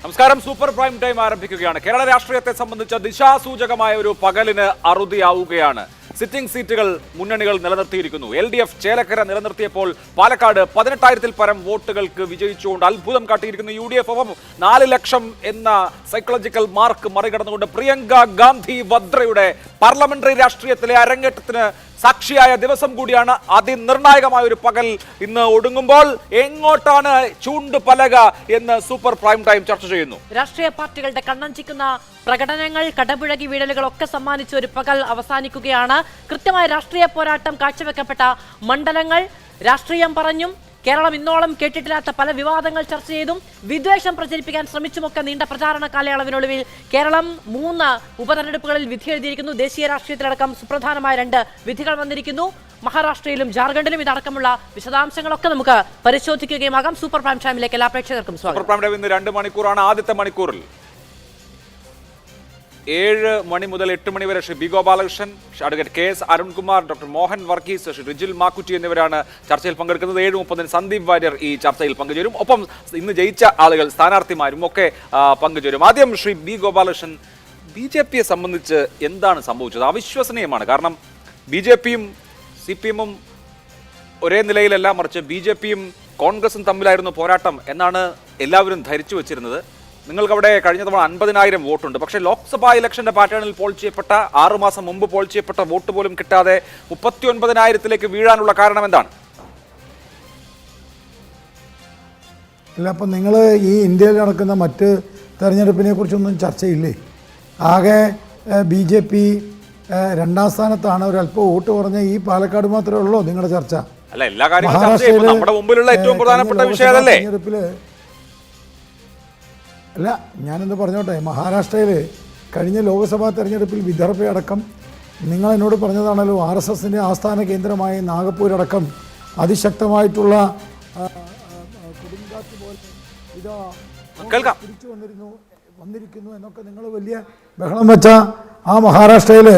നമസ്കാരം. Super prime time ആരംഭിക്കുകയാണ്. കേരള രാഷ്ട്രീയത്തെ സംബന്ധിച്ച ദിശാസൂചകമായ ഒരു പകലിന് അറുതിയാവുകയാണ്. സിറ്റിംഗ് സീറ്റുകൾ മുന്നണികൾ നിലനിർത്തിയിരിക്കുന്നു. LDF ചേലക്കര നിലനിർത്തിയപ്പോൾ പാലക്കാട് 18,000-ൽ പരം വോട്ടുകൾക്ക് വിജയിച്ചുകൊണ്ട് അത്ഭുതം കാട്ടിയിരിക്കുന്നു UDF. 4 ലക്ഷം എന്ന സൈക്കോളജിക്കൽ മാർക്ക് മറികടന്നുകൊണ്ട് പ്രിയങ്ക ഗാന്ധി വദ്രയുടെ പാർലമെന്ററി രാഷ്ട്രീയത്തിലെ അരങ്ങേറ്റത്തിന് സാക്ഷിയായ ദിവസം കൂടിയാണ്. അതിനിർണായകമായ ഒരു പകൽ ഇന്ന് ഒടുങ്ങുമ്പോൾ എങ്ങോട്ടാണ് ചൂണ്ടുപലക എന്ന് സൂപ്പർ പ്രൈം ടൈം ചർച്ച ചെയ്യുന്നു. രാഷ്ട്രീയ പാർട്ടികളുടെ കണ്ണഞ്ചിക്കുന്ന പ്രകടനങ്ങൾ, കടപുഴകി വീഴലുകളൊക്കെ സമ്മാനിച്ച ഒരു പകൽ അവസാനിക്കുകയാണ്. കൃത്യമായ രാഷ്ട്രീയ പോരാട്ടം കാഴ്ചവെക്കപ്പെട്ട മണ്ഡലങ്ങൾ, രാഷ്ട്രീയം പറഞ്ഞും കേരളം ഇന്നോളം കേട്ടിട്ടില്ലാത്ത പല വിവാദങ്ങൾ ചർച്ച ചെയ്തും വിദ്വേഷം പ്രചരിപ്പിക്കാൻ ശ്രമിച്ചുമൊക്കെ നീണ്ട പ്രചാരണ കാലയളവിനൊടുവിൽ കേരളം 3 ഉപതെരഞ്ഞെടുപ്പുകളിൽ വിധി എഴുതിയിരിക്കുന്നു. ദേശീയ രാഷ്ട്രീയത്തിലടക്കം സുപ്രധാനമായ 2 വിധികൾ വന്നിരിക്കുന്നു. മഹാരാഷ്ട്രയിലും ജാർഖണ്ഡിലും ഇതടക്കമുള്ള വിശദാംശങ്ങളൊക്കെ നമുക്ക് പരിശോധിക്കുകയുമാകാം. സൂപ്പർ പ്രൈം ടൈമിലേക്ക് എല്ലാ പ്രേക്ഷകർക്കും സ്വാഗതം. സൂപ്പർ പ്രൈം ടൈം ഇന്ന് 2 മണിക്കൂറാണ്. ആദ്യത്തെ മണിക്കൂറിൽ 7 മണി മുതൽ 8 മണി വരെ Shri B Gopalakrishnan, advocate KS Arunkumar, doctor Mohan Varghese, Shri Rijil Makkutty എന്നിവരാണ് ചർച്ചയിൽ പങ്കെടുക്കുന്നത്. 7:30 സന്ദീപ് വാര്യർ ഈ ചർച്ചയിൽ പങ്കുചേരും. ഒപ്പം ഇന്ന് ജയിച്ച ആളുകൾ, സ്ഥാനാർത്ഥിമാരും ഒക്കെ പങ്കുചേരും. ആദ്യം ശ്രീ ബി ഗോപാലകൃഷ്ണൻ, BJPയെ സംബന്ധിച്ച് എന്താണ് സംഭവിച്ചത്? അവിശ്വസനീയമാണ്. കാരണം BJPയും CPM-ഉം ഒരേ നിലയിലല്ല, മറിച്ച് BJPയും കോൺഗ്രസും തമ്മിലായിരുന്നു പോരാട്ടം എന്നാണ് എല്ലാവരും ധരിച്ചു വച്ചിരുന്നത്. നിങ്ങൾക്കവിടെ കഴിഞ്ഞ തവണ 50,000 വോട്ടുണ്ട്. പക്ഷേ ലോക്സഭാ ഇലക്ഷന്റെ പാറ്റേണിൽ പോൾ ചെയ്യപ്പെട്ട 6 മാസം മുമ്പ് പോൾ ചെയ്യപ്പെട്ട വോട്ട് പോലും കിട്ടാതെ 39,000-ലേക്ക് വീഴാനുള്ള കാരണം എന്താണ്? അല്ല, അപ്പം നിങ്ങൾ ഈ ഇന്ത്യയിൽ നടക്കുന്ന മറ്റ് തെരഞ്ഞെടുപ്പിനെ കുറിച്ചൊന്നും ചർച്ചയില്ലേ? ആകെ BJP 2ാം സ്ഥാനത്താണ്. ഒരല്പം വോട്ട് കുറഞ്ഞ ഈ പാലക്കാട് മാത്രമേ ഉള്ളൂ നിങ്ങളുടെ ചർച്ച. അല്ല, എല്ലാ കാര്യങ്ങളും നമ്മുടെ മുമ്പിലുള്ള ഏറ്റവും പ്രധാനപ്പെട്ട വിഷയമല്ലേ തെരഞ്ഞെടുപ്പിൽ? അല്ല, ഞാനെന്ത് പറഞ്ഞോട്ടെ, മഹാരാഷ്ട്രയിൽ കഴിഞ്ഞ ലോക്സഭാ തെരഞ്ഞെടുപ്പിൽ വിദർഭയടക്കം നിങ്ങൾ എന്നോട് പറഞ്ഞതാണല്ലോ, RSSന്റെ ആസ്ഥാന കേന്ദ്രമായ നാഗപ്പൂരടക്കം അതിശക്തമായിട്ടുള്ള കൊടുങ്കാറ്റ് പോലെ ഇതാ തിരിച്ചു വന്നിരിക്കുന്നു എന്നൊക്കെ നിങ്ങൾ വലിയ ബഹളം വെച്ച ആ മഹാരാഷ്ട്രയിൽ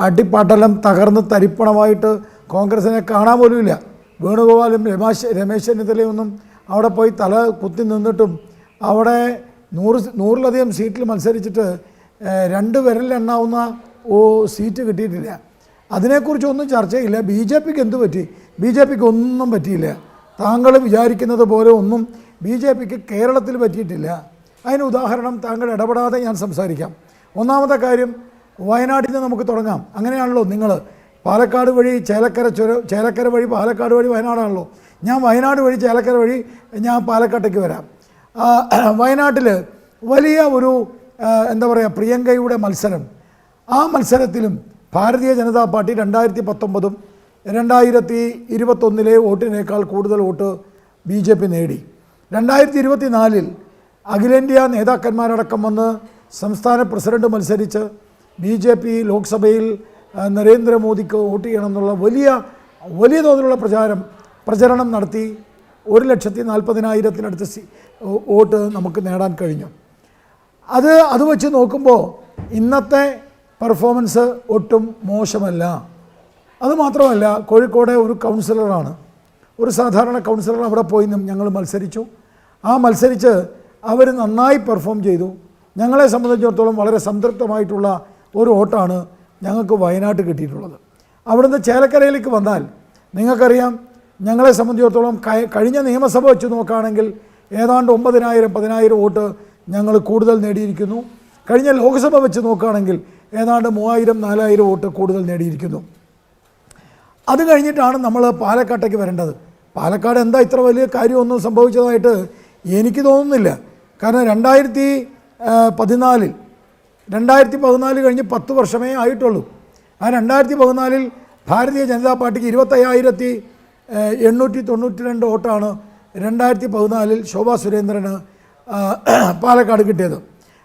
അടിപ്പാട്ടലം തകർന്ന് തരിപ്പണമായിട്ട് കോൺഗ്രസിനെ കാണാൻ പോലുമില്ല. വേണുഗോപാലും രമേശ് ചെന്നിത്തലയൊന്നും അവിടെ പോയി തല കുത്തി നിന്നിട്ടും അവിടെ 100-ലധികം സീറ്റിൽ മത്സരിച്ചിട്ട് 2 വിരലിലെണ്ണാവുന്ന സീറ്റ് കിട്ടിയിട്ടില്ല. അതിനെക്കുറിച്ചൊന്നും ചർച്ചയില്ല. BJPക്ക് എന്തു പറ്റി? BJPക്ക് ഒന്നും പറ്റിയില്ല. താങ്കൾ വിചാരിക്കുന്നത് പോലെ ഒന്നും BJPക്ക് കേരളത്തിൽ പറ്റിയിട്ടില്ല. അതിന് ഉദാഹരണം താങ്കൾ ഇടപെടാതെ ഞാൻ സംസാരിക്കാം. ഒന്നാമത്തെ കാര്യം, വയനാട്ടിൽ നിന്ന് നമുക്ക് തുടങ്ങാം. അങ്ങനെയാണല്ലോ നിങ്ങൾ പാലക്കാട് വഴി ചേലക്കര വഴി പാലക്കാട് വഴി വയനാടാണല്ലോ. ഞാൻ വയനാട് വഴി ചേലക്കര വഴി ഞാൻ പാലക്കാട്ടേക്ക് വരാം. വയനാട്ടിൽ വലിയ ഒരു എന്താ പറയുക, പ്രിയങ്കയുടെ മത്സരം. ആ മത്സരത്തിലും ഭാരതീയ ജനതാ പാർട്ടി 2019-ഉം 2021-ലെ വോട്ടിനേക്കാൾ കൂടുതൽ വോട്ട് BJP നേടി. 2024-ൽ അഖിലേന്ത്യാ നേതാക്കന്മാരടക്കം വന്ന് സംസ്ഥാന പ്രസിഡന്റ് മത്സരിച്ച് BJP ലോക്സഭയിൽ നരേന്ദ്രമോദിക്ക് വോട്ട് ചെയ്യണമെന്നുള്ള വലിയ തോതിലുള്ള പ്രചരണം നടത്തി 1,40,000-നടുത്ത് വോട്ട് നമുക്ക് നേടാൻ കഴിഞ്ഞു. അത് വെച്ച് നോക്കുമ്പോൾ ഇന്നത്തെ പെർഫോമൻസ് ഒട്ടും മോശമല്ല. അതുമാത്രമല്ല, കോഴിക്കോട് ഒരു കൗൺസിലറാണ്, ഒരു സാധാരണ കൗൺസിലർ അവിടെ പോയി ഞങ്ങൾ മത്സരിച്ചു. മത്സരിച്ച് അവർ നന്നായി പെർഫോം ചെയ്തു. ഞങ്ങളെ സംബന്ധിച്ചിടത്തോളം വളരെ സംതൃപ്തമായിട്ടുള്ള ഒരു വോട്ടാണ് ഞങ്ങൾക്ക് വയനാട്ട് കിട്ടിയിട്ടുള്ളത്. അവിടുന്ന് ചേലക്കരയിലേക്ക് വന്നാൽ നിങ്ങൾക്കറിയാം, ഞങ്ങളെ സംബന്ധിച്ചിടത്തോളം കഴിഞ്ഞ നിയമസഭ വെച്ച് നോക്കുകയാണെങ്കിൽ ഏതാണ്ട് 9,000-10,000 വോട്ട് ഞങ്ങൾ കൂടുതൽ നേടിയിരിക്കുന്നു. കഴിഞ്ഞ ലോക്സഭ വെച്ച് നോക്കുകയാണെങ്കിൽ ഏതാണ്ട് 3,000-4,000 വോട്ട് കൂടുതൽ നേടിയിരിക്കുന്നു. അത് കഴിഞ്ഞിട്ടാണ് നമ്മൾ പാലക്കാട്ടേക്ക് വരേണ്ടത്. പാലക്കാട് എന്താ ഇത്ര വലിയ കാര്യമൊന്നും സംഭവിച്ചതായിട്ട് എനിക്ക് തോന്നുന്നില്ല. കാരണം 2014 കഴിഞ്ഞ് 10 വർഷമേ ആയിട്ടുള്ളൂ. ആ 2014-ൽ ഭാരതീയ ജനതാ പാർട്ടിക്ക് 25,892 വോട്ടാണ് 2014-ൽ ശോഭാ സുരേന്ദ്രന് പാലക്കാട് കിട്ടിയത്.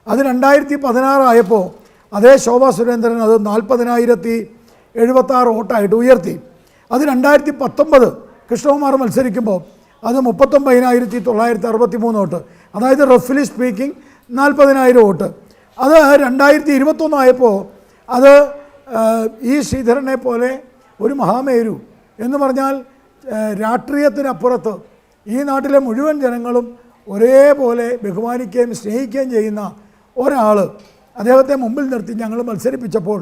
അത് 2016 ആയപ്പോൾ അതേ ശോഭാ സുരേന്ദ്രൻ അത് 40,076 വോട്ടായിട്ട് ഉയർത്തി. അത് 2019 കൃഷ്ണകുമാർ മത്സരിക്കുമ്പോൾ അത് 39,963 വോട്ട്, അതായത് റഫ്ലി സ്പീക്കിംഗ് 40,000 വോട്ട്. അത് 2021 ആയപ്പോൾ അത് ഈ ശ്രീധരനെ പോലെ ഒരു മഹാമേരു എന്ന് പറഞ്ഞാൽ രാഷ്ട്രീയത്തിനപ്പുറത്ത് ഈ നാട്ടിലെ മുഴുവൻ ജനങ്ങളും ഒരേപോലെ ബഹുമാനിക്കുകയും സ്നേഹിക്കുകയും ചെയ്യുന്ന ഒരാൾ അദ്ദേഹത്തെ മുമ്പിൽ നിർത്തി ഞങ്ങൾ മത്സരിപ്പിച്ചപ്പോൾ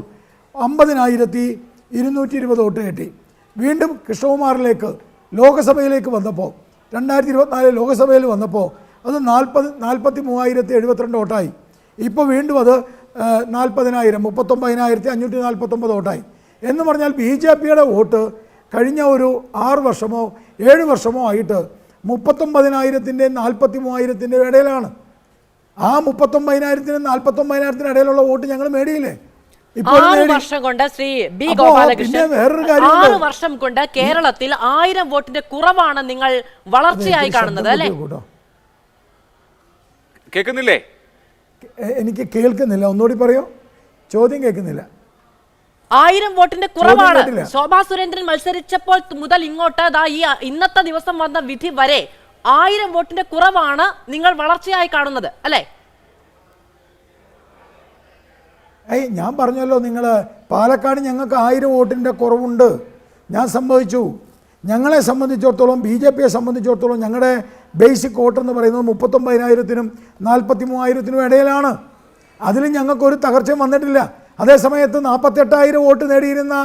50,220 വോട്ട് കിട്ടി. വീണ്ടും കൃഷ്ണകുമാറിലേക്ക് ലോകസഭയിലേക്ക് വന്നപ്പോൾ 2024 ലോകസഭയിൽ വന്നപ്പോൾ അത് 43,072 വോട്ടായി. ഇപ്പോൾ വീണ്ടും അത് 40,000 39,549 വോട്ടായി. എന്ന് പറഞ്ഞാൽ BJPയുടെ വോട്ട് കഴിഞ്ഞ ഒരു 6 വർഷമോ 7 വർഷമോ ആയിട്ട് 39,000-ൻ്റെയും 43,000-ൻ്റെയും ഇടയിലാണ്. ആ 39,000-നും 49,000-നും ഇടയിലുള്ള വോട്ട് ഞങ്ങൾ നേടിയില്ലേ? 6 വർഷം കൊണ്ട് ശ്രീ ബി ഗോപാലകൃഷ്ണൻ 6 വർഷം കൊണ്ട് കേരളത്തിൽ 1000 വോട്ടിന്റെ കുറവാണ് നിങ്ങൾ വളർച്ചയായി കാണുന്നത് അല്ലേ? കേൾക്കുന്നില്ലേ? എനിക്ക് കേൾക്കുന്നില്ല, ഒന്നുകൂടി പറയോ, ചോദ്യം കേൾക്കുന്നില്ല. 1000 വോട്ടിന്റെ കുറവാണ്. ശോഭാ സുരേന്ദ്രൻ മത്സരിച്ചപ്പോൾ മുതൽ ഇങ്ങോട്ട് ഇന്നത്തെ ദിവസം വന്ന വിധി വരെ 1000 വോട്ടിന്റെ കുറവാണ് നിങ്ങൾ വളർച്ചയായി കാണുന്നത് അല്ലേ? ഞാൻ പറഞ്ഞല്ലോ, നിങ്ങൾ പാലക്കാട് ഞങ്ങൾക്ക് 1000 വോട്ടിൻ്റെ കുറവുണ്ട്. ഞാൻ സമ്മതിച്ചു. ഞങ്ങളെ സംബന്ധിച്ചിടത്തോളം BJPയെ സംബന്ധിച്ചിടത്തോളം ഞങ്ങളുടെ ബേസിക് വോട്ട് എന്ന് പറയുന്നത് 39,000-നും 43,000-നും ഇടയിലാണ്. അതിൽ ഞങ്ങൾക്കൊരു തകർച്ചയും വന്നിട്ടില്ല. അതേസമയത്ത് 48,000 വോട്ട് നേടിയിരുന്ന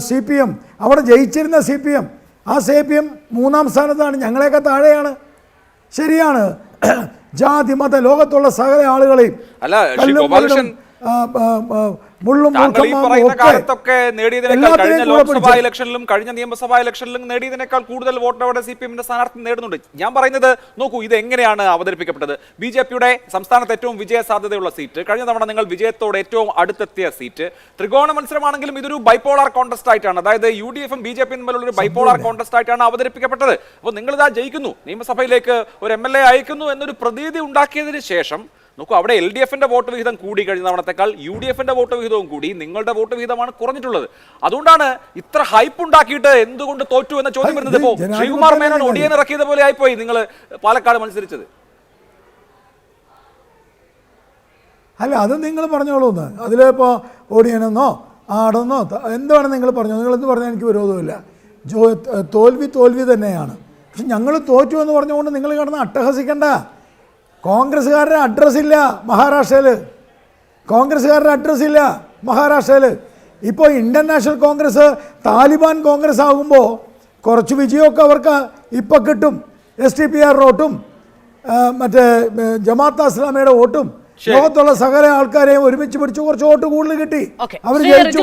CPM, അവിടെ ജയിച്ചിരുന്ന CPM, ആ CPM 3-ാം സ്ഥാനത്താണ്, ഞങ്ങളെയൊക്കെ താഴെയാണ്. ശരിയാണ്, ജാതി മത ലോകത്തുള്ള സകല ആളുകളെയും കാലത്തൊക്കെ നേടിയതിനേക്കാൾ കഴിഞ്ഞ ലോക്സഭാ ഇലക്ഷനിലും കഴിഞ്ഞ നിയമസഭാ ഇലക്ഷനിലും നേടിയതിനേക്കാൾ കൂടുതൽ വോട്ട് അവിടെ CPM-ന്റെ സ്ഥാനാർത്ഥി നേടുന്നുണ്ട്. ഞാൻ പറയുന്നത് നോക്കൂ, ഇത് എങ്ങനെയാണ് അവതരിപ്പിക്കപ്പെട്ടത്? BJPയുടെ സംസ്ഥാനത്ത് ഏറ്റവും വിജയ സാധ്യതയുള്ള സീറ്റ്, കഴിഞ്ഞ തവണ നിങ്ങൾ വിജയത്തോടെ ഏറ്റവും അടുത്തെത്തിയ സീറ്റ്, ത്രികോണ മത്സരമാണെങ്കിലും ഇതൊരു ബൈപോളാർ കോൺടെസ്റ്റ് ആയിട്ടാണ്, അതായത് UDF-ഉം BJP-യും തമ്മിലുള്ള ഒരു ബൈപോളാർ കോൺടെസ്റ്റ് ആയിട്ടാണ് അവതരിപ്പിക്കപ്പെട്ടത്. അപ്പോൾ നിങ്ങളിതാ ജയിക്കുന്നു, നിയമസഭയിലേക്ക് ഒരു MLA അയക്കുന്നു എന്നൊരു പ്രതീതി ഉണ്ടാക്കിയതിന് ശേഷം നോക്കൂ, അവിടെ LDF-ന്റെ വോട്ട് വിഹിതം കൂടി കഴിഞ്ഞ തവണത്തെക്കാൾ, UDF-ന്റെ വോട്ട് വിഹിതവും കൂടി, നിങ്ങളുടെ വോട്ട് വിഹിതമാണ് കുറഞ്ഞിട്ടുള്ളത്. അതുകൊണ്ടാണ് ഇത്ര ഹൈപ്പ് ഉണ്ടാക്കിയിട്ട് എന്തുകൊണ്ട് തോറ്റു എന്ന ചോദ്യം വരുന്നത്. ഇപ്പോൾ ശ്രീകുമാർ മേനോൻ ഒടിയൻ ഇറക്കിയത് പോലെ ആയിപ്പോയി നിങ്ങൾ പാലക്കാട് മത്സരിച്ചത്. അല്ല, അത് നിങ്ങൾ പറഞ്ഞോളൂ. അതിലിപ്പോൾ ഓടിയനെന്നോ ആടെന്നോ എന്താണ് നിങ്ങൾ പറഞ്ഞു, നിങ്ങളെന്ന് പറഞ്ഞാൽ എനിക്ക് വിരോധമില്ല. തോൽവി തന്നെയാണ്. പക്ഷെ ഞങ്ങൾ തോറ്റു എന്ന് പറഞ്ഞുകൊണ്ട് നിങ്ങൾ കിടന്ന് അട്ടഹസിക്കണ്ട. കോൺഗ്രസ്സുകാരുടെ അഡ്രസ്സില്ല മഹാരാഷ്ട്രയിൽ. ഇപ്പോൾ ഇന്ത്യൻ നാഷണൽ കോൺഗ്രസ് താലിബാൻ കോൺഗ്രസ് ആകുമ്പോൾ കുറച്ച് വിജയമൊക്കെ അവർക്ക് ഇപ്പോൾ കിട്ടും. SDPR വോട്ടും മറ്റേ ജമാഅത്തെ ഇസ്ലാമിയുടെ വോട്ടും ലോകത്തുള്ള സകല ആൾക്കാരെയും ഒരുമിച്ച് പിടിച്ച് കുറച്ച് വോട്ട് കൂടുതൽ കിട്ടി, അവർ ജയിച്ചു.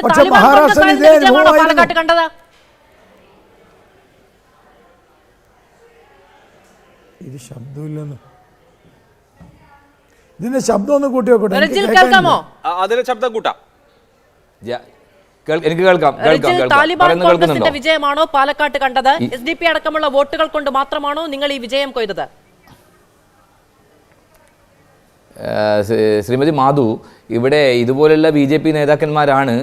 പക്ഷെ മഹാരാഷ്ട്രയിൽ ഇതേ അനുഭവമായിരുന്നു. ഇത് ശബ്ദമില്ലെന്ന്, ഇതിന്റെ ശബ്ദം ഒന്ന് കൂട്ടി വെക്കട്ടെ. അതിന്റെ ശബ്ദം കൂട്ടാം. എനിക്ക് കേൾക്കാം. താലിബാൻ കോൺഗ്രസിന്റെ വിജയമാണോ പാലക്കാട്ട് കണ്ടത്? SDP അടക്കമുള്ള വോട്ടുകൾ കൊണ്ട് മാത്രമാണോ നിങ്ങൾ ഈ വിജയം കൊയ്തത്? ശ്രീമതി മാധു, ഇവിടെ ഇതുപോലുള്ള BJP നേതാക്കന്മാരാണ്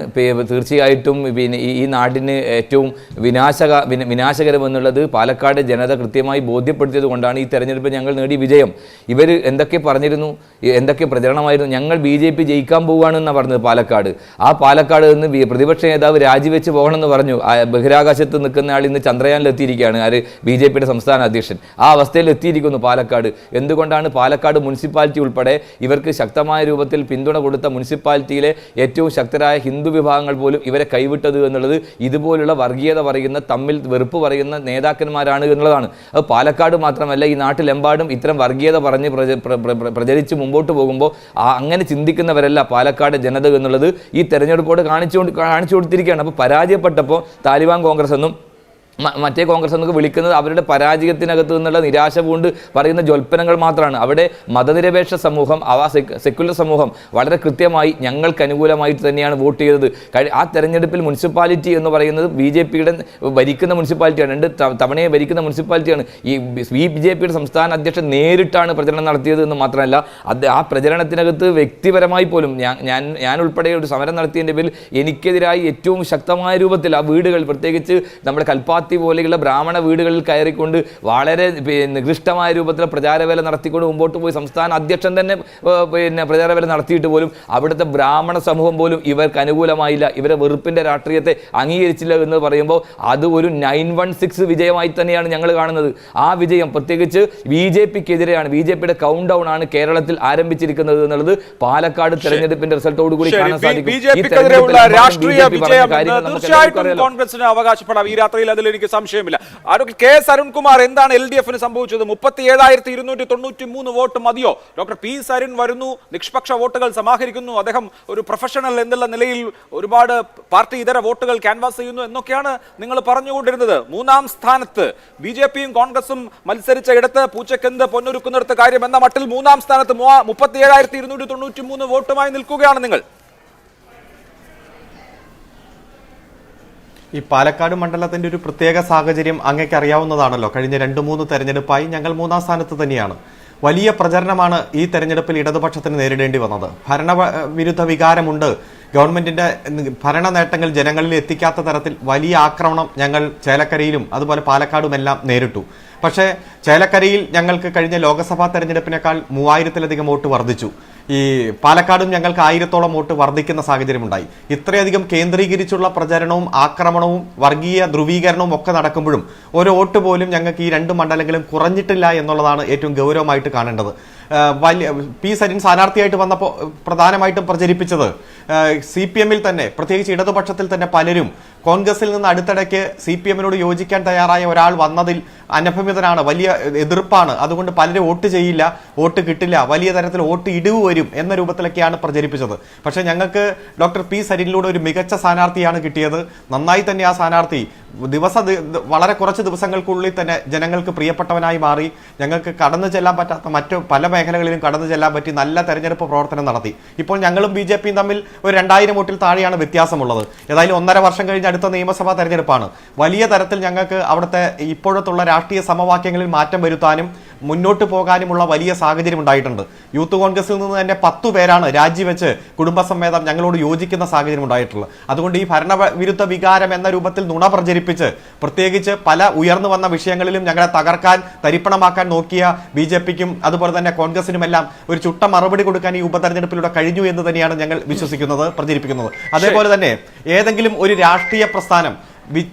തീർച്ചയായിട്ടും പിന്നെ ഈ നാടിന് ഏറ്റവും വിനാശകരമെന്നുള്ളത് പാലക്കാട് ജനത കൃത്യമായി ബോധ്യപ്പെടുത്തിയത് കൊണ്ടാണ് ഈ തെരഞ്ഞെടുപ്പിൽ ഞങ്ങൾ നേടിയ വിജയം. ഇവർ എന്തൊക്കെ പറഞ്ഞിരുന്നു, എന്തൊക്കെ പ്രചരണമായിരുന്നു? ഞങ്ങൾ BJP ജയിക്കാൻ പോവുകയാണെന്നാണ് പറഞ്ഞത് പാലക്കാട്. ആ പാലക്കാട് നിന്ന് പ്രതിപക്ഷ നേതാവ് രാജിവെച്ച് പോകണമെന്ന് പറഞ്ഞു. ബഹിരാകാശത്ത് നിൽക്കുന്ന ആൾ ഇന്ന് ചന്ദ്രയാനിലെത്തിയിരിക്കുകയാണ്, ആര്? BJPയുടെ സംസ്ഥാന അധ്യക്ഷൻ. ആ അവസ്ഥയിൽ എത്തിയിരിക്കുന്നു പാലക്കാട്. എന്തുകൊണ്ടാണ് പാലക്കാട് മുനിസിപ്പാലിറ്റി ഉൾപ്പെടെ ഇവർക്ക് ശക്തമായ രൂപത്തിൽ പിന്തുണ കൊടുത്ത മുനിസിപ്പാലിറ്റിയിലെ ഏറ്റവും ശക്തരായ ഹിന്ദു വിഭാഗങ്ങൾ പോലും ഇവരെ കൈവിട്ടത് എന്നുള്ളത് ഇതുപോലുള്ള വർഗീയത പറയുന്ന, തമ്മിൽ വെറുപ്പ് പറയുന്ന നേതാക്കന്മാരാണ് എന്നുള്ളതാണ്. അത് പാലക്കാട് മാത്രമല്ല, ഈ നാട്ടിലെമ്പാടും ഇത്തരം വർഗീയത പറഞ്ഞ് പ്രചരിച്ച് മുമ്പോട്ട് പോകുമ്പോൾ അങ്ങനെ ചിന്തിക്കുന്നവരല്ല പാലക്കാട് ജനത എന്നുള്ളത് ഈ തെരഞ്ഞെടുപ്പോട് കാണിച്ചു കൊടുത്തിരിക്കുകയാണ്. അപ്പോൾ പരാജയപ്പെട്ടപ്പോൾ താലിബാൻ കോൺഗ്രസ് എന്നും മറ്റേ കോൺഗ്രസ് എന്നൊക്കെ വിളിക്കുന്നത് അവരുടെ പരാജയത്തിനകത്ത് നിന്നുള്ള നിരാശ കൊണ്ട് പറയുന്ന ജ്വൽപ്പനങ്ങൾ മാത്രമാണ്. അവിടെ മതനിരപേക്ഷ സമൂഹം, സെക്യുലർ സമൂഹം വളരെ കൃത്യമായി ഞങ്ങൾക്ക് അനുകൂലമായിട്ട് തന്നെയാണ് വോട്ട് ചെയ്തത്. ആ തെരഞ്ഞെടുപ്പിൽ മുനിസിപ്പാലിറ്റി എന്ന് പറയുന്നത് BJPയുടെ ഭരിക്കുന്ന മുനിസിപ്പാലിറ്റിയാണ്, 2 തവണയെ ഭരിക്കുന്ന മുനിസിപ്പാലിറ്റിയാണ്. ഈ BJPയുടെ സംസ്ഥാന അധ്യക്ഷൻ നേരിട്ടാണ് പ്രചരണം നടത്തിയത് എന്ന് മാത്രമല്ല, ആ പ്രചരണത്തിനകത്ത് വ്യക്തിപരമായി പോലും ഞാൻ ഉൾപ്പെടെ ഒരു സമരം നടത്തിയതിൻ്റെ പേരിൽ എനിക്കെതിരായി ഏറ്റവും ശക്തമായ രൂപത്തിൽ ആ വീടുകൾ, പ്രത്യേകിച്ച് നമ്മുടെ കൽപ്പാത്തി കവാത്തി പോലെയുള്ള ബ്രാഹ്മണ വീടുകളിൽ കയറിക്കൊണ്ട് വളരെ നികൃഷ്ടമായ രൂപത്തിൽ പ്രചാരവേല നടത്തിക്കൊണ്ട് മുമ്പോട്ട് പോയി സംസ്ഥാന അധ്യക്ഷൻ തന്നെ പ്രചാരവേല നടത്തിയിട്ട് പോലും അവിടുത്തെ ബ്രാഹ്മണ സമൂഹം പോലും ഇവർക്ക് അനുകൂലമായില്ല, ഇവരെ വെറുപ്പിന്റെ രാഷ്ട്രീയത്തെ അംഗീകരിച്ചില്ല എന്ന് പറയുമ്പോൾ അത് ഒരു 916 വിജയമായി തന്നെയാണ് ഞങ്ങൾ കാണുന്നത്. ആ വിജയം പ്രത്യേകിച്ച് BJPക്കെതിരെയാണ്. BJPയുടെ കൗണ്ട് ഡൗൺ ആണ് കേരളത്തിൽ ആരംഭിച്ചിരിക്കുന്നത് എന്നുള്ളത് പാലക്കാട് തെരഞ്ഞെടുപ്പിന്റെ റിസൾട്ടോട് കൂടി കാണാൻ സാധിക്കും. തീർച്ചയായിട്ടും കോൺഗ്രസിന് അവകാശപ്പെടാം ഈ രാത്രിയിൽ, അതിൽ എനിക്ക് സംശയമില്ല. കെ എസ് അരുൺകുമാർ, എന്താണ് LDFന് സംഭവിച്ചത്? 37,293 വോട്ട് മതിയോ? ഡോക്ടർ പി സരിൻ വരുന്നു, നിഷ്പക്ഷ വോട്ടുകൾ സമാഹരിക്കുന്നു, അദ്ദേഹം ഒരു പ്രൊഫഷണൽ എന്നുള്ള നിലയിൽ ഒരുപാട് പാർട്ടി ഇതര വോട്ടുകൾ ക്യാൻവാസ് ചെയ്യുന്നു എന്നൊക്കെയാണ് നിങ്ങൾ പറഞ്ഞുകൊണ്ടിരുന്നത്. മൂന്നാം സ്ഥാനത്ത് BJPയും കോൺഗ്രസും മത്സരിച്ച ഇടത്ത് പൂച്ചക്കെന്ത് പൊന്നൊരുക്കുന്നിടത്ത് കാര്യം എന്ന മട്ടിൽ മൂന്നാം സ്ഥാനത്ത് 37,293 വോട്ടുമായി നിൽക്കുകയാണ് നിങ്ങൾ. ഈ പാലക്കാട് മണ്ഡലത്തിന്റെ ഒരു പ്രത്യേക സാഹചര്യം അങ്ങേക്ക് അറിയാവുന്നതാണല്ലോ. കഴിഞ്ഞ 2-3 തെരഞ്ഞെടുപ്പായി ഞങ്ങൾ മൂന്നാം സ്ഥാനത്ത് തന്നെയാണ്. വലിയ പ്രചരണമാണ് ഈ തെരഞ്ഞെടുപ്പിൽ ഇടതുപക്ഷത്തിന് നേരിടേണ്ടി വന്നത്. ഭരണവിരുദ്ധ വികാരമുണ്ട്. ഗവൺമെന്റിന്റെ ഭരണ നേട്ടങ്ങൾ ജനങ്ങളിൽ എത്തിക്കാത്ത തരത്തിൽ വലിയ ആക്രമണം ഞങ്ങൾ ചേലക്കരയിലും അതുപോലെ പാലക്കാടുമെല്ലാം നേരിട്ടു. പക്ഷേ ചേലക്കരയിൽ ഞങ്ങൾക്ക് കഴിഞ്ഞ ലോക്സഭാ തെരഞ്ഞെടുപ്പിനേക്കാൾ 3000-ലധികം വോട്ട് വർദ്ധിച്ചു. ഈ പാലക്കാടും ഞങ്ങൾക്ക് 1000-ഓളം വോട്ട് വർദ്ധിക്കുന്ന സാഹചര്യമുണ്ടായി. ഇത്രയധികം കേന്ദ്രീകരിച്ചുള്ള പ്രചരണവും ആക്രമണവും വർഗീയ ധ്രുവീകരണവും ഒക്കെ നടക്കുമ്പോഴും ഒരു വോട്ട് പോലും ഞങ്ങൾക്ക് ഈ 2 മണ്ഡലങ്ങളും കുറഞ്ഞിട്ടില്ല എന്നുള്ളതാണ് ഏറ്റവും ഗൗരവമായിട്ട് കാണേണ്ടത്. പി സരിൻ സ്ഥാനാർത്ഥിയായിട്ട് വന്നപ്പോൾ പ്രധാനമായിട്ടും പ്രചരിപ്പിച്ചത് CPM-ൽ തന്നെ, പ്രത്യേകിച്ച് ഇടതുപക്ഷത്തിൽ തന്നെ പലരും കോൺഗ്രസിൽ നിന്ന് അടുത്തിടയ്ക്ക് CPM-നോട് യോജിക്കാൻ തയ്യാറായ ഒരാൾ വന്നതിൽ അനഭിമിതനാണ്, വലിയ എതിർപ്പാണ്, അതുകൊണ്ട് പലരും വോട്ട് ചെയ്യില്ല, വോട്ട് കിട്ടില്ല, വലിയ തരത്തിൽ വോട്ട് ഇടിവ് വരും എന്ന രൂപത്തിലൊക്കെയാണ് പ്രചരിപ്പിച്ചത്. പക്ഷേ ഞങ്ങൾക്ക് ഡോക്ടർ പി സരിനിലൂടെ ഒരു മികച്ച സ്ഥാനാർത്ഥിയാണ് കിട്ടിയത്. നന്നായി തന്നെ ആ സ്ഥാനാർത്ഥി വളരെ കുറച്ച് ദിവസങ്ങൾക്കുള്ളിൽ തന്നെ ജനങ്ങൾക്ക് പ്രിയപ്പെട്ടവനായി മാറി. ഞങ്ങൾക്ക് കടന്നു ചെല്ലാൻ പറ്റാത്ത മറ്റു പല മേഖലകളിലും കടന്നു ചെല്ലാൻ പറ്റി നല്ല തെരഞ്ഞെടുപ്പ് പ്രവർത്തനം നടത്തി. ഇപ്പോൾ ഞങ്ങളും BJPയും തമ്മിൽ ഒരു 2000 വോട്ടിൽ താഴെയാണ് വ്യത്യാസമുള്ളത്. ഏതായാലും 1.5 വർഷം കഴിഞ്ഞ് അടുത്ത നിയമസഭാ തെരഞ്ഞെടുപ്പാണ്. വലിയ തരത്തിൽ ഞങ്ങൾക്ക് അവിടുത്തെ ഇപ്പോഴത്തുള്ള രാഷ്ട്രീയ സമവാക്യങ്ങളിൽ മാറ്റം വരുത്താനും മുന്നോട്ട് പോകാനുമുള്ള വലിയ സാഹചര്യം ഉണ്ടായിട്ടുണ്ട്. യൂത്ത് കോൺഗ്രസിൽ നിന്ന് തന്നെ 10 പേരാണ് രാജിവെച്ച് കുടുംബസമേതം ഞങ്ങളോട് യോജിക്കുന്ന സാഹചര്യം ഉണ്ടായിട്ടുള്ളത്. അതുകൊണ്ട് ഈ ഭരണവിരുദ്ധ വികാരം എന്ന രൂപത്തിൽ നുണ പ്രചരിപ്പിച്ച് പ്രത്യേകിച്ച് പല ഉയർന്നു വന്ന വിഷയങ്ങളിലും ഞങ്ങളെ തകർക്കാൻ തരിപ്പണമാക്കാൻ നോക്കിയ BJPക്കും അതുപോലെ തന്നെ കോൺഗ്രസിനുമെല്ലാം ഒരു ചുട്ട മറുപടി കൊടുക്കാൻ ഈ ഉപതെരഞ്ഞെടുപ്പിലൂടെ കഴിഞ്ഞു എന്ന് തന്നെയാണ് ഞങ്ങൾ വിശ്വസിക്കുന്നത്, പ്രചരിപ്പിക്കുന്നത്. അതേപോലെ തന്നെ ഏതെങ്കിലും ഒരു രാഷ്ട്രീയ പ്രസ്ഥാനം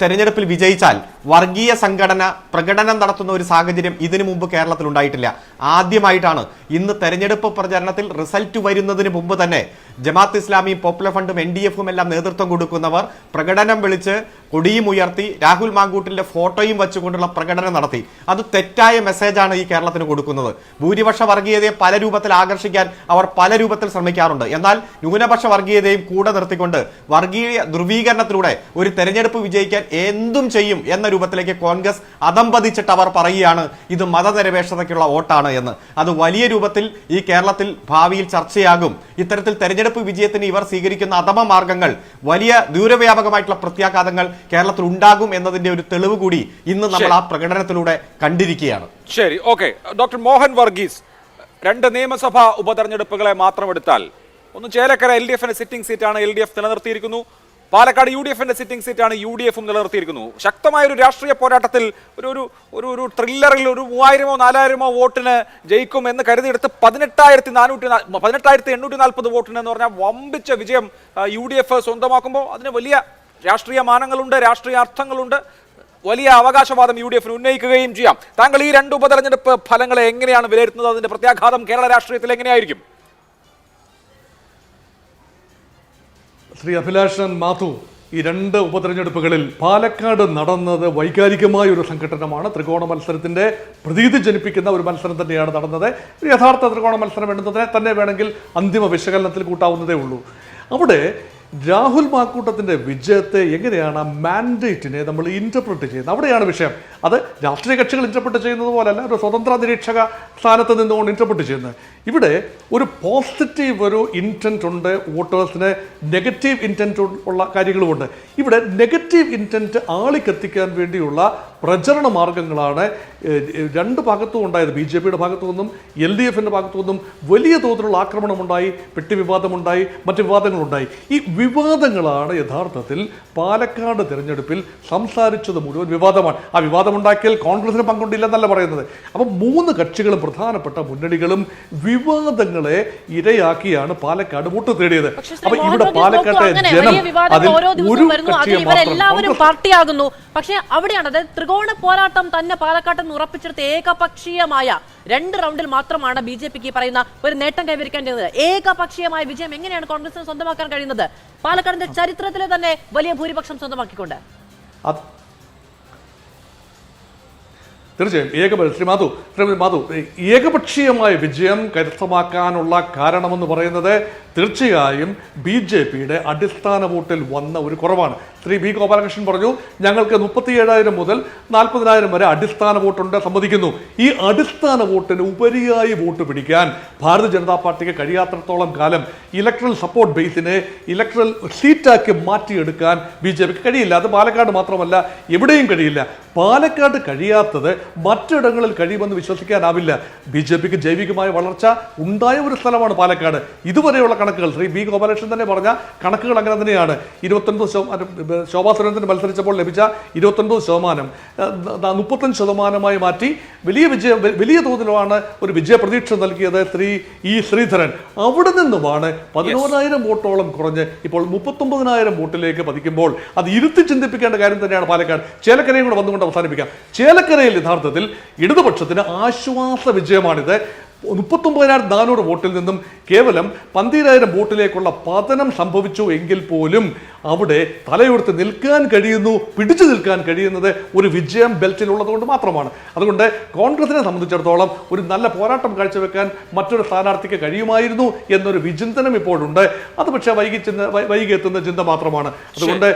തെരഞ്ഞെടുപ്പിൽ വിജയിച്ചാൽ വർഗീയ സംഘടന പ്രകടനം നടത്തുന്ന ഒരു സാഹചര്യം ഇതിനു മുമ്പ് കേരളത്തിൽ ഉണ്ടായിട്ടില്ല. ആദ്യമായിട്ടാണ് ഇന്ന് തെരഞ്ഞെടുപ്പ് പ്രചരണത്തിൽ റിസൾട്ട് വരുന്നതിന് മുമ്പ് തന്നെ ജമാഅത്ത് ഇസ്ലാമിയും പോപ്പുലർ ഫണ്ടും NDFും എല്ലാം നേതൃത്വം കൊടുക്കുന്നവർ പ്രകടനം വിളിച്ച് കൊടിയും ഉയർത്തി രാഹുൽ മാങ്കൂട്ടിന്റെ ഫോട്ടോയും വെച്ചുകൊണ്ടുള്ള പ്രകടനം നടത്തി. അത് തെറ്റായ മെസ്സേജാണ് ഈ കേരളത്തിന് കൊടുക്കുന്നത്. ഭൂരിപക്ഷ വർഗീയതയെ പല രൂപത്തിൽ ആകർഷിക്കാൻ അവർ പല രൂപത്തിൽ ശ്രമിക്കാറുണ്ട്. എന്നാൽ ന്യൂനപക്ഷ വർഗീയതയും കൂടെ നിർത്തിക്കൊണ്ട് വർഗീയ ധ്രുവീകരണത്തിലൂടെ ഒരു തെരഞ്ഞെടുപ്പ് വിജയിക്കാൻ എന്തും ചെയ്യും എന്ന രൂപത്തിലേക്ക് കോൺഗ്രസ് അതമ്പതിച്ചിട്ട് അവർ പറയുകയാണ് ഇത് മതനിരപേക്ഷതയ്ക്കുള്ള വോട്ടാണ് എന്ന്. അത് വലിയ രൂപത്തിൽ ഈ കേരളത്തിൽ ഭാവിയിൽ ചർച്ചയാകും. ഇത്തരത്തിൽ തെരഞ്ഞെടുപ്പ് വിജയത്തിന് ഇവർ സ്വീകരിക്കുന്ന അധമ മാർഗങ്ങൾ വലിയ ദൂരവ്യാപകമായിട്ടുള്ള പ്രത്യാഘാതങ്ങൾ കേരളത്തിൽ ഉണ്ടാകും എന്നതിന്റെ ഒരു തെളിവ് കൂടി ഇന്ന് നമ്മൾ ആ പ്രകടനത്തിലൂടെ കണ്ടിരിക്കുകയാണ്. ശരി, ഓക്കെ. ഡോക്ടർ മോഹൻ വർഗീസ്, 2 നിയമസഭാ ഉപതെരഞ്ഞെടുപ്പുകളെ മാത്രം എടുത്താൽ, ഒന്ന് ചേലക്കര LDFന്റെ സിറ്റിംഗ് സീറ്റാണ് LDF നിലനിർത്തിയിരിക്കുന്നു, പാലക്കാട് UDFന്റെ സിറ്റിംഗ് സീറ്റാണ് UDFും നിലനിർത്തിയിരിക്കുന്നു. ശക്തമായ ഒരു രാഷ്ട്രീയ പോരാട്ടത്തിൽ ഒരു ത്രില്ലറിൽ ഒരു 3000-ഓ 4000-ഓ വോട്ടിന് ജയിക്കും എന്ന് കരുതിയെടുത്ത് 18,840 വോട്ടിന് എന്ന് പറഞ്ഞാൽ വമ്പിച്ച വിജയം UDF സ്വന്തമാക്കുമ്പോൾ അതിന് വലിയ രാഷ്ട്രീയ മാനങ്ങളുണ്ട്, രാഷ്ട്രീയ അർത്ഥങ്ങളുണ്ട്, വലിയ അവകാശവാദം UDFന് ഉന്നയിക്കുകയും ചെയ്യാം. താങ്കൾ ഈ 2 ഉപതെരഞ്ഞെടുപ്പ് ഫലങ്ങളെ എങ്ങനെയാണ് വിലയിരുത്തുന്നത്? അതിന്റെ പ്രത്യാഘാതം കേരള രാഷ്ട്രീയത്തിൽ എങ്ങനെയായിരിക്കും? ശ്രീ അഭിലാഷൻ മാധു, ഈ 2 ഉപതെരഞ്ഞെടുപ്പുകളിൽ പാലക്കാട് നടന്നത് വൈകാരികമായ ഒരു സംഘടനമാണ്. ത്രികോണ മത്സരത്തിന്റെ പ്രതീതി ജനിപ്പിക്കുന്ന ഒരു മത്സരം തന്നെയാണ് നടന്നത്. യഥാർത്ഥ ത്രികോണ മത്സരം എന്നതിനെ തന്നെ വേണമെങ്കിൽ അന്തിമ വിശകലനത്തിൽ കൂട്ടാവുന്നതേ ഉള്ളൂ. അവിടെ രാഹുൽ മാക്കൂട്ടത്തിന്റെ വിജയത്തെ എങ്ങനെയാണ് മാൻഡേറ്റിനെ നമ്മൾ ഇന്റർപ്രറ്റ് ചെയ്യുന്നത്? അവിടെയാണ് വിഷയം. അത് രാഷ്ട്രീയ കക്ഷികൾ ഇന്റർപ്രറ്റ് ചെയ്യുന്നത് പോലല്ല, ഒരു സ്വതന്ത്ര നിരീക്ഷക സ്ഥാനത്ത് നിന്നുകൊണ്ട് ഇന്റർപ്രറ്റ് ചെയ്യുന്നത്. ഇവിടെ ഒരു പോസിറ്റീവ് ഒരു ഇൻറ്റൻറ്റ് ഉണ്ട്, വോട്ടേഴ്സിന് നെഗറ്റീവ് ഇൻറ്റൻറ്റ് ഉള്ള കാര്യങ്ങളുമുണ്ട്. ഇവിടെ നെഗറ്റീവ് ഇൻറ്റൻറ്റ് ആളിക്കെത്തിക്കാൻ വേണ്ടിയുള്ള പ്രചരണ മാർഗങ്ങളാണ് 2 ഭാഗത്തും ഉണ്ടായത്. BJPയുടെ ഭാഗത്തു നിന്നും LDFന്റെ ഭാഗത്തു നിന്നും വലിയ തോതിലുള്ള ആക്രമണമുണ്ടായി, പെട്ടി വിവാദമുണ്ടായി, മറ്റ് വിവാദങ്ങളുണ്ടായി. ഈ വിവാദങ്ങളാണ് യഥാർത്ഥത്തിൽ പാലക്കാട് തിരഞ്ഞെടുപ്പിൽ സംസാരിച്ചത് മുഴുവൻ വിവാദമാണ്. ആ വിവാദമുണ്ടാക്കിയാൽ കോൺഗ്രസിന് പങ്കുണ്ടില്ലെന്നല്ല പറയുന്നത്. അപ്പം മൂന്ന് കക്ഷികളും പ്രധാനപ്പെട്ട മുന്നണികളും വിവാദങ്ങളെ ഇരയാക്കിയാണ് പാലക്കാട് വോട്ട് തേടിയത്. അപ്പൊ ഇവിടെ പാലക്കാട്ടെ ജനം അതിൽ ഒരു കക്ഷിയെ എല്ലാവരും പാർട്ടിയാകുന്നു. പക്ഷേ അവിടെയാണ് അതായത് ത്രികോണ പോരാട്ടം തന്നെ പാലക്കാട്ട് നിന്ന് ഉറപ്പിച്ചെടുത്ത ഏകപക്ഷീയമായ 2 റൗണ്ടിൽ മാത്രമാണ് BJPക്ക് പറയുന്ന ഒരു നേട്ടം കൈവരിക്കാൻ കഴിയുന്നത്. ഏകപക്ഷീയമായ വിജയം എങ്ങനെയാണ് കോൺഗ്രസിന് സ്വന്തമാക്കാൻ കഴിയുന്നത്? പാലക്കാടിന്റെ ചരിത്രത്തിലെ തന്നെ വലിയ ഭൂരിപക്ഷം സ്വന്തമാക്കിക്കൊണ്ട്. തീർച്ചയായും ശ്രീ മാധു ഏകപക്ഷീയമായ വിജയം കരസ്ഥമാക്കാനുള്ള കാരണമെന്ന് പറയുന്നത് തീർച്ചയായും BJPയുടെ അടിസ്ഥാന വോട്ടിൽ വന്ന ഒരു കുറവാണ്. ശ്രീ B. ഗോപാലകൃഷ്ണൻ പറഞ്ഞു, ഞങ്ങൾക്ക് 37,000 മുതൽ 40,000 വരെ അടിസ്ഥാന വോട്ടുണ്ട്, സമ്മതിക്കുന്നു. ഈ അടിസ്ഥാന വോട്ടിന് ഉപരിയായി വോട്ട് പിടിക്കാൻ ഭാരതീയ ജനതാ പാർട്ടിക്ക് കഴിയാത്രത്തോളം കാലം ഇലക്ട്രൽ സപ്പോർട്ട് ബേസിനെ ഇലക്ട്രൽ സീറ്റാക്കി മാറ്റിയെടുക്കാൻ BJPക്ക് കഴിയില്ല. അത് പാലക്കാട് മാത്രമല്ല, എവിടെയും കഴിയില്ല. പാലക്കാട് കഴിയാത്തത് മറ്റിടങ്ങളിൽ കഴിയുമെന്ന് വിശ്വസിക്കാനാവില്ല. BJPക്ക് ജൈവികമായ വളർച്ച ഉണ്ടായ ഒരു സ്ഥലമാണ് പാലക്കാട്. ഇതുവരെയുള്ള കണക്കുകൾ ശ്രീ B. ഗോപാലകൃഷ്ണൻ തന്നെ പറഞ്ഞ കണക്കുകൾ അങ്ങനെ തന്നെയാണ്. 29% ശോഭാ സുരേന്ദ്രൻ മത്സരിച്ചപ്പോൾ ലഭിച്ച 29% 35% മാറ്റി വലിയ തോതിലാണ് ഒരു വിജയ പ്രതീക്ഷ നൽകിയത് ശ്രീധരൻ. അവിടെ നിന്നുമാണ് 11,000 വോട്ടോളം കുറഞ്ഞ് ഇപ്പോൾ 39,000 വോട്ടിലേക്ക് പതിക്കുമ്പോൾ അത് ഇരുത്തി ചിന്തിപ്പിക്കേണ്ട കാര്യം തന്നെയാണ് പാലക്കാട്. ചേലക്കരയും കൂടെ വന്നുകൊണ്ട് അവസാനിപ്പിക്കാം. ചേലക്കരയിൽ യഥാർത്ഥത്തിൽ ഇടതുപക്ഷത്തിന് ആശ്വാസ വിജയമാണിത്. 39,400 വോട്ടിൽ നിന്നും കേവലം 12,000 വോട്ടിലേക്കുള്ള പതനം സംഭവിച്ചു എങ്കിൽ പോലും അവിടെ തലയുയർത്തി നിൽക്കാൻ കഴിയുന്നു, പിടിച്ചു നിൽക്കാൻ കഴിയുന്നത് ഒരു വിജയം ബെൽറ്റിലുള്ളത് കൊണ്ട് മാത്രമാണ്. അതുകൊണ്ട് കോൺഗ്രസിനെ സംബന്ധിച്ചിടത്തോളം ഒരു നല്ല പോരാട്ടം കാഴ്ചവെക്കാൻ മറ്റൊരു സ്ഥാനാർത്ഥിക്ക് കഴിയുമായിരുന്നു എന്നൊരു വിചിന്തനം ഇപ്പോഴുണ്ട്. അത് പക്ഷേ വൈകി എത്തുന്ന ചിന്ത മാത്രമാണ്. അതുകൊണ്ട്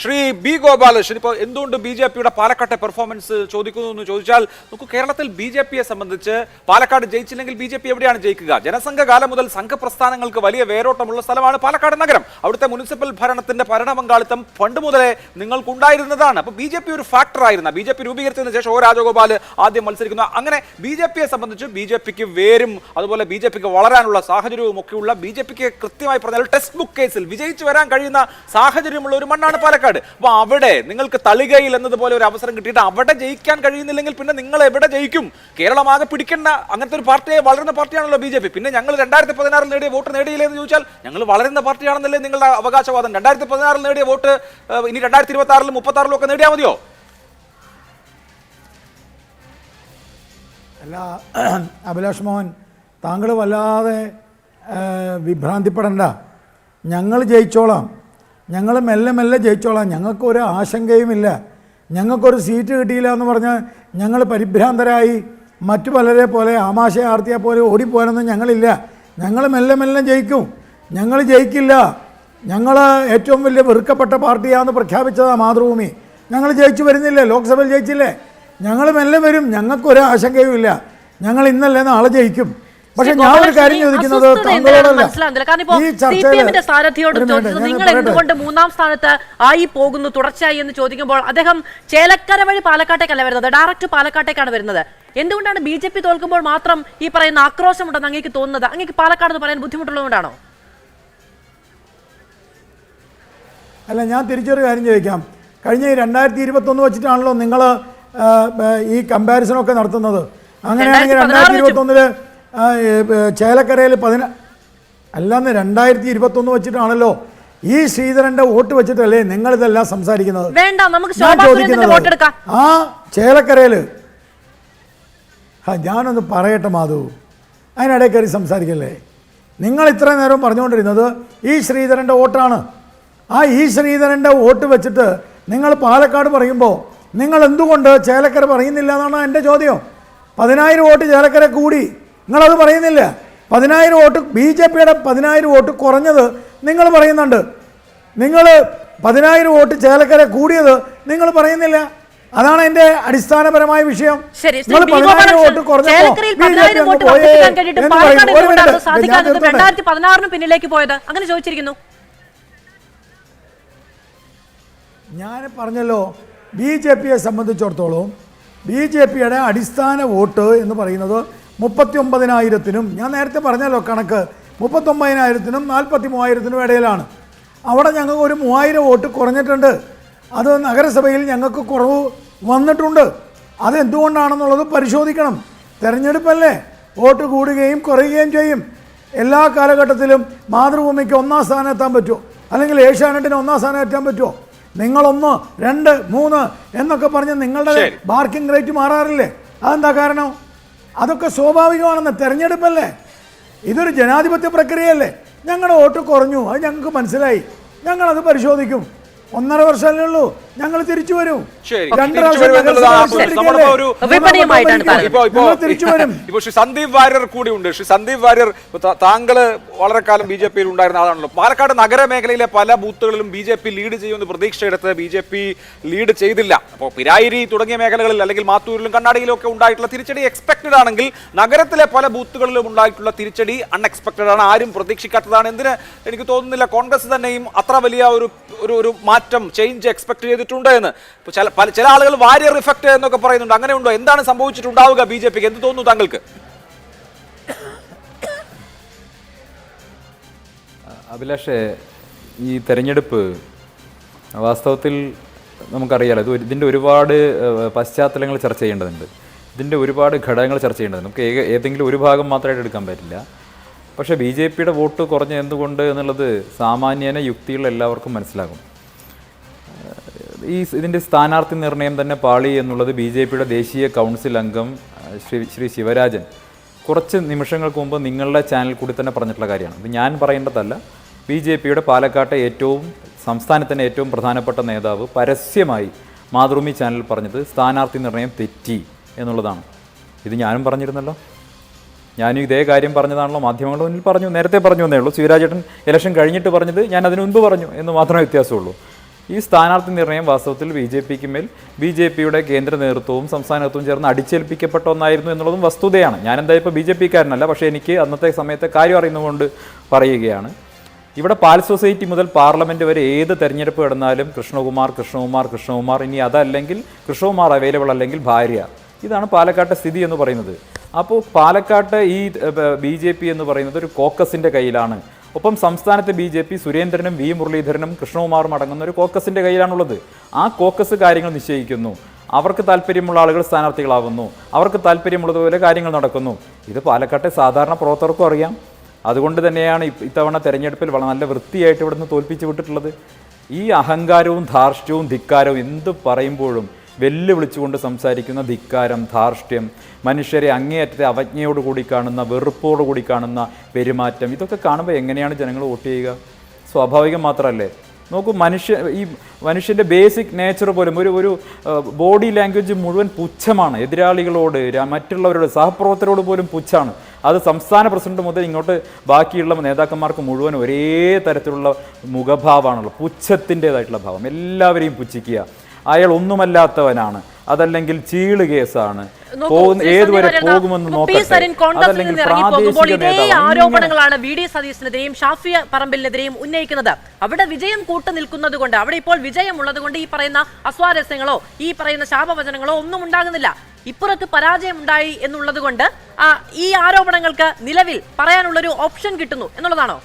ശ്രീ B. ഗോപാലകൃഷ്ണൻ, ഇപ്പോൾ എന്തുകൊണ്ട് BJPയുടെ പാലക്കാട്ടെ പെർഫോമൻസ് ചോദിക്കുന്നു എന്ന് ചോദിച്ചാൽ, നമുക്ക് കേരളത്തിൽ BJPയെ സംബന്ധിച്ച് പാലക്കാട് ജയിച്ചില്ലെങ്കിൽ BJP എവിടെയാണ് ജയിക്കുക? ജനസംഘകാലം മുതൽ സംഘപ്രസ്ഥാനങ്ങൾക്ക് വലിയ വേരോട്ടമുള്ള സ്ഥലമാണ് പാലക്കാട് നഗരം. അവിടുത്തെ മുനിസിപ്പൽ ഭരണത്തിന്റെ ഭരണപങ്കാളിത്തം പണ്ട് മുതലേ നിങ്ങൾക്കുണ്ടായിരുന്നതാണ്. അപ്പൊ BJP ഒരു ഫാക്ടറായിരുന്ന BJP രൂപീകരിച്ചതിന് ശേഷം O. രാജഗോപാൽ ആദ്യം മത്സരിക്കുന്നു. അങ്ങനെ BJPയെ സംബന്ധിച്ച് BJPക്ക് വേരും അതുപോലെ BJPക്ക് വളരാനുള്ള സാഹചര്യവും ഒക്കെയുള്ള BJPക്ക് കൃത്യമായി പറഞ്ഞാൽ ടെക്സ്റ്റ് ബുക്ക് കേസിൽ വിജയിച്ചു വരാൻ കഴിയുന്ന സാഹചര്യമുള്ള ഒരു മണ്ണാണ് പാലക്കാട്. അപ്പൊ അവിടെ നിങ്ങൾക്ക് തളികയിൽ എന്നതുപോലെ ഒരു അവസരം കിട്ടിയിട്ട് അവിടെ ജയിക്കാൻ കഴിയുന്നില്ലെങ്കിൽ പിന്നെ നിങ്ങൾ എവിടെ ജയിക്കും? കേരളമാകെ പിടിക്കേണ്ട അങ്ങനത്തെ ഒരു പാർട്ടിയെ വളരുന്ന പാർട്ടിയാണല്ലോ BJP. പിന്നെ ഞങ്ങൾ 2016 നേടിയ വോട്ട് നേടിയില്ലേ എന്ന് ചോദിച്ചാൽ ഞങ്ങൾ വളരുന്ന പാർട്ടിയാണെന്നല്ലേ നിങ്ങളുടെ അവകാശവാദം? 2016 നേടിയ വോട്ട് ഇനി 2026 36 ഒക്കെ നേടിയാൽ മതിയോ? അല്ല അഭിലാഷ് മോഹൻ, താങ്കൾ വല്ലാതെ വിഭ്രാന്തിപ്പെടണ്ട. ഞങ്ങൾ ജയിച്ചോളാം, ഞങ്ങൾ മെല്ലെ ജയിച്ചോളാം. ഞങ്ങൾക്കൊരു ആശങ്കയുമില്ല. ഞങ്ങൾക്കൊരു സീറ്റ് കിട്ടിയില്ല എന്ന് പറഞ്ഞ് ഞങ്ങൾ പരിഭ്രാന്തരായി മറ്റു പലരെ പോലെ ആമാശയ ആർത്തിയെ പോലെ ഓടിപ്പോകാനൊന്നും ഞങ്ങളില്ല. ഞങ്ങൾ മെല്ലെ ജയിക്കും. ഞങ്ങൾ ജയിക്കില്ല. ഞങ്ങൾ ഏറ്റവും വലിയ വെറുക്കപ്പെട്ട പാർട്ടിയാണെന്ന് പ്രഖ്യാപിച്ചതാണ് മാതൃഭൂമി. ഞങ്ങൾ ജയിച്ചു വരുന്നില്ലേ? ലോക്സഭയിൽ ജയിച്ചില്ലേ? ഞങ്ങൾ മെല്ലെ വരും. ഞങ്ങൾക്കൊരു ആശങ്കയുമില്ല. ഞങ്ങൾ ഇന്നല്ലേ നാളെ ജയിക്കും. പക്ഷെ ഞാൻ ഒരു കാര്യം ചോദിക്കുന്നത് താങ്കളോടല്ല. ഈ CPM-ന്റെ സാരഥിയോട് ചോദിച്ചത് നിങ്ങൾ എന്തുകൊണ്ട് 3-ാം സ്ഥാനത്ത് ആയി പോകുന്നു തുടർച്ചയായി എന്ന് ചോദിക്കുമ്പോൾ അദ്ദേഹം ചേലക്കര വഴി പാലക്കാട്ടേക്കല്ല വരുന്നത്, ഡയറക്റ്റ് പാലക്കാട്ടേക്കാണ് വരുന്നത്. എന്തുകൊണ്ടാണ് BJP തോൽക്കുമ്പോൾ മാത്രം ഈ പറയുന്ന ആക്രോശമുണ്ടെന്ന് അങ്ങേക്ക് തോന്നുന്നത്? അങ്ങേക്ക് പാലക്കാട് എന്ന് പറയാൻ ബുദ്ധിമുട്ടുള്ളതുകൊണ്ടാണോ? അല്ല, ഞാൻ തിരിച്ചൊരു കാര്യം ചോദിക്കാം. കഴിഞ്ഞ 2021 വെച്ചിട്ടാണല്ലോ നിങ്ങൾ ഈ കമ്പാരിസണൊക്കെ നടത്തുന്നത്. അങ്ങനെയാണെങ്കിൽ 2021 ചേലക്കരയിൽ അല്ലാന്ന് 2021 വെച്ചിട്ടാണല്ലോ ഈ ശ്രീധരന്റെ വോട്ട് വെച്ചിട്ടല്ലേ നിങ്ങൾ ഇതെല്ലാം സംസാരിക്കുന്നത്? ഞാൻ ചോദിക്കുന്നത് ആ ചേലക്കരയിൽ ഞാനൊന്ന് പറയട്ടെ മാധു, അതിനിടയിൽ കയറി സംസാരിക്കല്ലേ. നിങ്ങൾ ഇത്ര നേരം പറഞ്ഞുകൊണ്ടിരുന്നത് ഈ ശ്രീധരന്റെ വോട്ടാണ്. ആ ഈ ശ്രീധരന്റെ വോട്ട് വെച്ചിട്ട് നിങ്ങൾ പാലക്കാട് പറയുമ്പോൾ നിങ്ങൾ എന്തുകൊണ്ട് ചേലക്കര പറയുന്നില്ല എന്നാണ് എൻ്റെ ചോദ്യം. 10,000 വോട്ട് ചേലക്കര കൂടി, നിങ്ങളത് പറയുന്നില്ല. 10,000 വോട്ട് BJPയുടെ 10,000 വോട്ട് കുറഞ്ഞത് നിങ്ങൾ പറയുന്നുണ്ട്. നിങ്ങൾ 10,000 വോട്ട് ചേലക്കര കൂടിയത് നിങ്ങൾ പറയുന്നില്ല. അതാണ് എൻ്റെ അടിസ്ഥാനപരമായ വിഷയം. നിങ്ങൾ 10,000 വോട്ട് കുറഞ്ഞപ്പോൾ പിന്നിലേക്ക് പോയത് അങ്ങനെ ചോദിച്ചിരിക്കുന്നു. ഞാൻ പറഞ്ഞല്ലോ, BJPയെ സംബന്ധിച്ചിടത്തോളം BJPയുടെ അടിസ്ഥാന വോട്ട് എന്ന് പറയുന്നത് 39,000-നും ഞാൻ നേരത്തെ പറഞ്ഞല്ലോ കണക്ക് 39,000-നും 43,000-നും ഇടയിലാണ്. അവിടെ ഞങ്ങൾക്ക് ഒരു 3,000 വോട്ട് കുറഞ്ഞിട്ടുണ്ട്. അത് നഗരസഭയിൽ ഞങ്ങൾക്ക് കുറവ് വന്നിട്ടുണ്ട്. അതെന്തുകൊണ്ടാണെന്നുള്ളത് പരിശോധിക്കണം. തെരഞ്ഞെടുപ്പല്ലേ, വോട്ട് കൂടുകയും കുറയുകയും ചെയ്യും. എല്ലാ കാലഘട്ടത്തിലും മാതൃഭൂമിക്ക് 1-ാം സ്ഥാനം എത്താൻ പറ്റുമോ? അല്ലെങ്കിൽ ഏഷ്യാനെറ്റിന് 1-ാം സ്ഥാനം എത്താൻ പറ്റുമോ? നിങ്ങൾ 1, 2, 3 എന്നൊക്കെ പറഞ്ഞ് നിങ്ങളുടെ മാർക്കിംഗ് റേറ്റ് മാറാറില്ലേ? അതെന്താ കാരണം? അതൊക്കെ സ്വാഭാവികമാണെന്ന്. തെരഞ്ഞെടുപ്പല്ലേ, ഇതൊരു ജനാധിപത്യ പ്രക്രിയയല്ലേ. ഞങ്ങളുടെ വോട്ട് കുറഞ്ഞു, അത് ഞങ്ങൾക്ക് മനസ്സിലായി. ഞങ്ങളത് പരിശോധിക്കും. 1.5 വർഷമല്ലേ ഉള്ളൂ, ഞങ്ങൾ തിരിച്ചു വരും. 2 തിരിച്ചു വരും. ഇപ്പോൾ ശ്രീ സന്ദീപ് വാര്യർ കൂടി ഉണ്ട്. ശ്രീ സന്ദീപ് വാര്യർ, താങ്കള് വളരെ കാലം BJP-യിൽ ഉണ്ടായിരുന്ന ആളാണല്ലോ. പാലക്കാട് നഗരമേഖലയിലെ പല ബൂത്തുകളിലും BJP ലീഡ് ചെയ്യുമെന്ന് പ്രതീക്ഷയെടുത്ത് BJP ലീഡ് ചെയ്തില്ല. അപ്പോൾ പിരായിരി തുടങ്ങിയ മേഖലകളിൽ അല്ലെങ്കിൽ മാത്തൂരിലും കണ്ണാടിയിലും ഒക്കെ ഉണ്ടായിട്ടുള്ള തിരിച്ചടി എക്സ്പെക്റ്റഡ് ആണെങ്കിൽ നഗരത്തിലെ പല ബൂത്തുകളിലും ഉണ്ടായിട്ടുള്ള തിരിച്ചടി അൺഎക്സ്പെക്റ്റഡ് ആണ്, ആരും പ്രതീക്ഷിക്കാത്തതാണ്. എന്തിന് എനിക്ക് തോന്നുന്നില്ല കോൺഗ്രസ് തന്നെയും അത്ര വലിയ ഒരു മാറ്റം ചേഞ്ച് എക്സ്പെക്ട് ചെയ്തിട്ടുണ്ട് എന്ന്. ചില ആളുകൾ വാരിയർ ഇഫക്റ്റ് എന്നൊക്കെ പറയുന്നുണ്ട്. അങ്ങനെ ഉണ്ടോ? എന്താണ് സംഭവിച്ചിട്ടുണ്ടാവുക BJP-ക്ക്? എന്ത് തോന്നുന്നു താങ്കൾക്ക്? അഭിലാഷേ, ഈ തെരഞ്ഞെടുപ്പ് വാസ്തവത്തിൽ നമുക്കറിയാലോ, ഇതിൻ്റെ ഒരുപാട് പശ്ചാത്തലങ്ങൾ ചർച്ച ചെയ്യേണ്ടതുണ്ട്. ഇതിൻ്റെ ഒരുപാട് ഘടകങ്ങൾ ചർച്ച ചെയ്യേണ്ടതുണ്ട്. നമുക്ക് ഏതെങ്കിലും ഒരു ഭാഗം മാത്രമായിട്ട് എടുക്കാൻ പറ്റില്ല. പക്ഷേ BJP-യുടെ വോട്ട് കുറഞ്ഞ എന്തുകൊണ്ട് എന്നുള്ളത് സാമാന്യേന യുക്തിയുള്ള എല്ലാവർക്കും മനസ്സിലാകും. ഇതിൻ്റെ സ്ഥാനാർത്ഥി നിർണയം തന്നെ പാളി എന്നുള്ളത് BJP-യുടെ ദേശീയ കൗൺസിൽ അംഗം ശ്രീ ശിവരാജൻ കുറച്ച് നിമിഷങ്ങൾക്ക് മുമ്പ് നിങ്ങളുടെ ചാനൽ കൂടി തന്നെ പറഞ്ഞിട്ടുള്ള കാര്യമാണ്. ഇത് ഞാൻ പറയേണ്ടതല്ല. BJP-യുടെ പാലക്കാട്ടെ സംസ്ഥാനത്തിൻ്റെ ഏറ്റവും പ്രധാനപ്പെട്ട നേതാവ് പരസ്യമായി മാതൃഭൂമി ചാനൽ പറഞ്ഞത് സ്ഥാനാർത്ഥി നിർണയം തെറ്റി എന്നുള്ളതാണ്. ഇത് ഞാനും പറഞ്ഞിരുന്നല്ലോ. ഞാനും ഇതേ കാര്യം പറഞ്ഞതാണല്ലോ മാധ്യമങ്ങളുടെ മുന്നിൽ പറഞ്ഞു, നേരത്തെ പറഞ്ഞു എന്നേ ഉള്ളൂ. ശിവരാജേട്ടൻ ഇലക്ഷൻ കഴിഞ്ഞിട്ട് പറഞ്ഞത് ഞാൻ അതിനു മുൻപ് പറഞ്ഞു എന്ന് മാത്രമേ വ്യത്യാസമുള്ളൂ. ഈ സ്ഥാനാർത്ഥി നിർണയം വാസ്തവത്തിൽ BJP-ക്ക് മേൽ BJP-യുടെ കേന്ദ്ര നേതൃത്വവും സംസ്ഥാന നേതൃത്വവും ചേർന്ന് അടിച്ചേൽപ്പിക്കപ്പെട്ട ഒന്നായിരുന്നു എന്നുള്ളതും വസ്തുതയാണ്. ഞാൻ എന്തായാലും ഇപ്പോൾ BJP-കാരനല്ല, പക്ഷേ എനിക്ക് അന്നത്തെ സമയത്തെ കാര്യം അറിയുന്നതുകൊണ്ട് പറയുകയാണ്. ഇവിടെ പാൽ സൊസൈറ്റി മുതൽ പാർലമെൻറ്റ് വരെ ഏത് തെരഞ്ഞെടുപ്പ് കിടന്നാലും കൃഷ്ണകുമാർ, ഇനി അതല്ലെങ്കിൽ കൃഷ്ണകുമാർ അവൈലബിൾ അല്ലെങ്കിൽ ഭാര്യ. ഇതാണ് പാലക്കാട്ടെ സ്ഥിതി എന്ന് പറയുന്നത്. അപ്പോൾ പാലക്കാട്ട് ഈ BJP എന്ന് പറയുന്നത് ഒരു കോക്കസിൻ്റെ കയ്യിലാണ്. ഒപ്പം സംസ്ഥാനത്തെ BJP സുരേന്ദ്രനും V മുരളീധരനും കൃഷ്ണകുമാറും അടങ്ങുന്ന ഒരു കോക്കസിൻ്റെ കയ്യിലാണുള്ളത്. ആ കോക്കസ് കാര്യങ്ങൾ നിശ്ചയിക്കുന്നു. അവർക്ക് താല്പര്യമുള്ള ആളുകൾ സ്ഥാനാർത്ഥികളാവുന്നു, അവർക്ക് താല്പര്യമുള്ളതുപോലെ കാര്യങ്ങൾ നടക്കുന്നു. ഇത് പാലക്കാട്ടെ സാധാരണ പ്രവർത്തകർക്കും അറിയാം. അതുകൊണ്ട് തന്നെയാണ് ഇത്തവണ തെരഞ്ഞെടുപ്പിൽ വളരെ നല്ല വൃത്തിയായിട്ട് ഇവിടുന്ന് തോൽപ്പിച്ച് വിട്ടിട്ടുള്ളത്. ഈ അഹങ്കാരവും ധാർഷ്ട്യവും ധിക്കാരവും എന്ത് പറയുമ്പോഴും വെല്ലുവിളിച്ചുകൊണ്ട് സംസാരിക്കുന്ന ധിക്കാരം, ധാർഷ്ട്യം, മനുഷ്യരെ അങ്ങേയറ്റത്തെ അവജ്ഞയോടുകൂടി കാണുന്ന, വെറുപ്പോടുകൂടി കാണുന്ന പെരുമാറ്റം, ഇതൊക്കെ കാണുമ്പോൾ എങ്ങനെയാണ് ജനങ്ങൾ വോട്ട് ചെയ്യുക? സ്വാഭാവികം മാത്രമല്ലേ? നോക്കൂ, ഈ മനുഷ്യൻ്റെ ബേസിക് നേച്ചർ പോലും ഒരു ബോഡി ലാംഗ്വേജ് മുഴുവൻ പുച്ഛമാണ്. എതിരാളികളോട്, മറ്റുള്ളവരോട്, സഹപ്രവർത്തകരോട് പോലും പുച്ഛമാണ്. അത് സംസ്ഥാന പ്രസിഡന്റ് മുതൽ ഇങ്ങോട്ട് ബാക്കിയുള്ള നേതാക്കന്മാർക്ക് മുഴുവൻ ഒരേ തരത്തിലുള്ള മുഖഭാവമാണുള്ളത്. പുച്ഛത്തിൻ്റെതായിട്ടുള്ള ഭാവം, എല്ലാവരെയും പുച്ഛിക്കുക. അയാൾ ഒന്നുമല്ലാത്തവനാണ്, അതല്ലെങ്കിൽ ചീള് കേസാണ്, ഏതുവരെ പോകുമെന്ന് ആരോപണങ്ങളാണ് VD സതീശനെതിരെയും ഷാഫി പറമ്പിലിനെതിരെയും ഉന്നയിക്കുന്നത്. അവിടെ വിജയം കൂട്ടു നിൽക്കുന്നത് കൊണ്ട്, അവിടെ ഇപ്പോൾ വിജയമുള്ളത് കൊണ്ട് ഈ പറയുന്ന അസ്വാരസ്യങ്ങളോ ഈ പറയുന്ന ശാപവചനങ്ങളോ ഒന്നും ഉണ്ടാകുന്നില്ല. ഇപ്പുറത്ത് പരാജയം ഉണ്ടായി എന്നുള്ളത് കൊണ്ട് ഈ ആരോപണങ്ങൾക്ക് നിലവിൽ പറയാനുള്ളൊരു ഓപ്ഷൻ കിട്ടുന്നു എന്നുള്ളതാണോ?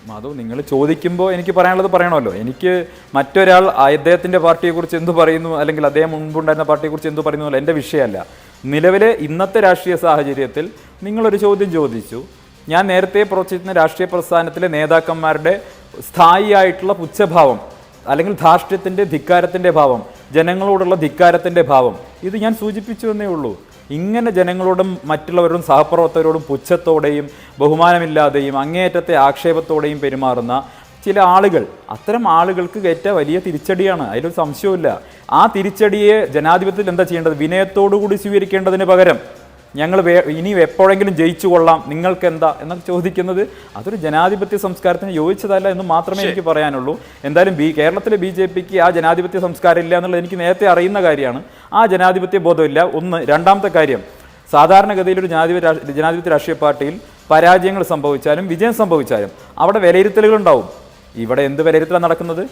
മാധവ്, നിങ്ങൾ ചോദിക്കുമ്പോൾ എനിക്ക് പറയാനുള്ളത് പറയണമല്ലോ. എനിക്ക് മറ്റൊരാൾ അദ്ദേഹത്തിൻ്റെ പാർട്ടിയെക്കുറിച്ച് എന്ത് പറയുന്നു, അല്ലെങ്കിൽ അദ്ദേഹം മുൻപുണ്ടായിരുന്ന പാർട്ടിയെക്കുറിച്ച് എന്ത് പറയുന്നു എൻ്റെ വിഷയമല്ല. നിലവിലെ ഇന്നത്തെ രാഷ്ട്രീയ സാഹചര്യത്തിൽ നിങ്ങളൊരു ചോദ്യം ചോദിച്ചു. ഞാൻ നേരത്തെ പ്രവർത്തിച്ചിരുന്ന രാഷ്ട്രീയ പ്രസ്ഥാനത്തിലെ നേതാക്കന്മാരുടെ സ്ഥായിയായിട്ടുള്ള പുച്ഛഭാവം, അല്ലെങ്കിൽ ധാർഷ്ട്യത്തിൻ്റെ, ധിക്കാരത്തിൻ്റെ ഭാവം, ജനങ്ങളോടുള്ള ധിക്കാരത്തിൻ്റെ ഭാവം, ഇത് ഞാൻ സൂചിപ്പിച്ചു എന്നേ ഉള്ളൂ. ഇങ്ങനെ ജനങ്ങളോടും മറ്റുള്ളവരോടും സഹപ്രവർത്തകരോടും പുച്ഛത്തോടെയും ബഹുമാനമില്ലാതെയും അങ്ങേയറ്റത്തെ ആക്ഷേപത്തോടെയും പെരുമാറുന്ന ചില ആളുകൾ, അത്തരം ആളുകൾക്ക് ഏറ്റ വലിയ തിരിച്ചടിയാണ്, അതിലൊരു സംശയവുമില്ല. ആ തിരിച്ചടിയെ ജനാധിപത്യത്തിൽ എന്താ ചെയ്യേണ്ടത്? വിനയത്തോടുകൂടി സ്വീകരിക്കേണ്ടതിന് പകരം ഞങ്ങൾ ഇനി എപ്പോഴെങ്കിലും ജയിച്ചു കൊള്ളാം, നിങ്ങൾക്ക് എന്താ എന്നൊക്കെ ചോദിക്കുന്നത് അതൊരു ജനാധിപത്യ സംസ്കാരത്തിന് യോജിച്ചതല്ല എന്ന് മാത്രമേ എനിക്ക് പറയാനുള്ളൂ. എന്തായാലും കേരളത്തിലെ BJP-ക്ക് ആ ജനാധിപത്യ സംസ്കാരം ഇല്ല എന്നുള്ളത് എനിക്ക് നേരത്തെ അറിയുന്ന കാര്യമാണ്. ആ ജനാധിപത്യ ബോധമില്ല, ഒന്ന്. രണ്ടാമത്തെ കാര്യം, സാധാരണഗതിയിൽ ഒരു ജനാധിപത്യ രാഷ്ട്രീയ പാർട്ടിയിൽ പരാജയങ്ങൾ സംഭവിച്ചാലും വിജയം സംഭവിച്ചാലും അവിടെ വിലയിരുത്തലുകൾ ഉണ്ടാവും. ഇവിടെ എന്ത് വിലയിരുത്തലാണ് നടക്കുന്നത്?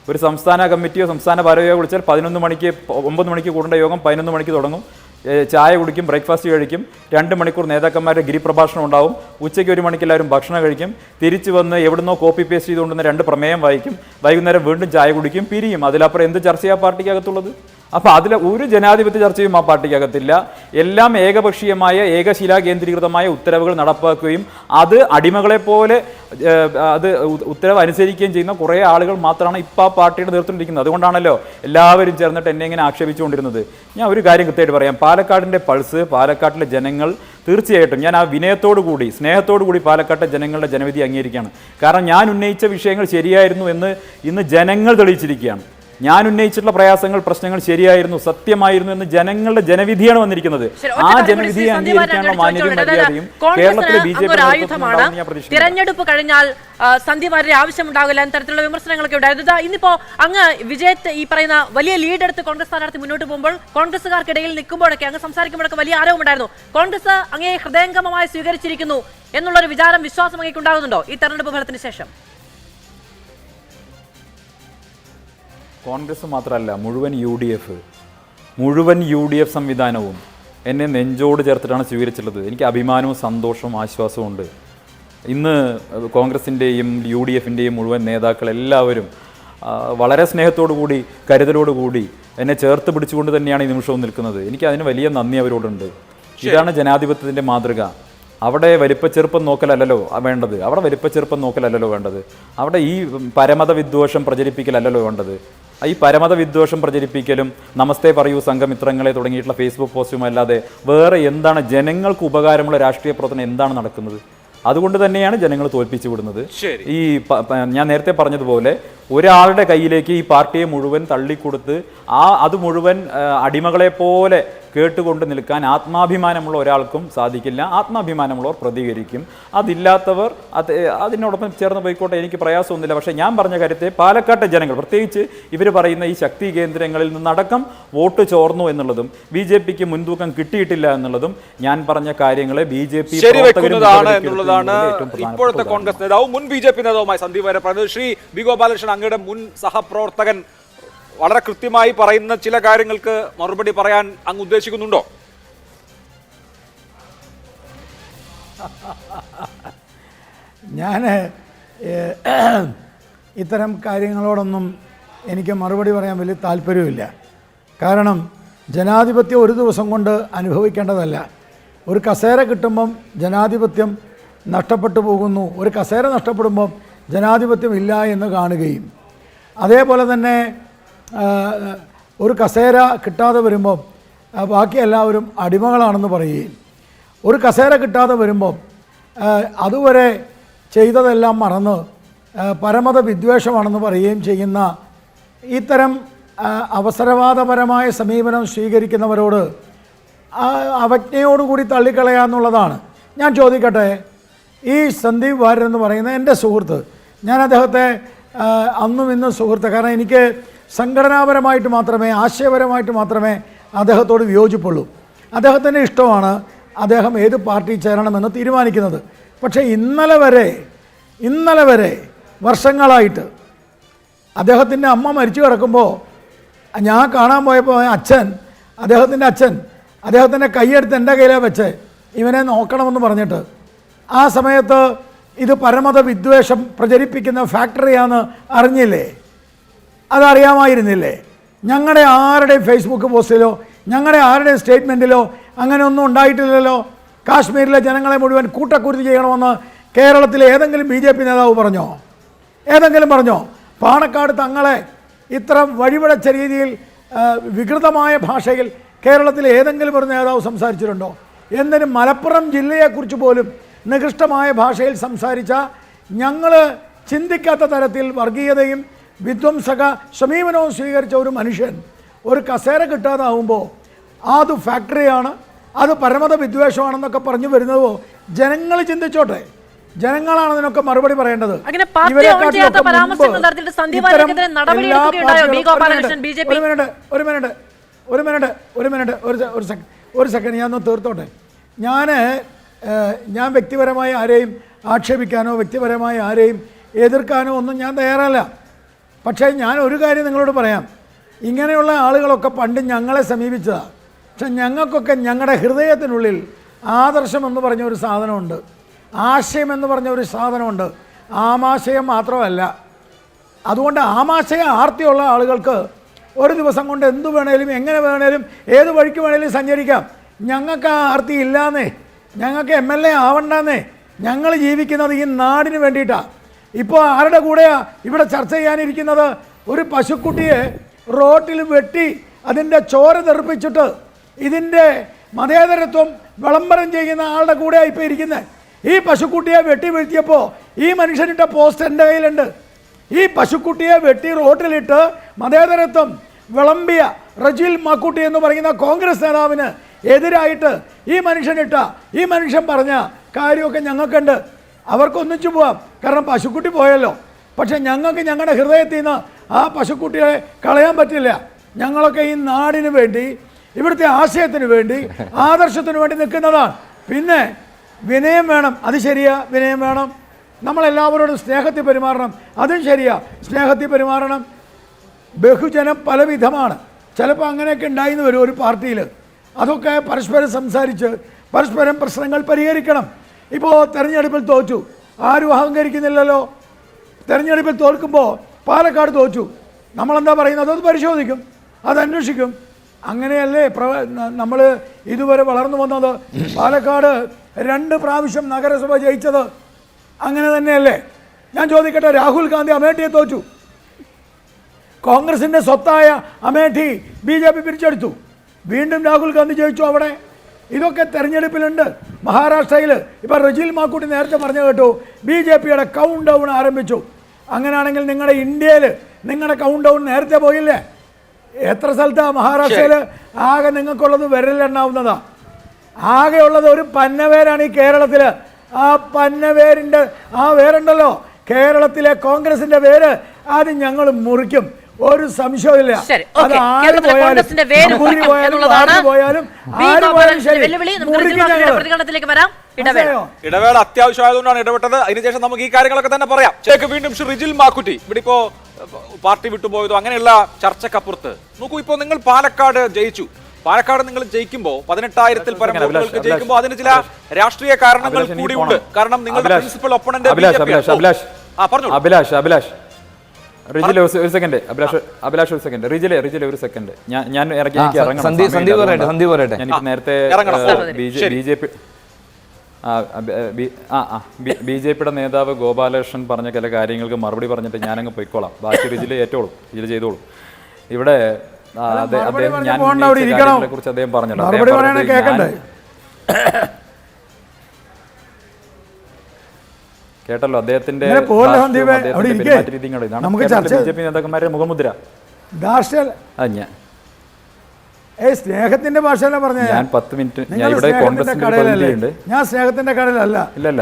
ഒരു സംസ്ഥാന കമ്മിറ്റിയോ സംസ്ഥാന ഭാരവാഹിയോ വിളിച്ചാൽ 9 മണിക്ക് കൂടേണ്ട യോഗം 11 മണിക്ക് തുടങ്ങും. ചായ കുടിക്കും, ബ്രേക്ക്ഫാസ്റ്റ് കഴിക്കും, 2 മണിക്കൂർ നേതാക്കന്മാരുടെ ഗിരിപ്രഭാഷണം ഉണ്ടാവും. ഉച്ചയ്ക്ക് 1 മണിക്ക് എല്ലാവരും ഭക്ഷണം കഴിക്കും. തിരിച്ചു വന്ന് എവിടുന്നോ കോപ്പി പേസ്റ്റ് ചെയ്തുകൊണ്ടുവന്ന് 2 പ്രമേയം വായിക്കും. വൈകുന്നേരം വീണ്ടും ചായ കുടിക്കും, പിരിയും. അതിലപ്പുറം എന്ത് ചർച്ചയാ പാർട്ടിക്കകത്തുള്ളത്? അപ്പോൾ അതിൽ ഒരു ജനാധിപത്യ ചർച്ചയും ആ പാർട്ടിക്കകത്തില്ല. എല്ലാം ഏകപക്ഷീയമായ ഏകശിലാ കേന്ദ്രീകൃതമായ ഉത്തരവുകൾ നടപ്പാക്കുകയും അത് അടിമകളെ പോലെ അത് ഉത്തരവ് അനുസരിക്കുകയും ചെയ്യുന്ന കുറേ ആളുകൾ മാത്രമാണ് ഇപ്പോൾ ആ പാർട്ടിയുടെ നേതൃത്വം. അതുകൊണ്ടാണല്ലോ എല്ലാവരും ചേർന്നിട്ട് എന്നെ ഇങ്ങനെ ആക്ഷേപിച്ചുകൊണ്ടിരുന്നത്. ഞാൻ ഒരു കാര്യം കൃത്യമായിട്ട് പറയാം. പാലക്കാടിൻ്റെ പൾസ്, പാലക്കാട്ടിലെ ജനങ്ങൾ തീർച്ചയായിട്ടും ഞാൻ ആ വിനയത്തോടു കൂടി സ്നേഹത്തോടു കൂടി പാലക്കാട്ടെ ജനങ്ങളുടെ ജനവിധി അംഗീകരിക്കുകയാണ്. കാരണം ഞാൻ ഉന്നയിച്ച വിഷയങ്ങൾ ശരിയായിരുന്നു എന്ന് ഇന്ന് ജനങ്ങൾ തെളിയിച്ചിരിക്കുകയാണ്. ഞാൻ ഉന്നയിച്ചിട്ടുള്ള പ്രയാസങ്ങൾ, പ്രശ്നങ്ങൾ ശരിയായിരുന്നു, സത്യമായിരുന്നു എന്ന് ജനങ്ങളുടെ ജനവിധിയാണ് വന്നിരിക്കുന്നത്. ആ ജനവിധിയെ അംഗീകരിക്കാനുള്ള മാന്യതയും മര്യാദയും കേരളത്തിലെ BJP തിരഞ്ഞെടുപ്പ് കഴിഞ്ഞാൽ സന്ദീപ് വാര്യരെ ആവശ്യമുണ്ടാകില്ല എന്ന തരത്തിലുള്ള വിമർശനങ്ങളൊക്കെ ഉണ്ടായിരുന്നു. ഇന്നിപ്പോ അങ്ങ് വിജയത്ത് ഈ പറയുന്ന വലിയ ലീഡ് എടുത്ത് കോൺഗ്രസ് സ്ഥാനാർത്ഥി മുന്നോട്ട് പോകുമ്പോൾ കോൺഗ്രസുകാർക്കിടയിൽ നിൽക്കുമ്പോഴൊക്കെ അങ്ങ് സംസാരിക്കുമ്പോഴൊക്കെ വലിയ ആരോപമുണ്ടായിരുന്നു. കോൺഗ്രസ് അങ്ങേ ഹൃദയംഗമമായി സ്വീകരിച്ചിരിക്കുന്നു എന്നുള്ളൊരു വിചാരം, വിശ്വാസം അങ്ങേക്ക് ഉണ്ടാകുന്നുണ്ടോ ഈ തെരഞ്ഞെടുപ്പ് ഫലത്തിന് ശേഷം? കോൺഗ്രസ് മാത്രമല്ല, മുഴുവൻ യു ഡി എഫ് സംവിധാനവും എന്നെ നെഞ്ചോട് ചേർത്തിട്ടാണ് സ്വീകരിച്ചിട്ടുള്ളത്. എനിക്ക് അഭിമാനവും സന്തോഷവും ആശ്വാസവും ഉണ്ട്. ഇന്ന് കോൺഗ്രസിൻ്റെയും യു ഡി എഫിൻ്റെയും മുഴുവൻ നേതാക്കൾ എല്ലാവരും വളരെ സ്നേഹത്തോടു കൂടി, കരുതലോടു കൂടി എന്നെ ചേർത്ത് പിടിച്ചുകൊണ്ട് തന്നെയാണ് ഈ നിമിഷവും നിൽക്കുന്നത്. എനിക്ക് അതിന് വലിയ നന്ദി അവരോടുണ്ട്. ഇതാണ് ജനാധിപത്യത്തിൻ്റെ മാതൃക. അവിടെ വലിപ്പച്ചെറുപ്പം നോക്കലല്ലോ വേണ്ടത്, അവിടെ ഈ പരമത വിദ്വേഷം പ്രചരിപ്പിക്കലല്ലോ വേണ്ടത്. ഈ പരമത വിദ്വേഷം പ്രചരിപ്പിക്കലും നമസ്തേ പറയൂ സംഘമിത്രങ്ങളെ തുടങ്ങിയിട്ടുള്ള ഫേസ്ബുക്ക് പോസ്റ്റും അല്ലാതെ വേറെ എന്താണ് ജനങ്ങൾക്ക് ഉപകാരമുള്ള രാഷ്ട്രീയ പ്രവർത്തനം എന്താണ് നടക്കുന്നത്? അതുകൊണ്ട് തന്നെയാണ് ജനങ്ങൾ തോൽപ്പിച്ചു വിടുന്നത്. ഈ ഞാൻ നേരത്തെ പറഞ്ഞതുപോലെ ഒരാളുടെ കയ്യിലേക്ക് ഈ പാർട്ടിയെ മുഴുവൻ തള്ളിക്കൊടുത്ത് അത് മുഴുവൻ അടിമകളെ പോലെ കേട്ടുകൊണ്ട് നിൽക്കാൻ ആത്മാഭിമാനമുള്ള ഒരാൾക്കും സാധിക്കില്ല. ആത്മാഭിമാനമുള്ളവർ പ്രതികരിക്കും, അതില്ലാത്തവർ അതിനോടൊപ്പം ചേർന്ന് പോയിക്കോട്ടെ, എനിക്ക് പ്രയാസമൊന്നുമില്ല. പക്ഷേ ഞാൻ പറഞ്ഞ കാര്യത്തെ പാലക്കാട്ടെ ജനങ്ങൾ, പ്രത്യേകിച്ച് ഇവർ പറയുന്ന ഈ ശക്തി കേന്ദ്രങ്ങളിൽ നിന്നടക്കം വോട്ട് ചോർന്നു എന്നുള്ളതും BJPക്ക് മുൻതൂക്കം കിട്ടിയിട്ടില്ല എന്നുള്ളതും ഞാൻ പറഞ്ഞ കാര്യങ്ങളെ BJP എന്നുള്ളതാണ് ഇപ്പോഴത്തെ കോൺഗ്രസ് നേതാവും മുൻ BJP നേതാവുമായ സന്ദീപ് വാര്യർ പറഞ്ഞത്. ശ്രീ ബി ഗോപാലകൃഷ്ണൻ, അങ്ങയുടെ മുൻ സഹപ്രവർത്തകൻ വളരെ കൃത്യമായി പറയുന്ന ചില കാര്യങ്ങൾക്ക് മറുപടി പറയാൻ അങ്ങ് ഉദ്ദേശിക്കുന്നുണ്ടോ? ഞാൻ ഇത്തരം കാര്യങ്ങളോടൊന്നും എനിക്ക് മറുപടി പറയാൻ വലിയ താല്പര്യമില്ല. കാരണം ജനാധിപത്യം ഒരു ദിവസം കൊണ്ട് അനുഭവിക്കേണ്ടതല്ല. ഒരു കസേര കിട്ടുമ്പം ജനാധിപത്യം നഷ്ടപ്പെട്ടു പോകുന്നു, ഒരു കസേര നഷ്ടപ്പെടുമ്പം ജനാധിപത്യം ഇല്ല എന്ന് കാണുകയും, അതേപോലെ തന്നെ ഒരു കസേര കിട്ടാതെ വരുമ്പം ബാക്കി എല്ലാവരും അടിമകളാണെന്ന് പറയുകയും, ഒരു കസേര കിട്ടാതെ വരുമ്പം അതുവരെ ചെയ്തതെല്ലാം മറന്ന് പരമത വിദ്വേഷമാണെന്ന് പറയുകയും ചെയ്യുന്ന ഇത്തരം അവസരവാദപരമായ സമീപനം സ്വീകരിക്കുന്നവരോട് അവജ്ഞയോടുകൂടി തള്ളിക്കളയാന്നുള്ളതാണ്. ഞാൻ ചോദിക്കട്ടെ, ഈ സന്ദീപ് വാര്യർ എന്ന് പറയുന്ന എൻ്റെ സുഹൃത്ത്, ഞാൻ അദ്ദേഹത്തെ അന്നും ഇന്നും സുഹൃത്ത്, കാരണം എനിക്ക് സംഘടനാപരമായിട്ട് മാത്രമേ, ആശയപരമായിട്ട് മാത്രമേ അദ്ദേഹത്തോട് വിയോജിപ്പുള്ളൂ. അദ്ദേഹത്തിന് ഇഷ്ടമാണ് അദ്ദേഹം ഏത് പാർട്ടി ചേരണമെന്ന് തീരുമാനിക്കുന്നത്. പക്ഷേ ഇന്നലെ വരെ വർഷങ്ങളായിട്ട് അദ്ദേഹത്തിൻ്റെ അമ്മ മരിച്ചു കിടക്കുമ്പോൾ ഞാൻ കാണാൻ പോയപ്പോൾ അദ്ദേഹത്തിൻ്റെ അച്ഛൻ അദ്ദേഹത്തിൻ്റെ കൈയെടുത്ത് എൻ്റെ കയ്യിലെ വെച്ച് ഇവനെ നോക്കണമെന്ന് പറഞ്ഞിട്ട്, ആ സമയത്ത് ഇത് പരമത വിദ്വേഷം പ്രചരിപ്പിക്കുന്ന ഫാക്ടറിയാണെന്ന് അറിഞ്ഞില്ലേ? അതറിയാമായിരുന്നില്ലേ? ഞങ്ങളുടെ ആരുടെയും ഫേസ്ബുക്ക് പോസ്റ്റിലോ ഞങ്ങളുടെ ആരുടെയും സ്റ്റേറ്റ്മെൻറ്റിലോ അങ്ങനെ ഒന്നും ഉണ്ടായിട്ടില്ലല്ലോ. കാശ്മീരിലെ ജനങ്ങളെ മുഴുവൻ കൂട്ടക്കുരുതി ചെയ്യണമെന്ന് കേരളത്തിലെ ഏതെങ്കിലും BJP നേതാവ് പറഞ്ഞോ? പറഞ്ഞോ? പാണക്കാട് തങ്ങളെ ഇത്ര വഴിപിഴച്ച രീതിയിൽ വികൃതമായ ഭാഷയിൽ കേരളത്തിലെ ഏതെങ്കിലും ഒരു നേതാവ് സംസാരിച്ചിട്ടുണ്ടോ? എന്തിന് മലപ്പുറം ജില്ലയെക്കുറിച്ച് പോലും നികൃഷ്ടമായ ഭാഷയിൽ സംസാരിച്ച, ഞങ്ങൾ ചിന്തിക്കാത്ത തരത്തിൽ വർഗീയതയും വിധ്വംസക സമീപനവും സ്വീകരിച്ച ഒരു മനുഷ്യൻ ഒരു കസേര കിട്ടാതാവുമ്പോൾ അത് ഫാക്ടറിയാണ്, അത് പരമത വിദ്വേഷമാണെന്നൊക്കെ പറഞ്ഞു വരുന്നതോ ജനങ്ങൾ ചിന്തിച്ചോട്ടെ. ജനങ്ങളാണ് അതിനൊക്കെ മറുപടി പറയേണ്ടത്. ഒരു സെക്കൻഡ് ഞാൻ ഒന്ന് തീർത്തോട്ടെ. ഞാൻ വ്യക്തിപരമായി ആരെയും ആക്ഷേപിക്കാനോ വ്യക്തിപരമായി ആരെയും എതിർക്കാനോ ഒന്നും ഞാൻ തയ്യാറല്ല. പക്ഷേ ഞാൻ ഒരു കാര്യം നിങ്ങളോട് പറയാം, ഇങ്ങനെയുള്ള ആളുകളൊക്കെ പണ്ട് ഞങ്ങളെ സമീപിച്ചതാണ്. പക്ഷെ ഞങ്ങൾക്കൊക്കെ ഞങ്ങളുടെ ഹൃദയത്തിനുള്ളിൽ ആദർശം എന്ന് പറഞ്ഞ ഒരു സാധനമുണ്ട്, ആശയം എന്ന് പറഞ്ഞ ഒരു സാധനമുണ്ട്. ആമാശയം മാത്രമല്ല. അതുകൊണ്ട് ആമാശയ ആർത്തിയുള്ള ആളുകൾക്ക് ഒരു ദിവസം കൊണ്ട് എന്തു വേണേലും എങ്ങനെ വേണേലും ഏത് വഴിക്ക് വേണേലും സഞ്ചരിക്കാം. ഞങ്ങൾക്ക് ആ ആർത്തി ഇല്ലാന്നേ, ഞങ്ങൾക്ക് MLA ആവണ്ടെന്നേ. ഞങ്ങൾ ജീവിക്കുന്നത് ഈ നാടിന് വേണ്ടിയിട്ടാണ്. ഇപ്പോൾ ആരുടെ കൂടെയാണ് ഇവിടെ ചർച്ച ചെയ്യാനിരിക്കുന്നത്? ഒരു പശുക്കുട്ടിയെ റോട്ടിൽ വെട്ടി അതിൻ്റെ ചോര തെറിപ്പിച്ചിട്ട് ഇതിൻ്റെ മതേതരത്വം വിളംബരം ചെയ്യുന്ന ആളുടെ കൂടെയാണ് ഇപ്പോൾ ഇരിക്കുന്നത്. ഈ പശുക്കുട്ടിയെ വെട്ടി വീഴ്ത്തിയപ്പോൾ ഈ മനുഷ്യനിട്ട പോസ്റ്റ് എൻ്റെ കയ്യിലുണ്ട്. ഈ പശുക്കുട്ടിയെ വെട്ടി റോട്ടിലിട്ട് മതേതരത്വം വിളമ്പിയ റജിൽ മാക്കുട്ടി എന്ന് പറയുന്ന കോൺഗ്രസ് നേതാവിന് എതിരായിട്ട് ഈ മനുഷ്യൻ പറഞ്ഞ കാര്യമൊക്കെ ഞങ്ങൾക്കുണ്ട്. അവർക്കൊന്നിച്ചു പോവാം, കാരണം പശുക്കുട്ടി പോയല്ലോ. പക്ഷെ ഞങ്ങൾക്ക് ഞങ്ങളുടെ ഹൃദയത്തിൽ നിന്ന് ആ പശുക്കുട്ടിയെ കളയാൻ പറ്റില്ല. ഞങ്ങളൊക്കെ ഈ നാടിന് വേണ്ടി, ഇവിടുത്തെ ആശയത്തിന് വേണ്ടി, ആദർശത്തിന് വേണ്ടി നിൽക്കുന്നതാണ്. പിന്നെ വിനയം വേണം, അത് ശരിയാ, വിനയം വേണം. നമ്മളെല്ലാവരോടും സ്നേഹത്തിൽ പെരുമാറണം, അതും ശരിയാ, സ്നേഹത്തിൽ പെരുമാറണം. ബഹുജനം പലവിധമാണ്. ചിലപ്പോൾ അങ്ങനെയൊക്കെ ഉണ്ടായിന്ന് വരും ഒരു പാർട്ടിയിൽ. അതൊക്കെ പരസ്പരം സംസാരിച്ച് പരസ്പരം പ്രശ്നങ്ങൾ പരിഹരിക്കണം. ഇപ്പോൾ തെരഞ്ഞെടുപ്പിൽ തോറ്റു, ആരും അഹങ്കരിക്കുന്നില്ലല്ലോ. തെരഞ്ഞെടുപ്പിൽ തോൽക്കുമ്പോൾ പാലക്കാട് തോറ്റു, നമ്മളെന്താ പറയുന്നത്? അത് പരിശോധിക്കും, അത് അന്വേഷിക്കും. അങ്ങനെയല്ലേ നമ്മൾ ഇതുവരെ വളർന്നു വന്നത്? പാലക്കാട് 2 പ്രാവശ്യം നഗരസഭ ജയിച്ചത് അങ്ങനെ തന്നെയല്ലേ? ഞാൻ ചോദിക്കട്ടെ, രാഹുൽ ഗാന്ധി അമേഠിയെ തോറ്റു, കോൺഗ്രസിൻ്റെ സ്വത്തായ അമേഠി BJP പിരിച്ചെടുത്തു, വീണ്ടും രാഹുൽ ഗാന്ധി ജയിച്ചു അവിടെ. ഇതൊക്കെ തെരഞ്ഞെടുപ്പിലുണ്ട്. മഹാരാഷ്ട്രയിൽ ഇപ്പോൾ റജിൽ മാക്കുട്ടി നേരത്തെ പറഞ്ഞു കേട്ടു, BJPയുടെ കൗണ്ട് ഡൗൺ ആരംഭിച്ചു. അങ്ങനെയാണെങ്കിൽ നിങ്ങളുടെ ഇന്ത്യയിൽ നിങ്ങളുടെ കൗണ്ട് ഡൗൺ നേരത്തെ പോയില്ലേ? എത്ര സ്ഥലത്താണ് മഹാരാഷ്ട്രയിൽ? ആകെ നിങ്ങൾക്കുള്ളത് വിരലിലെണ്ണാവുന്നതാണ്. ആകെയുള്ളത് ഒരു പന്നവേരാണ് ഈ കേരളത്തിൽ. ആ പന്നവേരിൻ്റെ ആ വേരുണ്ടല്ലോ, കേരളത്തിലെ കോൺഗ്രസിൻ്റെ വേര്, അത് ഞങ്ങൾ മുറിക്കും, ഒരു സംശയമില്ല. അത് ആര് പോയാലും ഇടവേള അത്യാവശ്യമായതുകൊണ്ടാണ് ഇടപെട്ടത്. അതിനുശേഷം നമുക്ക് ഈ കാര്യങ്ങളൊക്കെ തന്നെ പറയാം. വീണ്ടും ശ്രീ റിജിൽ മാക്കുറ്റി ഇവിടെ ഇപ്പോ പാർട്ടി വിട്ടുപോയതോ അങ്ങനെയുള്ള ചർച്ചക്കപ്പുറത്ത് നോക്കൂ, ഇപ്പോൾ നിങ്ങൾ പാലക്കാട് ജയിച്ചു. പാലക്കാട് നിങ്ങൾ ജയിക്കുമ്പോൾ 18,000-ൽ പരം വോട്ടുകൾക്ക് ജയിക്കുമ്പോൾ അതിന് ചില രാഷ്ട്രീയ കാരണങ്ങൾ കൂടിയുണ്ട്. കാരണം നിങ്ങളുടെ പ്രിൻസിപ്പൽ ഒപ്പണന്റ് റിജിൽ ഒരു സെക്കൻഡ്, അഭിലാഷ് ഒരു സെക്കൻഡ്, റിജിലെ ഒരു സെക്കൻഡ്, ഞാൻ നേരത്തെ BJPയുടെ നേതാവ് ഗോപാലകൃഷ്ണൻ പറഞ്ഞ ചില കാര്യങ്ങൾക്ക് മറുപടി പറഞ്ഞിട്ട് ഞാനങ്ങ് പൊയ്ക്കോളാം. ബാക്കി റിജിൽ ഏറ്റോളും, റിജിൽ ചെയ്തോളും. ഇവിടെ കുറിച്ച് അദ്ദേഹം പറഞ്ഞല്ലോ, കേട്ടല്ലോ അദ്ദേഹത്തിന്റെ BJP നേതാക്കന്മാരുടെ മുഖമുദ്ര. സ്നേഹത്തിന്റെ ഭാഷയല്ല പറഞ്ഞ. ഞാൻ 10 മിനിറ്റ് ഇവിടെ കോൺഗ്രസിന്റെ പ്രതിനിധിയുണ്ട്. ഞാൻ സ്നേഹത്തിന്റെ കടയിലല്ല. ഇല്ലല്ല,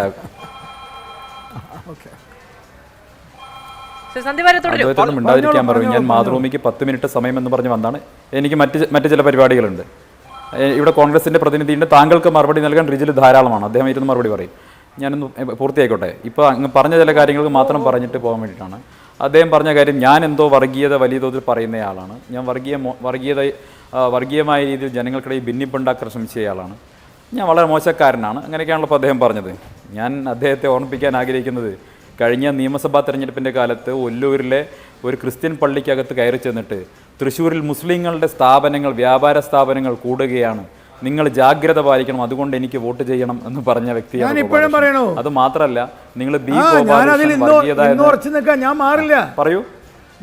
അദ്ദേഹത്തോടും മിണ്ടാതിരിക്കാൻ പറയും. ഞാൻ മാതൃഭൂമിക്ക് 10 മിനിറ്റ് സമയം എന്ന് പറഞ്ഞ് വന്നാണ്. എനിക്ക് മറ്റ് ചില പരിപാടികളുണ്ട്. ഇവിടെ കോൺഗ്രസിന്റെ പ്രതിനിധിയുണ്ട്. താങ്കൾക്ക് മറുപടി നൽകാൻ റിജിൽ ധാരാളമാണ്. അദ്ദേഹം ഇരുന്ന് മറുപടി പറയും. ഞാനൊന്ന് പൂർത്തിയായിക്കോട്ടെ. ഇപ്പോൾ അങ്ങ് പറഞ്ഞ ചില കാര്യങ്ങൾക്ക് മാത്രം പറഞ്ഞിട്ട് പോകാൻ വേണ്ടിയിട്ടാണ്. അദ്ദേഹം പറഞ്ഞ കാര്യം, ഞാൻ എന്തോ വർഗീയത വലിയ തോതിൽ പറയുന്നയാളാണ്, ഞാൻ വർഗീയമായ രീതിയിൽ ജനങ്ങൾക്കിടയിൽ ഭിന്നിപ്പുണ്ടാക്കാൻ ശ്രമിച്ചയാളാണ്, ഞാൻ വളരെ മോശക്കാരനാണ്, അങ്ങനെയൊക്കെയാണല്ലോ ഇപ്പോൾ അദ്ദേഹം പറഞ്ഞത്. ഞാൻ അദ്ദേഹത്തെ ഓർമ്മിപ്പിക്കാൻ ആഗ്രഹിക്കുന്നത്, കഴിഞ്ഞ നിയമസഭാ തെരഞ്ഞെടുപ്പിൻ്റെ കാലത്ത് ഒല്ലൂരിലെ ഒരു ക്രിസ്ത്യൻ പള്ളിക്കകത്ത് കയറി ചെന്നിട്ട് തൃശ്ശൂരിൽ മുസ്ലിങ്ങളുടെ സ്ഥാപനങ്ങൾ, വ്യാപാര സ്ഥാപനങ്ങൾ കൂടുകയാണ്, നിങ്ങൾ ജാഗ്രത പാലിക്കണം, അതുകൊണ്ട് എനിക്ക് വോട്ട് ചെയ്യണം എന്ന് പറഞ്ഞ വ്യക്തിയാണ്. അത് മാത്രമല്ല, നിങ്ങൾ പറയൂ.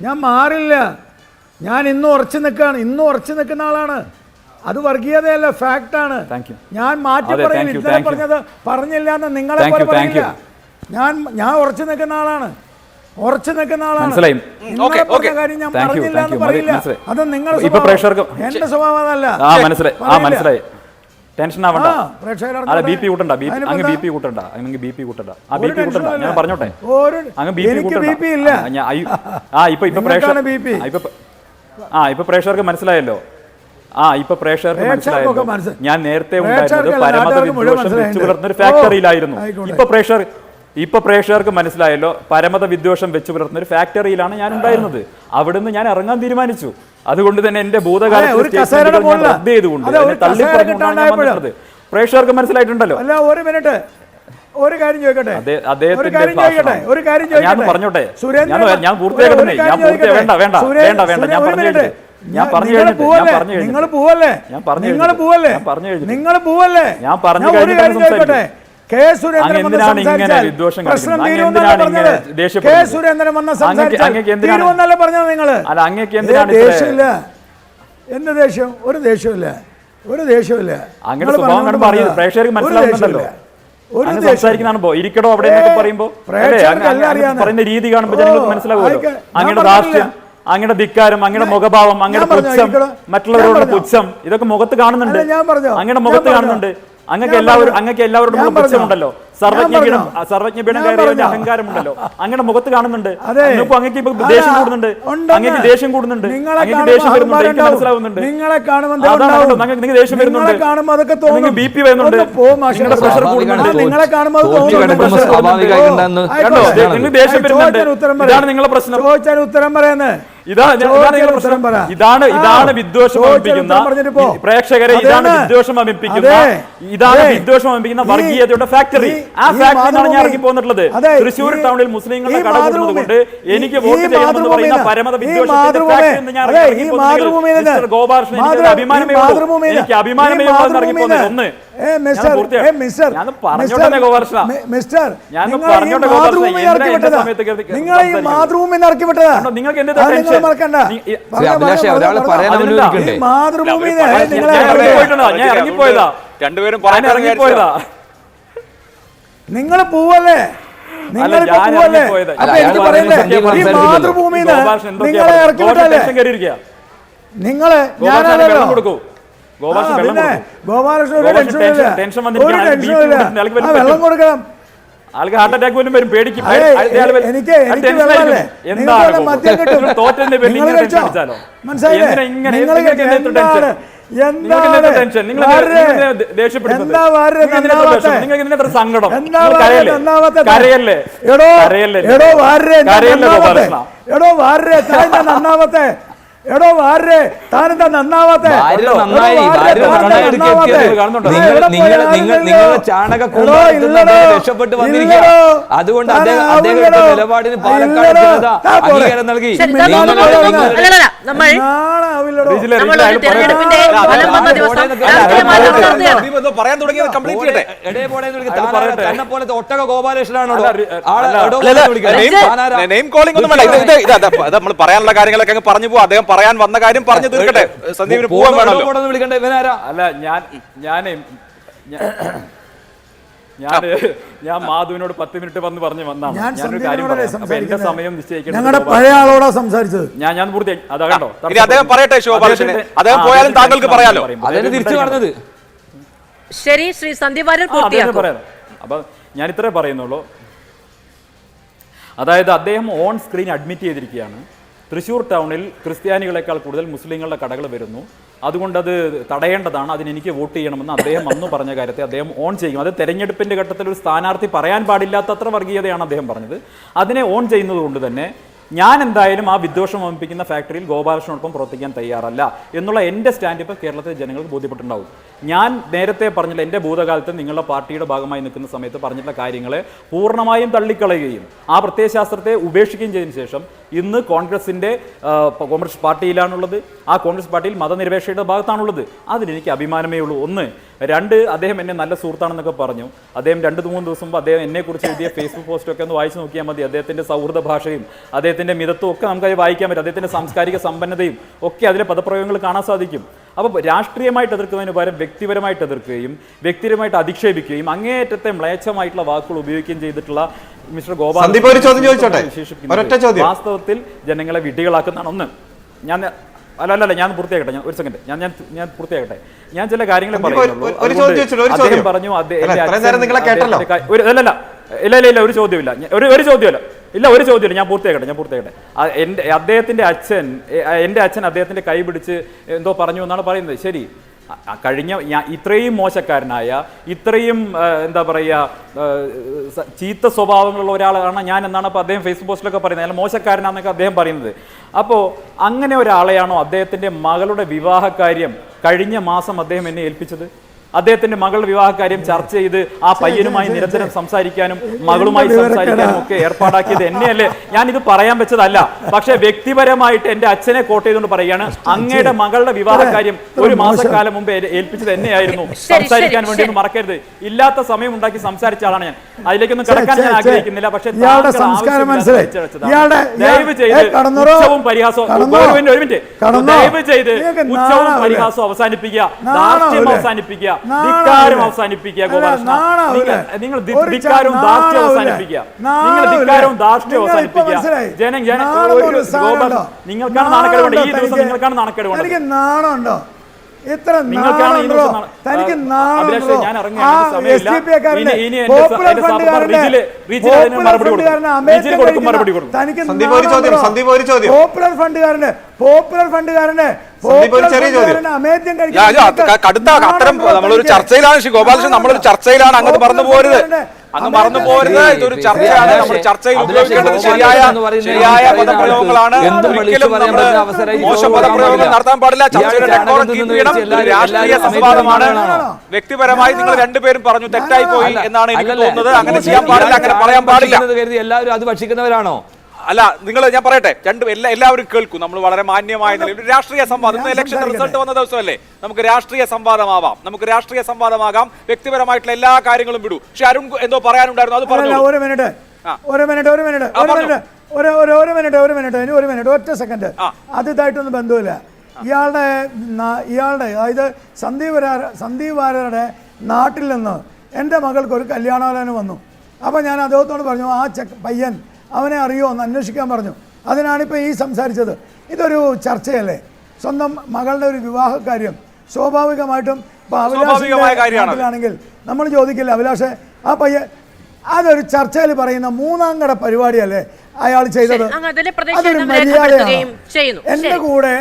ഞാൻ മാറില്ല, ഞാൻ ഇന്നും ഉറച്ചു നിൽക്കുകയാണ്, ഇന്നും ഉറച്ചു നിൽക്കുന്ന ആളാണ്. അത് വർഗീയതയല്ല, ഫാക്റ്റാണ്. ഞാൻ മാറ്റി പറയില്ല, ഇന്നലെ പറഞ്ഞത് പറഞ്ഞില്ല എന്ന് നിങ്ങളെ പോലെ പറയില്ല. ഞാൻ ഉറച്ചു നിൽക്കുന്ന ആളാണ്, ഉറച്ചു നിൽക്കുന്ന ആളാണ്. കാര്യം ഞാൻ പറഞ്ഞില്ല എന്ന് പറയില്ല. അത് നിങ്ങളുടെ എന്റെ സ്വഭാവം അതല്ല. മനസ്സിലായി. ടെൻഷൻ ആവണ്ട. BP കൂട്ടണ്ട, അങ്ങ് BP കൂട്ടണ്ട. ഞാൻ പറഞ്ഞോട്ടെ, അങ്ങ് BP കൂട്ടണ്ട. ഇപ്പൊ പ്രേക്ഷകർക്ക് മനസ്സിലായല്ലോ. ഇപ്പൊ പ്രേക്ഷകർക്ക് മനസ്സിലായല്ലോ. ഞാൻ നേരത്തെ ഉണ്ടായിരുന്നത് പരമത വിദ്വേഷം വെച്ചു പുലർത്തുന്ന ഒരു ഫാക്ടറിയിലായിരുന്നു. ഇപ്പൊ ഇപ്പൊ പ്രേക്ഷകർക്ക് മനസ്സിലായല്ലോ, പരമത വിദ്വേഷം വെച്ച് പുലർത്തുന്ന ഒരു ഫാക്ടറിയിലാണ് ഞാൻ ഉണ്ടായിരുന്നത്. അവിടുന്ന് ഞാൻ ഇറങ്ങാൻ തീരുമാനിച്ചു. അതുകൊണ്ട് തന്നെ എന്റെ ഭൂതകാലത്ത് റദ്ദ് ചെയ്തുകൊണ്ട് തള്ളിപ്പറഞ്ഞത് പ്രേക്ഷകർക്ക് മനസ്സിലായിട്ടുണ്ടല്ലോ. അല്ല, ഒരു മിനിറ്റ്, ഒരു കാര്യം ചോദിക്കട്ടെ, ഞാൻ പറഞ്ഞോട്ടെ, ഞാൻ പൂർത്തിയാക്കട്ടെ. ഞാൻ പറഞ്ഞു കെ സുരേന്ദ്രൻ പറഞ്ഞത് നിങ്ങള് ദേഷ്യമില്ല. എന്ത് ദേഷ്യം? ഒരു ദേഷ്യമില്ല, ഒരു ദേഷ്യമില്ല. അങ്ങനെ സ്വഭാവം പ്രേക്ഷകർക്ക് മനസ്സിലാവുന്നുണ്ടല്ലോ. സംസാരിക്കുന്നതാണോ ഇരിക്കടോ അവിടെ പറയുമ്പോ പറയുന്ന രീതി കാണുമ്പോൾ ജനങ്ങൾക്ക് മനസ്സിലാവുമല്ലോ. അങ്ങയുടെ ധാർഷ്ട്യം, അങ്ങയുടെ ധിക്കാരം, അങ്ങയുടെ മുഖഭാവം, അങ്ങയുടെ പുച്ഛം, മറ്റുള്ളവരോടുള്ള പുച്ഛം, ഇതൊക്കെ മുഖത്ത് കാണുന്നുണ്ട്. അങ്ങയുടെ മുഖത്ത് കാണുന്നുണ്ട്. അങ്ങക്ക് എല്ലാവരോടും പുച്ഛമുണ്ടല്ലോ. സർവജ്ഞപീഠം കയറിയ അഹങ്കാരമുണ്ടല്ലോ. അങ്ങയുടെ മുഖത്ത് കാണുന്നുണ്ട്. അങ്ങക്ക് ഇപ്പൊ ദേഷ്യം കൂടുന്നുണ്ട്. അങ്ങക്ക് ദേഷ്യം കൂടുന്നുണ്ട്. അങ്ങക്ക് ദേഷ്യം വരുന്നുണ്ട്. എനിക്ക് മനസ്സിലാവുന്നുണ്ട്. നിങ്ങൾക്ക് ദേഷ്യം വരുന്നുണ്ട്. നിങ്ങൾക്ക് BP വരുന്നുണ്ട്. നിങ്ങളുടെ പ്രഷർ കൂടുന്നുണ്ട്. നിങ്ങൾക്ക് ദേഷ്യം വരുന്നുണ്ട്. ഇതാണ് നിങ്ങളുടെ പ്രശ്നം. ഉത്തരം പറയുന്നത് ഇതാണ് വിദ്വേഷം വമിപ്പിക്കുന്ന പ്രേക്ഷകരെ, ഇതാണ് വിദ്വേഷം വമിപ്പിക്കുന്ന വർഗീയതയുടെ ഫാക്ടറി. ആ ഫാക്ടറിയാണ് ഞാൻ ഇറങ്ങി പോന്നിട്ടുള്ളത്. തൃശ്ശൂർ ടൗണിൽ മുസ്ലിങ്ങളുടെ കട കൊടുക്കുന്നത് കൊണ്ട് എനിക്ക് വോട്ട് ചെയ്യണമെന്ന് പറയുന്ന പരമത വിദ്വേഷത്തിന്റെ ഫാക്ടറി ഞാൻ ഗോപാലകൃഷ്ണൻ, എനിക്ക് അഭിമാനമേ ഉള്ളൂ. എനിക്ക് അഭിമാനമേ ഉള്ളൂ എന്ന് ഇറങ്ങി പോകുന്നത്. ഒന്ന് ഞാൻ പറഞ്ഞോട്ടെ ഗോപാലകൃഷ്ണ, ഞാൻ പറഞ്ഞോട്ടെ ഗോപാലകൃഷ്ണ, നിങ്ങൾക്ക് എന്ത് ടെൻഷൻ? ഞാൻ ഇറങ്ങിപ്പോയതാ, രണ്ടുപേരും ഇറങ്ങിപ്പോയതാ. നിങ്ങൾ പോവല്ലേ? നിങ്ങളെ നിങ്ങളെ കൊടുക്കൂ. വെള്ളം കൊടുക്കണം. ആൾക്ക് ഹാർട്ട് അറ്റാക്ക് പോലും വരും, പേടിക്കും. സങ്കടം കരയല്ലേ? എടോ വാരേ, താനെന്താ നന്നാവാത്തെ? രക്ഷപ്പെട്ട് വന്നിരിക്കുക. അതുകൊണ്ട് അദ്ദേഹത്തിന്റെ നിലപാടിന് പാലക്കാട് ജനത അംഗീകാരം നൽകി. പറയാൻ തുടങ്ങിയത് കംപ്ലീറ്റ് പോലത്തെ ഒട്ടക ഗോപാലകൃഷ്ണനാണോ? നെയിം കോളിംഗ് ഒന്നും വേണ്ട. ഇത് നമ്മൾ പറയാനുള്ള കാര്യങ്ങളൊക്കെ അങ്ങ് പറഞ്ഞു പോകും. അദ്ദേഹം പറയാൻ വന്ന കാര്യം പറഞ്ഞു തീർക്കട്ടെ. സന്ദീപിന് പോകാൻ വേണമല്ലോ. അല്ല, ഞാൻ മാധുവിനോട് 10 മിനിറ്റ് വന്ന് പറഞ്ഞു വന്നാണ്. ഞാനൊരു കാര്യം പറയാം. എന്റെ സമയം നിശ്ചയിക്കണം. ഞങ്ങളുടെ പഴയ ആളോടാ സംസാരിച്ചത്. ഞാൻ പൂർത്തിയായി. അതാ കണ്ടോ, അദ്ദേഹം പറയട്ടെ. ശോഭാലകൃഷ്ണൻ അദ്ദേഹം പോയാലും താങ്കൾക്ക് പറയാലോ. അതിന് തിരിച്ചു പറഞ്ഞത്. ശരി, ശ്രീ സന്ദീപ് വാര്യർ പറയാം. അപ്പൊ ഞാൻ ഇത്രേ പറയുന്നുള്ളൂ. അതായത് അദ്ദേഹം ഓൺ സ്ക്രീൻ അഡ്മിറ്റ് ചെയ്തിരിക്കുകയാണ്, തൃശ്ശൂർ ടൗണിൽ ക്രിസ്ത്യാനികളെക്കാൾ കൂടുതൽ മുസ്ലിങ്ങളുടെ കടകൾ വരുന്നു, അതുകൊണ്ട് അത് തടയേണ്ടതാണ്, അതിനെനിക്ക് വോട്ട് ചെയ്യണമെന്ന് അദ്ദേഹം അന്ന് പറഞ്ഞ കാര്യത്തെ അദ്ദേഹം ഓൺ ചെയ്യും. അത് തെരഞ്ഞെടുപ്പിൻ്റെ ഘട്ടത്തിൽ ഒരു സ്ഥാനാർത്ഥി പറയാൻ പാടില്ലാത്തത്ര വർഗീയതയാണ് അദ്ദേഹം പറഞ്ഞത്. അതിനെ ഓൺ ചെയ്യുന്നത് കൊണ്ട് തന്നെ ഞാൻ എന്തായാലും ആ വിദ്വേഷം വമിപ്പിക്കുന്ന ഫാക്ടറിയിൽ ഗോപാലകൃഷ്ണനോടൊപ്പം പ്രവർത്തിക്കാൻ തയ്യാറല്ല എന്നുള്ള എൻ്റെ സ്റ്റാൻഡ് ഇപ്പോൾ കേരളത്തിലെ ജനങ്ങൾക്ക് ബോധ്യപ്പെട്ടിട്ടുണ്ടാവും. ഞാൻ നേരത്തെ പറഞ്ഞില്ല, എൻ്റെ ഭൂതകാലത്ത് നിങ്ങളുടെ പാർട്ടിയുടെ ഭാഗമായി നിൽക്കുന്ന സമയത്ത് പറഞ്ഞിട്ടുള്ള കാര്യങ്ങളെ പൂർണ്ണമായും തള്ളിക്കളയുകയും ആ പ്രത്യയശാസ്ത്രത്തെ ഉപേക്ഷിക്കുകയും ചെയ്തതിനു ശേഷം ഇന്ന് കോൺഗ്രസ് പാർട്ടിയിലാണുള്ളത്. ആ കോൺഗ്രസ് പാർട്ടിയിൽ മതനിരപേക്ഷയുടെ ഭാഗത്താണുള്ളത്. അതിലെനിക്ക് അഭിമാനമേ ഉള്ളൂ. ഒന്ന്. രണ്ട്, അദ്ദേഹം എന്നെ നല്ല സുഹൃത്താണെന്നൊക്കെ പറഞ്ഞു. അദ്ദേഹം 2-3 ദിവസം മുമ്പ് അദ്ദേഹം എന്നെക്കുറിച്ച് എഴുതിയ ഫേസ്ബുക്ക് പോസ്റ്റൊക്കെ ഒന്ന് വായിച്ചു നോക്കിയാൽ മതി. അദ്ദേഹത്തിൻ്റെ സൗഹൃദ ഭാഷയും അദ്ദേഹത്തിൻ്റെ മിതത്വം ഒക്കെ നമുക്കത് വായിക്കാൻ പറ്റും. അദ്ദേഹത്തിൻ്റെ സാംസ്കാരിക സമ്പന്നതയും ഒക്കെ അതിലെ പദപ്രയോഗങ്ങൾ കാണാൻ സാധിക്കും. അപ്പോൾ രാഷ്ട്രീയമായിട്ട് എതിർക്കുന്നതിന് പകരം വ്യക്തിപരമായിട്ട് എതിർക്കുകയും വ്യക്തിപരമായിട്ട് അധിക്ഷേപിക്കുകയും അങ്ങേയറ്റത്തെ മ്ലേച്ഛമായിട്ടുള്ള വാക്കുകൾ ഉപയോഗിക്കുകയും ചെയ്തിട്ടുള്ള മിസ്റ്റർ ഗോപാലകൃഷ്ണൻ വാസ്തവത്തിൽ ജനങ്ങളെ വിഡ്ഢികളാക്കുന്നതാണ്. ഒന്ന്. ഞാൻ പൂർത്തിയാക്കട്ടെ. ഞാൻ ഒരു സെക്കൻഡ് ഞാൻ പൂർത്തിയാക്കട്ടെ. ഞാൻ ചില കാര്യങ്ങൾ പറയുന്നുള്ളൂ. അദ്ദേഹം പറഞ്ഞു ഒരു ചോദ്യമില്ല. ഒരു ചോദ്യമില്ല. ഞാൻ പൂർത്തിയാക്കട്ടെ. എൻ്റെ അച്ഛൻ അദ്ദേഹത്തിന്റെ കൈ പിടിച്ച് എന്തോ പറഞ്ഞു എന്നാണ് പറയുന്നത്. ശരി, കഴിഞ്ഞ ഇത്രയും മോശക്കാരനായ ഇത്രയും എന്താ പറയുക ചീത്ത സ്വഭാവങ്ങളുള്ള ഒരാളാണ് ഞാൻ എന്നാണ് അപ്പോൾ അദ്ദേഹം ഫേസ്ബുക്ക് പോസ്റ്റിലൊക്കെ പറയുന്നത്. അയാൾ മോശക്കാരനാണെന്നൊക്കെ അദ്ദേഹം പറയുന്നത്. അപ്പോൾ അങ്ങനെ ഒരാളെയാണോ അദ്ദേഹത്തിൻ്റെ മകളുടെ വിവാഹകാര്യം കഴിഞ്ഞ മാസം അദ്ദേഹം എന്നെ ഏൽപ്പിച്ചത്? അദ്ദേഹത്തിന്റെ മകളുടെ വിവാഹകാര്യം ചർച്ച ചെയ്ത് ആ പയ്യനുമായി നിരന്തരം സംസാരിക്കാനും മകളുമായി സംസാരിക്കാനും ഒക്കെ ഏർപ്പാടാക്കിയത് എന്നെയല്ലേ? ഞാനിത് പറയാൻ വെച്ചതല്ല. പക്ഷെ വ്യക്തിപരമായിട്ട് എന്റെ അച്ഛനെ കോട്ട് ചെയ്തുകൊണ്ട് പറയുകയാണ്, അങ്ങയുടെ മകളുടെ വിവാഹകാര്യം ഒരു മാസക്കാലം മുമ്പ് ഏൽപ്പിച്ചത് എന്നെയായിരുന്നു സംസാരിക്കാൻ വേണ്ടി. ഒന്നും മറക്കരുത്. ഇല്ലാത്ത സമയം ഉണ്ടാക്കി സംസാരിച്ച ആളാണ് ഞാൻ. അതിലേക്കൊന്നും കിടക്കാൻ ഞാൻ ആഗ്രഹിക്കുന്നില്ല. പക്ഷെ ദയവ് ചെയ്ത് ഉച്ചവും പരിഹാസവും ഒരു മിനിറ്റ് ദയവ് ചെയ്ത് ഉച്ചവും പരിഹാസവും അവസാനിപ്പിക്കുക, ധാർഷ്ട്യം അവസാനിപ്പിക്കുക, ധിക്കാരം അവസാനിപ്പിക്കുക. ഗോപാലകൃഷ്ണ, നിങ്ങൾ ധിക്കാരവും ധാർഷ്ട്യം അവസാനിപ്പിക്കുക. നിങ്ങൾ ധിക്കാരവും ധാർഷ്ട്യം അവസാനിപ്പിക്കുക. നിങ്ങൾക്കാണ് നാണക്കേട് വേണ്ടത്. ഈ ദിവസം നിങ്ങൾക്കാണ് നാണക്കേട് വേണ്ടത്. നാണുണ്ടോ? ഇത്ര ഞാൻ പോപ്പുലർ ഫണ്ടുകാരന് കടുത്ത അത്തരം നമ്മളൊരു ചർച്ചയിലാണ് ശ്രീ ഗോപാലകൃഷ്ണൻ, നമ്മളൊരു ചർച്ചയിലാണ്. അങ്ങ് മറന്നു പോരുത്, അങ്ങ് മറന്നു പോരുത്. ഇതൊരു ചർച്ചയാണ്. നമ്മൾ ചർച്ചയിൽ ഉപയോഗിക്കേണ്ടത് ശരിയായ പദപ്രയോഗങ്ങളാണ്. ഒരിക്കലും മോശം പദപ്രയോഗങ്ങൾ നടത്താൻ പാടില്ല. ചർച്ചയുടെ ഡെക്കോറം കീപ്പ് ചെയ്യണം. രാഷ്ട്രീയ സംവാദമാണ്. വ്യക്തിപരമായി നിങ്ങൾ രണ്ടുപേരും പറഞ്ഞു തെറ്റായി പോയി എന്നാണ് എനിക്ക് തോന്നുന്നത്. അങ്ങനെ ചെയ്യാൻ പാടില്ല, അങ്ങനെ പറയാൻ പാടില്ല. എല്ലാവരും അത് ഭക്ഷിക്കുന്നവരാണോ? അല്ല, നിങ്ങൾ ഞാൻ പറയട്ടെ, എല്ലാവരും കേൾക്കും. നമ്മൾ വളരെ മാന്യമായ നിലയിൽ രാഷ്ട്രീയ സംവാദം, ഇന്ന് ഇലക്ഷൻ റിസൾട്ട് വന്ന ദിവസമല്ലേ, നമുക്ക് രാഷ്ട്രീയ സംവാദമാവാം, നമുക്ക് രാഷ്ട്രീയ സംവാദമാകാം. വ്യക്തിപരമായിട്ടുള്ള എല്ലാ കാര്യങ്ങളും വിടൂ. പക്ഷെ അരുൺ എന്തോ പറയാനുണ്ടായിരുന്നു, അത് പറഞ്ഞു. ഒരു മിനിറ്റ് ഒറ്റ സെക്കൻഡ്. അത് ഇതായിട്ടൊന്നും ബന്ധമില്ല. ഇയാളുടെ അതായത് സന്ദീപ് വാര്യരുടെ നാട്ടിൽ നിന്ന് എൻ്റെ മകൾക്ക് ഒരു കല്യാണാലോചന വന്നു. അപ്പോൾ ഞാൻ അദ്ദേഹത്തോട് പറഞ്ഞു, ആ പയ്യൻ അവനെ അറിയുമോ എന്ന് അന്വേഷിക്കാൻ പറഞ്ഞു. അതിനാണിപ്പോൾ ഈ സംസാരിച്ചത്. ഇതൊരു ചർച്ചയല്ലേ? സ്വന്തം മകളുടെ ഒരു വിവാഹ കാര്യം സ്വാഭാവികമായിട്ടും ഇപ്പോൾ അഭിലാഷാണെങ്കിൽ നമ്മൾ ചോദിക്കില്ല, അഭിലാഷ് ആ പയ്യൻ, അതൊരു ചർച്ചയിൽ പറയുന്ന മൂന്നാം കട പരിപാടിയല്ലേ അയാൾ ചെയ്തത്? അതൊരു മര്യാദയാണ്. എൻ്റെ കൂടെ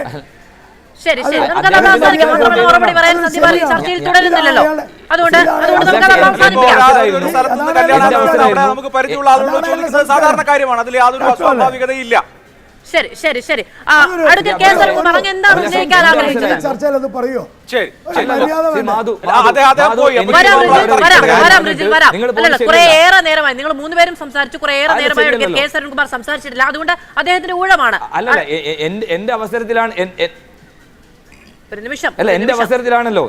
ശരി ശരി, മറുപടി പറയാൻ ചർച്ചയിൽ തുടരുന്നില്ലല്ലോ. അതുകൊണ്ട് നമുക്ക് പരിചയമുള്ള ആളുകളോട് ചോദിക്കുന്നത് സാധാരണ കാര്യമാണ്. അതിൽ യാതൊരു അസ്വാഭാവികതയില്ല. ശരി ശരി ശരി. എന്താണ് ഉന്നയിക്കാൻ ആഗ്രഹിച്ചത്? ചർച്ചയിൽ അത് പറയോ? കുറേയേറെ നേരമായി നിങ്ങൾ മൂന്നുപേരും സംസാരിച്ചു. കുറേയേറെ നേരമായി കെ എസ് അരുൺകുമാർ സംസാരിച്ചിട്ടില്ല. അതുകൊണ്ട് അദ്ദേഹത്തിന്റെ ഊഴമാണ്. അല്ലല്ല, എന്റെ അവസരത്തിലാണ് ഒരു നിമിഷം. അല്ല, എന്റെ അവസരത്തിലാണല്ലോ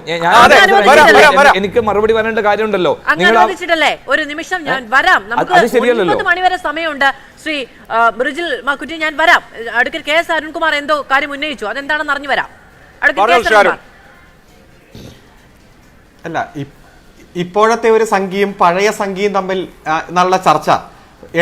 എനിക്ക് മറുപടി പറയേണ്ട കാര്യമുണ്ടല്ലോ. അനുവദിച്ചിട്ടല്ലേ? ഒരു നിമിഷം, ഞാൻ വരാം. നമുക്ക് 9 മണിവരെ സമയമുണ്ട്. ശ്രീ റിജിൽ മാക്കുറ്റി, ഞാൻ വരാം. അഡ്വക്കേറ്റ് കെ എസ് അരുൺകുമാർ എന്തോ കാര്യം ഉന്നയിച്ചു, അതെന്താണെന്ന് അറിഞ്ഞു വരാം. അല്ല, ഇപ്പോഴത്തെ ഒരു സംഖ്യയും പഴയ സംഖ്യയും തമ്മിൽ നല്ല ചർച്ച.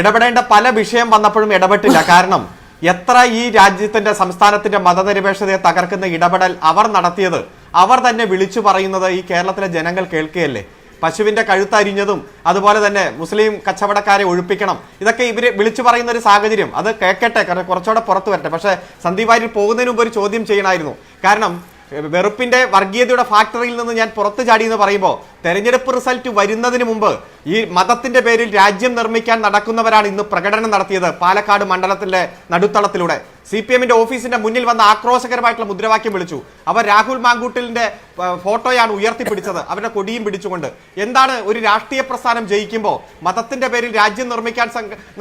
ഇടപെടേണ്ട പല വിഷയം വന്നപ്പോഴും ഇടപെട്ടില്ല. കാരണം എത്ര ഈ രാജ്യത്തിന്റെ സംസ്ഥാനത്തിന്റെ മതനിരപേക്ഷതയെ തകർക്കുന്ന ഇടപെടൽ അവർ നടത്തിയത്, അവർ തന്നെ വിളിച്ചു പറയുന്നത് ഈ കേരളത്തിലെ ജനങ്ങൾ കേൾക്കുകയല്ലേ. പശുവിന്റെ കഴുത്തരിഞ്ഞതും അതുപോലെ തന്നെ മുസ്ലിം കച്ചവടക്കാരെ ഒഴിപ്പിക്കണം, ഇതൊക്കെ ഇവര് വിളിച്ചു പറയുന്ന ഒരു സാഹചര്യം. അത് കേൾക്കട്ടെ, കാരണം കുറച്ചുകൂടെ പുറത്തു വരട്ടെ. പക്ഷേ സന്ദീപ് വാര്യർ പോകുന്നതിന് മുമ്പ് ഒരു ചോദ്യം ചെയ്യണമായിരുന്നു. കാരണം വെറുപ്പിന്റെ വർഗീയതയുടെ ഫാക്ടറിയിൽ നിന്ന് ഞാൻ പുറത്തു ചാടി എന്ന് പറയുമ്പോൾ തെരഞ്ഞെടുപ്പ് റിസൾട്ട് വരുന്നതിന് മുമ്പ് ഈ മതത്തിന്റെ പേരിൽ രാജ്യം നിർമ്മിക്കാൻ നടക്കുന്നവരാണ് ഇന്ന് പ്രകടനം നടത്തിയത് പാലക്കാട് മണ്ഡലത്തിലെ നടുത്തളത്തിലൂടെ. CPM ഓഫീസിന്റെ മുന്നിൽ വന്ന ആക്രോശകരമായിട്ടുള്ള മുദ്രാവാക്യം വിളിച്ചു. അവർ രാഹുൽ മാങ്കൂട്ടലിന്റെ ഫോട്ടോയാണ് ഉയർത്തിപ്പിടിച്ചത്, അവരുടെ കൊടിയും പിടിച്ചുകൊണ്ട്. എന്താണ് ഒരു രാഷ്ട്രീയ പ്രസ്ഥാനം ജയിക്കുമ്പോൾ മതത്തിന്റെ പേരിൽ രാജ്യം നിർമ്മിക്കാൻ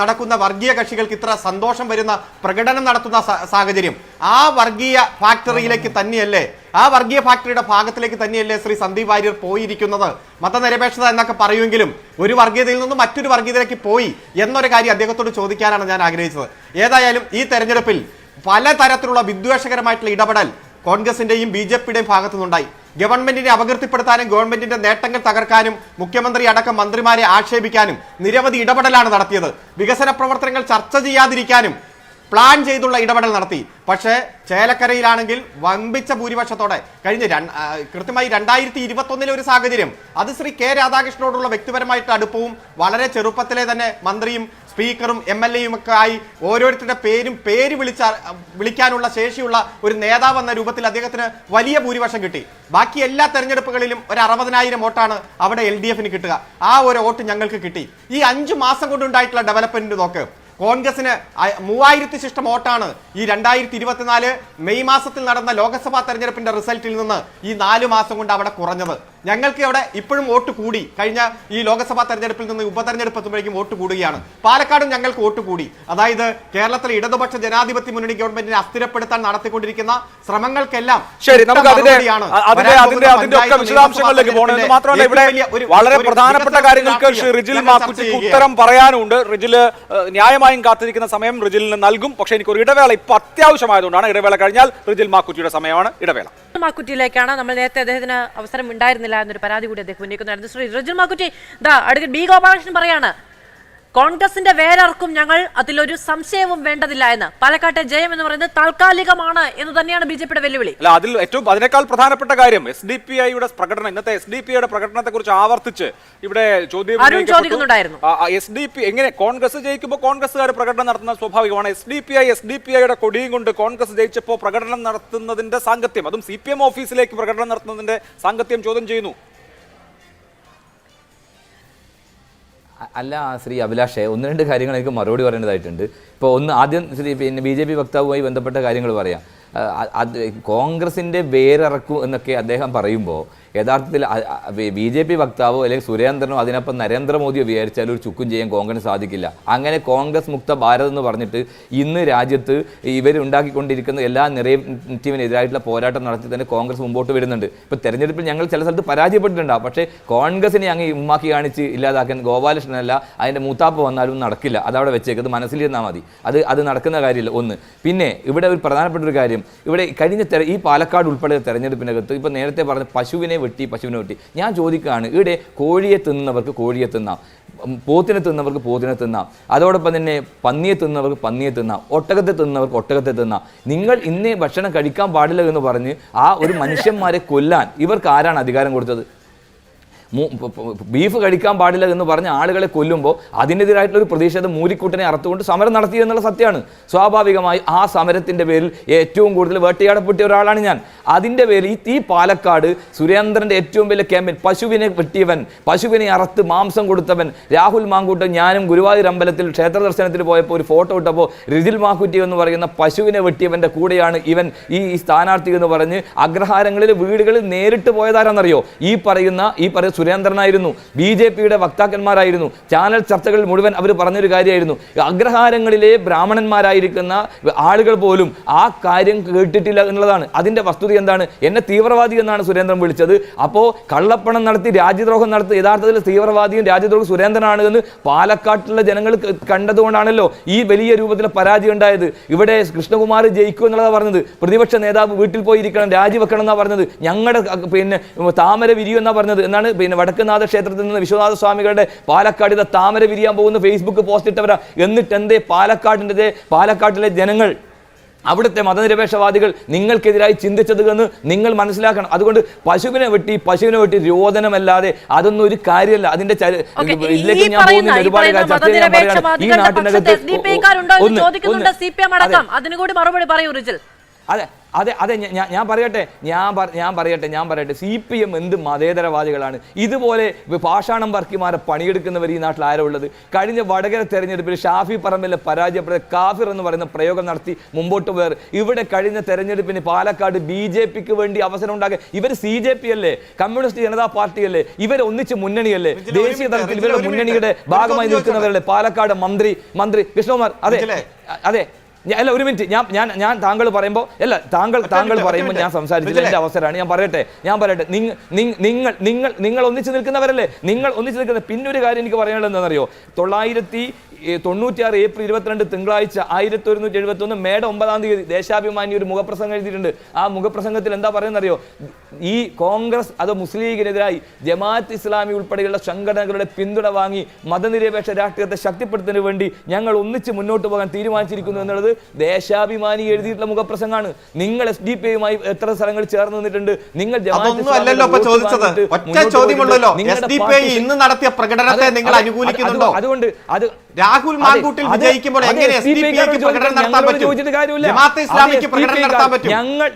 നടക്കുന്ന വർഗീയ കക്ഷികൾക്ക് ഇത്ര സന്തോഷം വരുന്ന പ്രകടനം നടത്തുന്ന സാഹചര്യം? ആ വർഗീയ ഫാക്ടറിയിലേക്ക് തന്നെയല്ലേ, ആ വർഗീയ ഫാക്ടറിയുടെ ഭാഗത്തിലേക്ക് തന്നെയല്ലേ ശ്രീ സന്ദീപ് വാര്യർ പോയിരിക്കുന്നത്? മതനിരപേക്ഷത എന്നൊക്കെ പറയുമെങ്കിലും ഒരു വർഗീയതയിൽ നിന്നും മറ്റൊരു വർഗീയതയിലേക്ക് പോയി എന്നൊരു കാര്യം അദ്ദേഹത്തോട് ചോദിക്കാനാണ് ഞാൻ ആഗ്രഹിച്ചത്. ഏതായാലും ഈ തെരഞ്ഞെടുപ്പിൽ പലതരത്തിലുള്ള വിദ്വേഷകരമായിട്ടുള്ള ഇടപെടൽ കോൺഗ്രസിന്റെയും BJPയുടെയും ഭാഗത്തു നിന്നുണ്ടായി. ഗവൺമെന്റിനെ അപകീർത്തിപ്പെടുത്താനും ഗവൺമെന്റിന്റെ നേട്ടങ്ങൾ തകർക്കാനും മുഖ്യമന്ത്രി അടക്കം മന്ത്രിമാരെ ആക്ഷേപിക്കാനും നിരവധി ഇടപെടലാണ് നടത്തിയത്. വികസന പ്രവർത്തനങ്ങൾ ചർച്ച ചെയ്യാതിരിക്കാനും പ്ലാൻ ചെയ്തുള്ള ഇടപെടൽ നടത്തി. പക്ഷേ ചേലക്കരയിലാണെങ്കിൽ വമ്പിച്ച ഭൂരിപക്ഷത്തോടെ കഴിഞ്ഞ കൃത്യമായി 2021 ഒരു സാഹചര്യം, അത് ശ്രീ കെ രാധാകൃഷ്ണനോടുള്ള വ്യക്തിപരമായിട്ട് അടുപ്പവും വളരെ ചെറുപ്പത്തിലെ തന്നെ മന്ത്രിയും സ്പീക്കറും MLA-യും ഒക്കെ ആയി ഓരോരുത്തരുടെ പേര് വിളിക്കാനുള്ള ശേഷിയുള്ള ഒരു നേതാവ് എന്ന രൂപത്തിൽ അദ്ദേഹത്തിന് വലിയ ഭൂരിപക്ഷം കിട്ടി. ബാക്കി എല്ലാ തെരഞ്ഞെടുപ്പുകളിലും ഒരു 60,000 വോട്ടാണ് അവിടെ LDF-ന് കിട്ടുക. ആ ഒരു വോട്ട് ഞങ്ങൾക്ക് കിട്ടി. ഈ 5 മാസം കൊണ്ടുണ്ടായിട്ടുള്ള ഡെവലപ്മെന്റ് നോക്ക്. കോൺഗ്രസിന് 3000 ശിഷ്ടം വോട്ടാണ് ഈ 2024 മെയ് മാസത്തിൽ നടന്ന ലോക്സഭാ തെരഞ്ഞെടുപ്പിന്റെ റിസൾട്ടിൽ നിന്ന് ഈ 4 മാസം കൊണ്ട് അവിടെ കുറഞ്ഞത്. ഞങ്ങൾക്ക് അവിടെ ഇപ്പോഴും വോട്ട് കൂടി. കഴിഞ്ഞ ഈ ലോക്സഭാ തെരഞ്ഞെടുപ്പിൽ നിന്ന് ഉപതെരഞ്ഞെടുപ്പ് എത്തുമ്പോഴേക്കും വോട്ട് കൂടുകയാണ്. പാലക്കാടും ഞങ്ങൾക്ക് വോട്ട് കൂടി. അതായത് കേരളത്തിലെ ഇടതുപക്ഷ ജനാധിപത്യ മുന്നണി ഗവൺമെന്റിനെ അസ്ഥിരപ്പെടുത്താൻ നടത്തിക്കൊണ്ടിരിക്കുന്ന ശ്രമങ്ങൾക്കെല്ലാം ശരി, നമുക്ക് അതിന്റെ ഒക്കെ വിശദാംശങ്ങളിലേക്ക് പോകണം. മാത്രമല്ല ഇവിടെ വളരെ പ്രധാനപ്പെട്ട കാര്യങ്ങൾക്ക് റിജിൽ മാക്കുറ്റിക്ക് ഉത്തരം പറയാനുണ്ട്. റിജിൽ ന്യായമായും കാത്തിരിക്കുന്ന സമയം റിജിലിന് നൽകും. പക്ഷേ എനിക്കൊരു ഇടവേള ഇപ്പൊ അത്യാവശ്യമായതുകൊണ്ടാണ്. ഇടവേള കഴിഞ്ഞാൽ റിജിൽ മാക്കുറ്റിയുടെ സമയമാണ്. ഇടവേള മാക്കുറ്റിയിലേക്കാണ്. നമ്മൾ നേരത്തെ അദ്ദേഹത്തിന് അവസരം ഉണ്ടായിരുന്നില്ല എന്നൊരു പരാതി കൂടി അദ്ദേഹം ഉന്നയിക്കുന്നുണ്ടായിരുന്നു. ശ്രീ റിജിൽ മാക്കുറ്റി, അഡ്വക്കേറ്റ് ബി ഗോപാലകൃഷ്ണൻ പറയാണ് കോൺഗ്രസിന്റെ വേരർക്കും ഞങ്ങൾ അതിലൊരു സംശയവും വേണ്ടതില്ല എന്ന്. പാലക്കാട്ടെ ജയം എന്ന് പറയുന്നത് താൽക്കാലികമാണ് എന്ന് തന്നെയാണ് BJP-യുടെ വെല്ലുവിളി. അല്ല, അതിനേക്കാൾ പ്രധാനപ്പെട്ട കാര്യം SDPI-യുടെ പ്രകടനം, ഇന്നത്തെ SDPI-യുടെ പ്രകടനത്തെ കുറിച്ച് ആവർത്തിച്ച് ഇവിടെ ചോദിക്കുന്നുണ്ടായിരുന്നു. SDP എങ്ങനെ കോൺഗ്രസ് ജയിക്കുമ്പോൾ കോൺഗ്രസ്സുകാർ പ്രകടനം നടത്തുന്നത് സ്വാഭാവികമാണ്. SDPI-യുടെ കൊടിയും കൊണ്ട് കോൺഗ്രസ് ജയിച്ചപ്പോൾ പ്രകടനം നടത്തുന്നതിന്റെ സാങ്കത്യം, അതും CPM ഓഫീസിലേക്ക് പ്രകടനം നടത്തുന്നതിന്റെ സാങ്കത്യം ചോദ്യം ചെയ്യുന്നു. അല്ല ശ്രീ അഭിലാഷേ, 1-2 കാര്യങ്ങൾ എനിക്ക് മറുപടി പറയേണ്ടതായിട്ടുണ്ട്. ഇപ്പോൾ ആദ്യം BJP വക്താവുമായി ബന്ധപ്പെട്ട കാര്യങ്ങൾ പറയാം. കോൺഗ്രസിൻ്റെ വേരിറക്കും എന്നൊക്കെ അദ്ദേഹം പറയുമ്പോൾ യഥാർത്ഥത്തിൽ BJP വക്താവോ അല്ലെങ്കിൽ സുരേന്ദ്രനോ അതിനൊപ്പം നരേന്ദ്രമോദിയോ വിചാരിച്ചാൽ ഒരു ചുക്കും ചെയ്യാൻ കോൺഗ്രസ് സാധിക്കില്ല. അങ്ങനെ കോൺഗ്രസ് മുക്ത ഭാരത് എന്ന് പറഞ്ഞിട്ട് ഇന്ന് രാജ്യത്ത് ഇവരുണ്ടാക്കിക്കൊണ്ടിരിക്കുന്ന എല്ലാ നിറയറ്റീവിനെതിരായിട്ടുള്ള പോരാട്ടം നടത്തി തന്നെ കോൺഗ്രസ് മുമ്പോട്ട് വരുന്നുണ്ട്. ഇപ്പോൾ തെരഞ്ഞെടുപ്പിൽ ഞങ്ങൾ ചില സ്ഥലത്ത് പരാജയപ്പെട്ടിട്ടുണ്ടാകും. പക്ഷേ കോൺഗ്രസിനെ അങ്ങ് ഉമ്മാക്കി കാണിച്ച് ഇല്ലാതാക്കാൻ ഗോപാലകൃഷ്ണനല്ല അതിൻ്റെ മൂത്താപ്പ് വന്നാലും നടക്കില്ല. അതവിടെ വെച്ചേക്കത് മനസ്സിലിരുന്നാൽ മതി. അത് നടക്കുന്ന കാര്യമില്ല. ഒന്ന്, പിന്നെ ഇവിടെ ഒരു പ്രധാനപ്പെട്ട ഒരു കാര്യം, ഇവിടെ കഴിഞ്ഞ ഈ പാലക്കാട് ഉൾപ്പെടെ തെരഞ്ഞെടുപ്പിനകത്ത് ഇപ്പോൾ നേരത്തെ പറഞ്ഞ പശുവിനെ വെട്ടി. ഞാൻ ചോദിക്കുകയാണ്, ഇവിടെ കോഴിയെ തിന്നുന്നവർക്ക് കോഴിയെ തിന്നാം, പോത്തിനെ തിന്നവർക്ക് പോത്തിനെ തിന്നാം, അതോടൊപ്പം തന്നെ പന്നിയെ തിന്നവർക്ക് പന്നിയെ തിന്നാം, ഒട്ടകത്തെ തിന്നവർക്ക് ഒട്ടകത്തെ തിന്നാം. നിങ്ങൾ ഇന്നേ ഭക്ഷണം കഴിക്കാൻ പാടില്ല എന്ന് പറഞ്ഞ് ആ ഒരു മനുഷ്യന്മാരെ കൊല്ലാൻ ഇവർക്ക് ആരാണ് അധികാരം കൊടുത്തത്? ബീഫ് കഴിക്കാൻ പാടില്ല എന്ന് പറഞ്ഞ ആളുകളെ കൊല്ലുമ്പോൾ അതിനെതിരായിട്ടുള്ളൊരു പ്രതിഷേധം മൂരിക്കൂട്ടനെ അറുത്തുകൊണ്ട് സമരം നടത്തി എന്നുള്ള സത്യമാണ്. സ്വാഭാവികമായി ആ സമരത്തിൻ്റെ പേരിൽ ഏറ്റവും കൂടുതൽ വേട്ടയാടപ്പെട്ടിയ ഒരാളാണ് ഞാൻ. അതിൻ്റെ പേരിൽ ഈ പാലക്കാട് സുരേന്ദ്രൻ്റെ ഏറ്റവും വലിയ ക്യാമ്പയിൻ, പശുവിനെ വെട്ടിയവൻ, പശുവിനെ അറുത്ത് മാംസം കൊടുത്തവൻ രാഹുൽ മാങ്കൂട്ടൻ, ഞാനും ഗുരുവായൂർ അമ്പലത്തിൽ ക്ഷേത്ര ദർശനത്തിൽ പോയപ്പോൾ ഒരു ഫോട്ടോ ഇട്ടപ്പോൾ റിജിൽ മാക്കുറ്റി എന്ന് പറയുന്ന പശുവിനെ വെട്ടിയവൻ്റെ കൂടെയാണ് ഇവൻ ഈ സ്ഥാനാർത്ഥി എന്ന് പറഞ്ഞ് അഗ്രഹാരങ്ങളിൽ വീടുകളിൽ നേരിട്ട് പോയതാരെന്നറിയോ? ഈ പറയുന്ന സുരേന്ദ്രനായിരുന്നു. BJP-യുടെ വക്താക്കന്മാരായിരുന്നു. ചാനൽ ചർച്ചകളിൽ മുഴുവൻ അവർ പറഞ്ഞൊരു കാര്യമായിരുന്നു, അഗ്രഹാരങ്ങളിലെ ബ്രാഹ്മണന്മാരായിരിക്കുന്ന ആളുകൾ പോലും ആ കാര്യം കേട്ടിട്ടില്ല എന്നുള്ളതാണ്. അതിൻ്റെ വസ്തുത എന്താണ്? എന്നെ തീവ്രവാദി എന്നാണ് സുരേന്ദ്രൻ വിളിച്ചത്. അപ്പോൾ കള്ളപ്പണം നടത്തി രാജ്യദ്രോഹം നടത്തി യഥാർത്ഥത്തിൽ തീവ്രവാദിയും രാജ്യദ്രോഹം സുരേന്ദ്രനാണ് എന്ന് പാലക്കാട്ടിലുള്ള ജനങ്ങൾ കണ്ടതുകൊണ്ടാണല്ലോ ഈ വലിയ രൂപത്തിലെ പരാജയം ഉണ്ടായത്. ഇവിടെ കൃഷ്ണകുമാർ ജയിക്കും എന്നുള്ളതാണ് പറഞ്ഞത്. പ്രതിപക്ഷ നേതാവ് വീട്ടിൽ പോയിരിക്കണം, രാജിവെക്കണം എന്നാണ് പറഞ്ഞത്. ഞങ്ങളുടെ താമര വിരിയും എന്നാണ് പറഞ്ഞത്. എന്നാണ് വടക്കുന്നാഥ ക്ഷേത്രത്തിൽ നിന്ന് വിശ്വനാഥ സ്വാമികളുടെ പാലക്കാടിലെ താമര വിരിയാൻ പോകുന്ന ഫേസ്ബുക്ക് പോസ്റ്റ് ഇട്ടവരാ. എന്നിട്ട് എന്തേ പാലക്കാട്ടിലെ ജനങ്ങൾ, അവിടുത്തെ മതനിരപേക്ഷവാദികൾ നിങ്ങൾക്കെതിരായി ചിന്തിച്ചത് എന്ന് നിങ്ങൾ മനസ്സിലാക്കണം. അതുകൊണ്ട് പശുവിനെ വെട്ടി രോദനമല്ലാതെ അതൊന്നും ഒരു കാര്യമല്ല. അതിന്റെ ഇതിലേക്ക് ഞാൻ പോകുന്ന ഒരുപാട് ഈ നാട്ടിനകത്ത് അതെ ഞാൻ പറയട്ടെ CPM എന്ത് മതേതരവാദികളാണ്. ഇതുപോലെ പാഷാണം വർക്കിമാരെ പണിയെടുക്കുന്നവർ ഈ നാട്ടിൽ ആരോ ഉള്ളത്? കഴിഞ്ഞ വടകര തെരഞ്ഞെടുപ്പിൽ ഷാഫി പറമ്പിലെ പരാജയപ്പെട്ട കാഫിർ എന്ന് പറയുന്ന പ്രയോഗം നടത്തി മുമ്പോട്ട് പോയർ. ഇവിടെ കഴിഞ്ഞ തെരഞ്ഞെടുപ്പിന് പാലക്കാട് BJP-ക്ക് വേണ്ടി അവസരം ഉണ്ടാക്കുക. ഇവർ CJP അല്ലേ, കമ്മ്യൂണിസ്റ്റ് ജനതാ പാർട്ടി അല്ലേ, ഇവർ ഒന്നിച്ച് മുന്നണിയല്ലേ, ദേശീയ തലത്തിൽ ഇവരുടെ മുന്നണിയുടെ ഭാഗമായി നിൽക്കുന്നവരല്ലേ പാലക്കാട് മന്ത്രി കൃഷ്ണകുമാർ? അതെ അല്ല, ഒരു മിനിറ്റ്, ഞാൻ താങ്കൾ പറയുമ്പോൾ താങ്കൾ പറയുമ്പോൾ ഞാൻ സംസാരിച്ചില്ല. എൻ്റെ അവസരമാണ്. ഞാൻ പറയട്ടെ നിങ്ങൾ ഒന്നിച്ച് നിൽക്കുന്നവരല്ലേ, നിങ്ങൾ ഒന്നിച്ച് നിൽക്കുന്നത്. പിന്നൊരു കാര്യം എനിക്ക് പറയാനുള്ളത് എന്താണെന്നറിയോ? 1996 ഏപ്രിൽ 22 തിങ്കളാഴ്ച 1171 മേട 9-ാം തീയതി ദേശാഭിമാനി ഒരു മുഖപ്രസംഗം എഴുതിയിട്ടുണ്ട്. ആ മുഖപ്രസംഗത്തിൽ എന്താ പറയുന്നറിയോ? ഈ കോൺഗ്രസ് അത് മുസ്ലിം ലീഗിനെതിരായി ജമാഅത്ത് ഇസ്ലാമി ഉൾപ്പെടെയുള്ള സംഘടനകളുടെ പിന്തുണ വാങ്ങി മതനിരപേക്ഷ രാഷ്ട്രീയത്തെ ശക്തിപ്പെടുത്തുന്നതിന് വേണ്ടി ഞങ്ങൾ ഒന്നിച്ച് മുന്നോട്ട് പോകാൻ തീരുമാനിച്ചിരിക്കുന്നു എന്നുള്ളത് ദേശാഭിമാനി എഴുതിയിട്ടുള്ള മുഖപ്രസംഗമാണ്. നിങ്ങൾ SDPI-യുമായി എത്ര സ്ഥലങ്ങൾ ചേർന്ന് നിന്നിട്ടുണ്ട്? നിങ്ങൾ ഇന്ന് നടത്തിയ പ്രകടനത്തെ നിങ്ങൾ അനുകൂലിക്കുന്നുണ്ടോ? അതുകൊണ്ട് രാഹുൽ മാങ്കൂട്ടിൽ വിജയിക്കുമ്പോൾ എങ്ങനെ SDPIക്ക് പ്രകടനം നടത്താൻ പറ്റും? ജമാഅത്തെ ഇസ്ലാമിക്ക് പ്രകടനം നടത്താൻ പറ്റും? ഞങ്ങൾ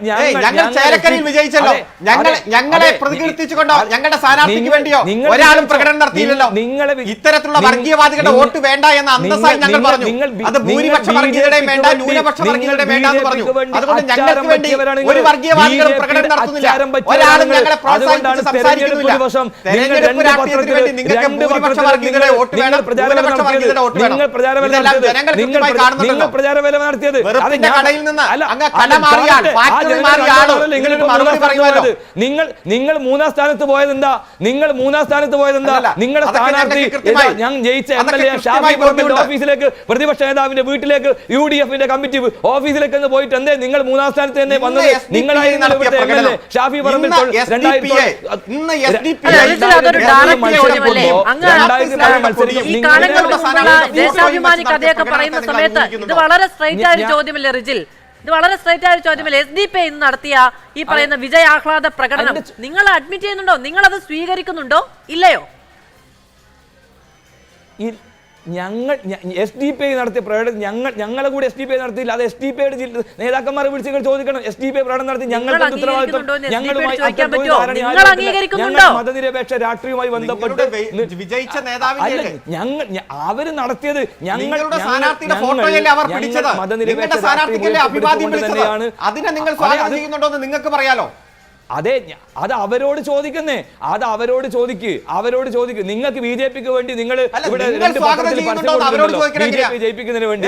ചേലക്കരയിൽ വിജയിച്ചല്ലോ. ഞങ്ങളെ പ്രതികീർത്തിച്ചുകൊണ്ടോ ഞങ്ങളുടെ സ്ഥാനാർത്ഥിക്ക് വേണ്ടിയോ ഒരാളും പ്രകടനം നടത്തിയില്ലല്ലോ. ഇത്തരത്തിലുള്ള വർഗീയവാദികളുടെ വോട്ട് വേണ്ട എന്ന അന്തസ്സായി ഞങ്ങൾ പറഞ്ഞു. അത് ഭൂരിപക്ഷ വർഗീയതയുടെയും വേണ്ട, ന്യൂനപക്ഷ വർഗീയതയുടെയും വേണ്ട എന്ന് പറഞ്ഞു. അതുകൊണ്ട് ഞങ്ങൾക്ക് വേണ്ടി ഒരു വർഗീയവാദികളും പ്രകടനം നടത്തുന്നില്ല. ഒരാളും ഞങ്ങളെ പ്രോത്സാഹിപ്പിച്ച് സംസാരിക്കുന്നില്ല. തെരഞ്ഞെടുപ്പ് രാഷ്ട്രീയത്തിന് വേണ്ടി നിങ്ങൾക്ക് ഭൂരിപക്ഷ വർഗീയതയുടെ വോട്ട് വേണം, ന്യൂനപക്ഷ വർഗീയതയുടെ വോട്ട് വേണം. ഇതെല്ലാം ജനങ്ങൾ കൃത്യമായി കാണുന്നുണ്ടല്ലോ. വെറുപ്പിന്റെ കടയിൽ നിന്ന് അങ്ങ് കട മാറിയാൽ ഫാക്ടറി മാറിയാണോ നിങ്ങൾക്ക് മറുപടി പറയുമല്ലോ. നിങ്ങൾ മൂന്നാം സ്ഥാനത്ത് പോയതെന്താ? നിങ്ങളുടെ സ്ഥാനാർത്ഥി ഞാൻ ജയിച്ച MLA ഷാഫി പറമ്പിലിന്റെ ഓഫീസിലേക്ക്, പ്രതിപക്ഷ നേതാവിന്റെ വീട്ടിലേക്ക്, UDFന്റെ കമ്മിറ്റി ഓഫീസിലേക്ക് പോയിട്ട് എന്തേ നിങ്ങൾ മൂന്നാം സ്ഥാനത്ത് തന്നെ വന്നത്? നിങ്ങളായിരുന്നു ഇവിടുത്തെ MLA ഷാഫി പറമ്പിൽ. ദേശാഭിമാനി കഥയൊക്കെ പറയുന്ന സമയത്ത് ഇത് വളരെ സ്ട്രൈറ്റ് ആയ ഒരു ചോദ്യമല്ലേ റിജിൽ? ഇത് വളരെ സ്ട്രൈറ്റ് ആയ ഒരു ചോദ്യമല്ലേ? SDPI ഇന്ന് നടത്തിയ ഈ പറയുന്ന വിജയാഹ്ലാദ പ്രകടനം നിങ്ങൾ അഡ്മിറ്റ് ചെയ്യുന്നുണ്ടോ? നിങ്ങൾ അത് സ്വീകരിക്കുന്നുണ്ടോ ഇല്ലയോ? SDPI നടത്തിയ പ്രകടനം ഞങ്ങളെ കൂടി SDPI നടത്തിയില്ല. അത് SDPIയുടെ നേതാക്കന്മാരെ വിളിച്ച് ചോദിക്കണം. SDPI പ്രകടനം നടത്തി ഞങ്ങൾക്ക് മതനിരപേക്ഷ രാഷ്ട്രീയവുമായി ബന്ധപ്പെട്ട് വിജയിച്ച നേതാവിന്റെ അവര് നടത്തിയത് മതനിരപേക്ഷ തന്നെയാണ്. അതിനെ നിങ്ങൾ സ്വാഗതം ചെയ്യുന്നുണ്ടോ എന്ന് നിങ്ങൾക്ക് പറയാലോ. അതെ, അത് അവരോട് ചോദിക്കുന്നേ. നിങ്ങൾക്ക് BJPക്ക് വേണ്ടി നിങ്ങൾ ഇവിടെ BJP ജയിപ്പിക്കുന്നതിന് വേണ്ടി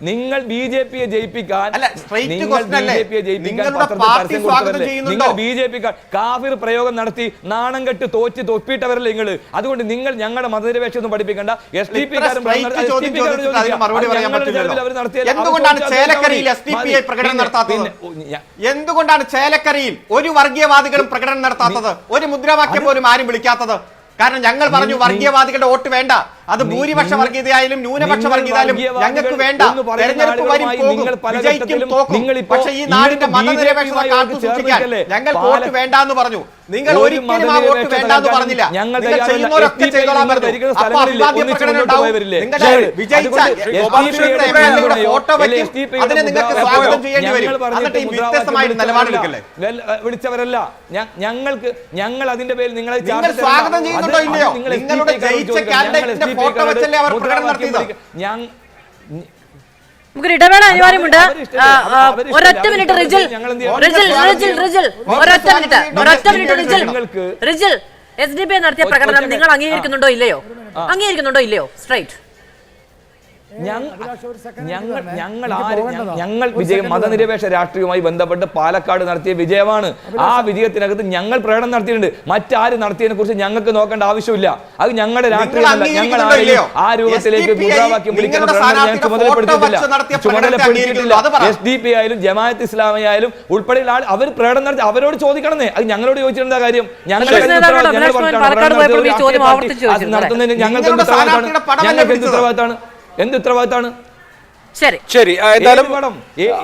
നിങ്ങൾ BJPയെ ജയിപ്പിക്കാൻ നിങ്ങൾ BJP കാഫിർ പ്രയോഗം നടത്തി നാണം കെട്ട് തോറ്റ് തൊപ്പിയിട്ടവരല്ലേ നിങ്ങൾ. അതുകൊണ്ട് നിങ്ങൾ ഞങ്ങളുടെ മതനിരപേക്ഷ ഒന്നും പഠിപ്പിക്കണ്ട. എന്തുകൊണ്ടാണ് ചേലക്കരയിൽ ഒരു വർഗീയവാദികളും പ്രകടനം നടത്താത്തത്? ഒരു മുദ്രാവാക്യം പോലും ആരും വിളിക്കാത്തത്? കാരണം ഞങ്ങൾ പറഞ്ഞു വർഗീയവാദികളുടെ വോട്ട് വേണ്ട, അത് ഭൂരിപക്ഷ വർഗീയതയായാലും ന്യൂനപക്ഷ വർഗീയതയായാലും ഞങ്ങൾക്ക് വേണ്ട. തെരഞ്ഞെടുപ്പ് വരും പോകും, വിജയിക്കും തോക്കും. പക്ഷേ ഈ നാടിന്റെ മതനിരപേക്ഷത കാത്തു സൂക്ഷിക്കാൻ ഞങ്ങൾ വോട്ട് വേണ്ട എന്ന് പറഞ്ഞു. നിങ്ങൾ ഒരിക്കലും ആ വോട്ട് വേണ്ട എന്ന് പറഞ്ഞില്ല. നിങ്ങൾ ചെയ്യുന്നവരൊക്കെ ചെയ്തോളാൻ പറഞ്ഞു. അപ്പൊ അഭിവാദ്യ പ്രകടനം ഉണ്ടാവും. നിങ്ങളുടെ വിജയിച്ച ഫോട്ടോ വെക്കും, അതിനെ നിങ്ങൾക്ക് സ്വാഗതം ചെയ്യേണ്ടി വരും. എന്നിട്ട് ഈ വ്യത്യസ്തമായ നിലപാടെടുക്കല്ലേ? വിളിച്ചവരല്ല ഞങ്ങൾ അതിന്റെ പേരിൽ നിങ്ങളെ സ്വാഗതം ചെയ്യുന്നുണ്ടോ ഇല്ലയോ? നിങ്ങളുടെ ജയിച്ച കാൻഡിഡേറ്റിന്റെ ഫോട്ടോ വെച്ചല്ലേ അവർ പ്രകടനം നടത്തിയത്? നമുക്കൊരു ഇടവേള അനിവാര്യമുണ്ട്. ഒരൊറ്റ മിനിറ്റ് റിജിൽ, ഒരൊറ്റ മിനിറ്റ് റിജിൽ. SDPI നടത്തിയ പ്രകടനം നിങ്ങൾ അംഗീകരിക്കുന്നുണ്ടോ ഇല്ലയോ? സ്ട്രൈറ്റ്. ഞങ്ങൾ വിജയം മതനിരപേക്ഷ രാഷ്ട്രീയവുമായി ബന്ധപ്പെട്ട് പാലക്കാട് നടത്തിയ വിജയമാണ്. ആ വിജയത്തിനകത്ത് ഞങ്ങൾ പ്രകടനം നടത്തിയിട്ടുണ്ട്. മറ്റാരും നടത്തിയതിനെ കുറിച്ച് ഞങ്ങൾക്ക് നോക്കേണ്ട ആവശ്യമില്ല. അത് ഞങ്ങളുടെ രാഷ്ട്രീയമല്ല. ഞങ്ങൾ ആ രൂപത്തിലേക്ക് മുദ്രാവാക്യം വിളിക്കുന്ന പ്രകടനം ഞാൻ ചുമതലപ്പെടുത്തിയിട്ടില്ല. SDPI ആയാലും ജമാഅത്ത് ഇസ്ലാമി ആയാലും ഉൾപ്പെടെയുള്ള ആൾ അവർ പ്രകടനം നടത്തി അവരോട് ചോദിക്കണമെന്നേ. അത് ഞങ്ങളോട് ചോദിച്ചിരുന്ന കാര്യം ഞങ്ങൾക്ക് എന്ത് ഉത്തരവാദിത്തമാണ്? ശരി, എന്തായാലും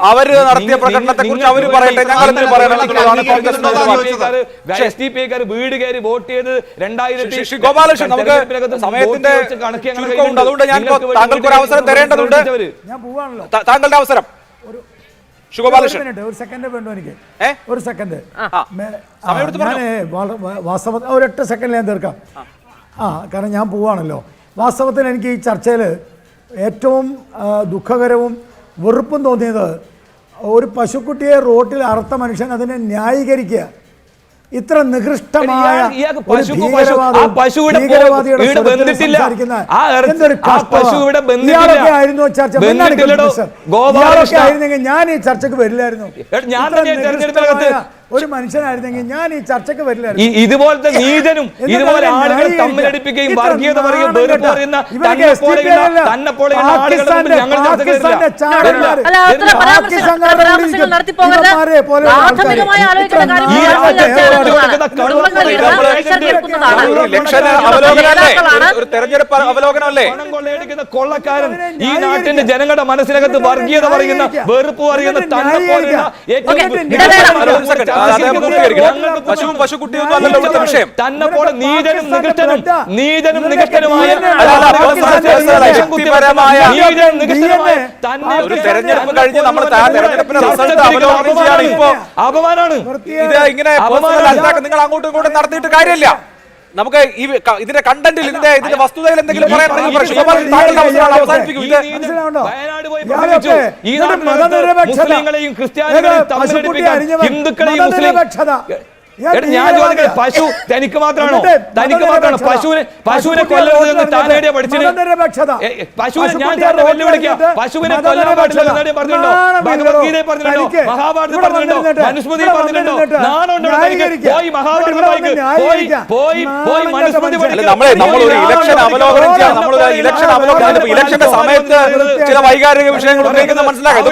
അവര് നടത്തിയ പ്രകടനത്തെ കുറിച്ച് അവര് പറയട്ടെ. ഞങ്ങൾ എന്തിനു പറയണം? വീട് കയറി വോട്ട് ചെയ്ത് 2000 ഗോപാലകൃഷ്ണൻ, നമുക്ക് സമയത്തിന്റെ ചുരുക്കമുണ്ട്. അതുകൊണ്ട് ഞാൻ താങ്കൾക്ക് ഒരു അവസരം തരേണ്ടതുണ്ട്. താങ്കളുടെ അവസരം. ഒരു സെക്കൻഡ് വേണ്ടോ എനിക്ക്? ഒരു സെക്കൻഡ് വാസ്തവ ഒരൊറ്റ സെക്കൻഡ് ഞാൻ തീർക്കാം. കാരണം ഞാൻ പോവാണല്ലോ. വാസ്തവത്തിൽ എനിക്ക് ഈ ചർച്ചയിൽ ഏറ്റവും ദുഃഖകരവും വെറുപ്പും തോന്നിയത് ഒരു പശുക്കുട്ടിയെ റോട്ടിൽ അറുത്ത മനുഷ്യൻ അതിനെ ന്യായീകരിക്കുക. ഇത്ര നികൃഷ്ടമായ ആയിരുന്നു ചർച്ച. ആയിരുന്നെങ്കിൽ ഞാൻ ഈ ചർച്ചക്ക് വരില്ലായിരുന്നു. ഒരു മനുഷ്യനായിരുന്നെങ്കിൽ ഞാൻ ഈ ചർച്ചക്ക് വരില്ലായിരുന്നു. ഇതുപോലത്തെ നീതനും ഇതുപോലെ ആളുകൾ തമ്മിലടിപ്പിക്കുകയും വർഗീയത പറയുകയും തെരഞ്ഞെടുപ്പ് അവലോകനമല്ലേ? കൊള്ളക്കാരൻ ഈ നാട്ടിന്റെ ജനങ്ങളുടെ മനസ്സിനകത്ത് വർഗീയത പറയുന്ന, വെറുപ്പ് പറയുന്ന, തന്നെ പോലെയുള്ള ഏറ്റവും പശുവും പശുക്കുട്ടിയൊന്നും അല്ലല്ലോ ഇവിടുത്തെ വിഷയം. തന്നെ പോലെ നീതനും നികൃഷ്ടനുമായ ഒരു തെരഞ്ഞെടുപ്പ് കഴിഞ്ഞ് നമ്മൾ തെരഞ്ഞെടുപ്പിന്റെ റിസൾട്ട് അവലോകനം ചെയ്യാണ് ഇപ്പോ. അപമാനാണ് ഇത് ഇങ്ങനെ നിങ്ങൾ അങ്ങോട്ടും ഇങ്ങോട്ടും നടത്തിയിട്ട് കാര്യമില്ല. നമുക്ക് ഈ ഇതിന്റെ കണ്ടന്റിൽ ഇതിന്റെ വസ്തുതയിൽ എന്തെങ്കിലും പറയാനുണ്ടെങ്കിൽ അവസാനിപ്പിക്കും. മുസ്ലിങ്ങളെയും ക്രിസ്ത്യാനികളെയും തമ്മിലടിപ്പിക്കാൻ ഹിന്ദുക്കളെയും മുസ്ലിം ഞാൻ ചോദിക്കട്ടെ, പശു തനിക്ക് മാത്രമാണോ? പശുവിനെ കൊല്ലരുതെന്ന് താനേടിയ പഠിച്ചിട്ട് പശുവിനെ ഞാൻ വെല്ലുവിളിക്കാം. പശുവിനെ കൊല്ലാൻ പാടില്ലെന്ന് പറഞ്ഞിട്ടുണ്ടോ? ഭഗവത്ഗീതയിൽ പറഞ്ഞിട്ടുണ്ടോ? മഹാഭാരതത്തിൽ പറഞ്ഞിട്ടുണ്ടോ? മനുസ്മൃതിയിൽ പറഞ്ഞിട്ടുണ്ടോ? നാണുണ്ടോ? പോയി മഹാഭാരതം പോയി മനുസ്മൃതി നമ്മളൊരു ഇലക്ഷൻ അവലോകനം ചെയ്യാം. നമ്മളൊരു ഇലക്ഷൻ അവലോകനം ഇലക്ഷന്റെ സമയത്ത് ചില വൈകാരിക വിഷയങ്ങൾ ഉന്നയിക്കുന്നത് മനസ്സിലാക്കാം.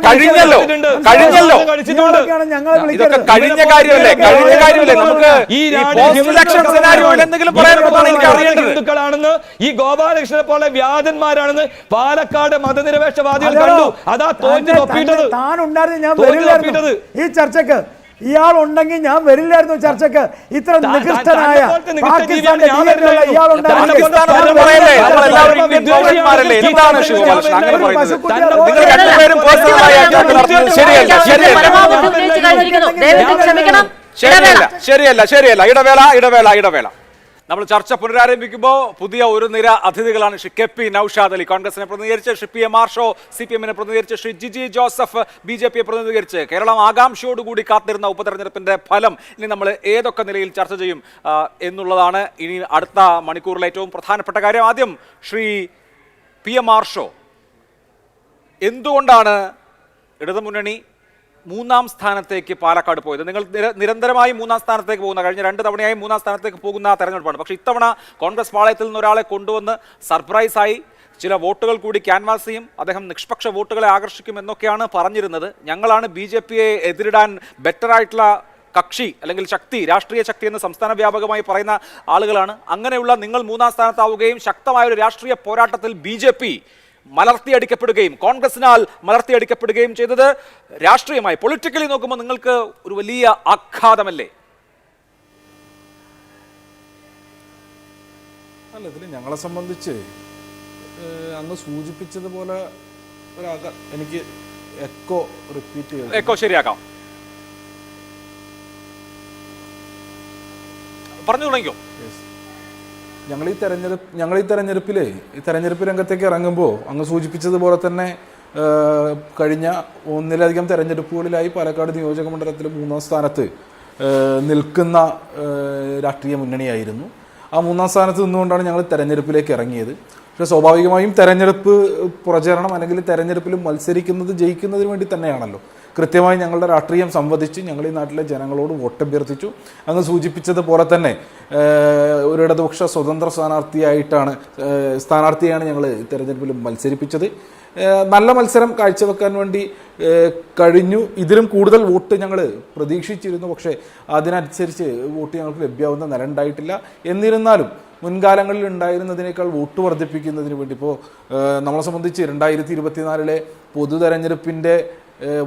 കഴിഞ്ഞല്ലോ ഇതൊക്കെ കഴിഞ്ഞ കാര്യമല്ലേ നമുക്ക് ഈ ഇലക്ഷൻ സെനാരിയോയിൽ എന്തെങ്കിലും പറയാനുള്ളതാണ് എനിക്ക് അറിയേണ്ടത്. ഹിന്ദുക്കളാണെന്ന് ഈ ഗോപാലകൃഷ്ണനെ പോലെ വ്യാജന്മാരാണെന്ന് പാലക്കാട് മതനിരപേക്ഷവാദികൾ കണ്ടു. അതാ തോറ്റത് താനുണ്ടായിരുന്നു, ഞാൻ വരില്ലായിരുന്നു ഈ ചർച്ചക്ക്. ഇയാൾ ഉണ്ടെങ്കിൽ ഞാൻ വരില്ലായിരുന്നു ചർച്ചക്ക്. ഇത്ര നികൃഷ്ടനായ പാകിസ്ഥാന്റെ ശരിയല്ല. ഇടവേള. നമ്മൾ ചർച്ച പുനരാരംഭിക്കുമ്പോൾ പുതിയ ഒരു നിര അതിഥികളാണ്. ശ്രീ കെ പി നൌഷാദ് അലി കോൺഗ്രസിനെ പ്രതിനിധീകരിച്ച്, Shri P M Arsho CPM പ്രതിനിധീകരിച്ച്, ശ്രീ ജിജി ജോസഫ് BJP പ്രതിനിധീകരിച്ച്. കേരളം ആകാംക്ഷയോടുകൂടി കാത്തിരുന്ന ഉപതെരഞ്ഞെടുപ്പിന്റെ ഫലം ഇനി നമ്മൾ ഏതൊക്കെ നിലയിൽ ചർച്ച ചെയ്യും എന്നുള്ളതാണ് ഇനി അടുത്ത മണിക്കൂറിലെ ഏറ്റവും പ്രധാനപ്പെട്ട കാര്യം. ആദ്യം ശ്രീ PM ആർഷോ, എന്തുകൊണ്ടാണ് ഇടതുമുന്നണി മൂന്നാം സ്ഥാനത്തേക്ക് പാലക്കാട് പോയത്? നിങ്ങൾ നിരന്തരമായി മൂന്നാം സ്ഥാനത്തേക്ക് പോകുന്ന, കഴിഞ്ഞ 2 തവണയായി മൂന്നാം സ്ഥാനത്തേക്ക് പോകുന്ന തെരഞ്ഞെടുപ്പാണ്. പക്ഷേ ഇത്തവണ കോൺഗ്രസ് പാളയത്തിൽ നിന്ന് ഒരാളെ കൊണ്ടുവന്ന് സർപ്രൈസായി ചില വോട്ടുകൾ കൂടി ക്യാൻവാസ് ചെയ്യും, അദ്ദേഹം നിഷ്പക്ഷ വോട്ടുകളെ ആകർഷിക്കും എന്നൊക്കെയാണ് പറഞ്ഞിരുന്നത്. ഞങ്ങളാണ് BJPയെ എതിരിടാൻ ബെറ്ററായിട്ടുള്ള കക്ഷി അല്ലെങ്കിൽ ശക്തി, രാഷ്ട്രീയ ശക്തി എന്ന് സംസ്ഥാന വ്യാപകമായി പറയുന്ന ആളുകളാണ്. അങ്ങനെയുള്ള നിങ്ങൾ മൂന്നാം സ്ഥാനത്താവുകയും ശക്തമായ ഒരു രാഷ്ട്രീയ പോരാട്ടത്തിൽ BJP മലർത്തിയടിക്കപ്പെടുകയും കോൺഗ്രസിനാൽ മലർത്തിയടിക്കപ്പെടുകയും ചെയ്തത് രാഷ്ട്രീയമായി പൊളിറ്റിക്കലി നോക്കുമ്പോൾ നിങ്ങൾക്ക് ഒരു വലിയ ആഘാതമല്ലേ? അല്ല, ഇതിൽ ഞങ്ങളെ സംബന്ധിച്ച് അങ്ങ് സൂചിപ്പിച്ചതുപോലെ എനിക്ക് എക്കോ ശരിയാക്കാം. പറഞ്ഞു തുടങ്ങിയോ? ഞങ്ങൾ ഈ തെരഞ്ഞെടുപ്പ് രംഗത്തേക്ക് ഇറങ്ങുമ്പോൾ അങ്ങ് സൂചിപ്പിച്ചതുപോലെ തന്നെ കഴിഞ്ഞ ഒന്നിലധികം തെരഞ്ഞെടുപ്പുകളിലായി പാലക്കാട് നിയോജക മണ്ഡലത്തിൽ 3-ാം സ്ഥാനത്ത് നിൽക്കുന്ന രാഷ്ട്രീയ മുന്നണിയായിരുന്നു. ആ 3-ാം സ്ഥാനത്ത് നിന്നുകൊണ്ടാണ് ഞങ്ങൾ തെരഞ്ഞെടുപ്പിലേക്ക് ഇറങ്ങിയത്. പക്ഷേ സ്വാഭാവികമായും തെരഞ്ഞെടുപ്പ് പ്രചരണം അല്ലെങ്കിൽ തെരഞ്ഞെടുപ്പിൽ മത്സരിക്കുന്നത് ജയിക്കുന്നതിന് വേണ്ടി തന്നെയാണല്ലോ. കൃത്യമായി ഞങ്ങളുടെ രാഷ്ട്രീയം സംവദിച്ച് ഞങ്ങൾ ഈ നാട്ടിലെ ജനങ്ങളോട് വോട്ടഭ്യർത്ഥിച്ചു. അങ്ങ് സൂചിപ്പിച്ചതുപോലെ തന്നെ ഒരു ഇടതുപക്ഷ സ്വതന്ത്ര സ്ഥാനാർത്ഥിയാണ് ഞങ്ങൾ തെരഞ്ഞെടുപ്പിൽ മത്സരിപ്പിച്ചത്. നല്ല മത്സരം കാഴ്ചവെക്കാൻ വേണ്ടി കഴിഞ്ഞു. ഇതിലും കൂടുതൽ വോട്ട് ഞങ്ങൾ പ്രതീക്ഷിച്ചിരുന്നു, പക്ഷേ അതിനനുസരിച്ച് വോട്ട് ഞങ്ങൾക്ക് ലഭ്യമാവുന്ന നില ഉണ്ടായിട്ടില്ല. എന്നിരുന്നാലും മുൻകാലങ്ങളിൽ ഉണ്ടായിരുന്നതിനേക്കാൾ വോട്ട് വർദ്ധിപ്പിക്കുന്നതിന് വേണ്ടി ഇപ്പോൾ നമ്മളെ സംബന്ധിച്ച് 2024 പൊതു തെരഞ്ഞെടുപ്പിൻ്റെ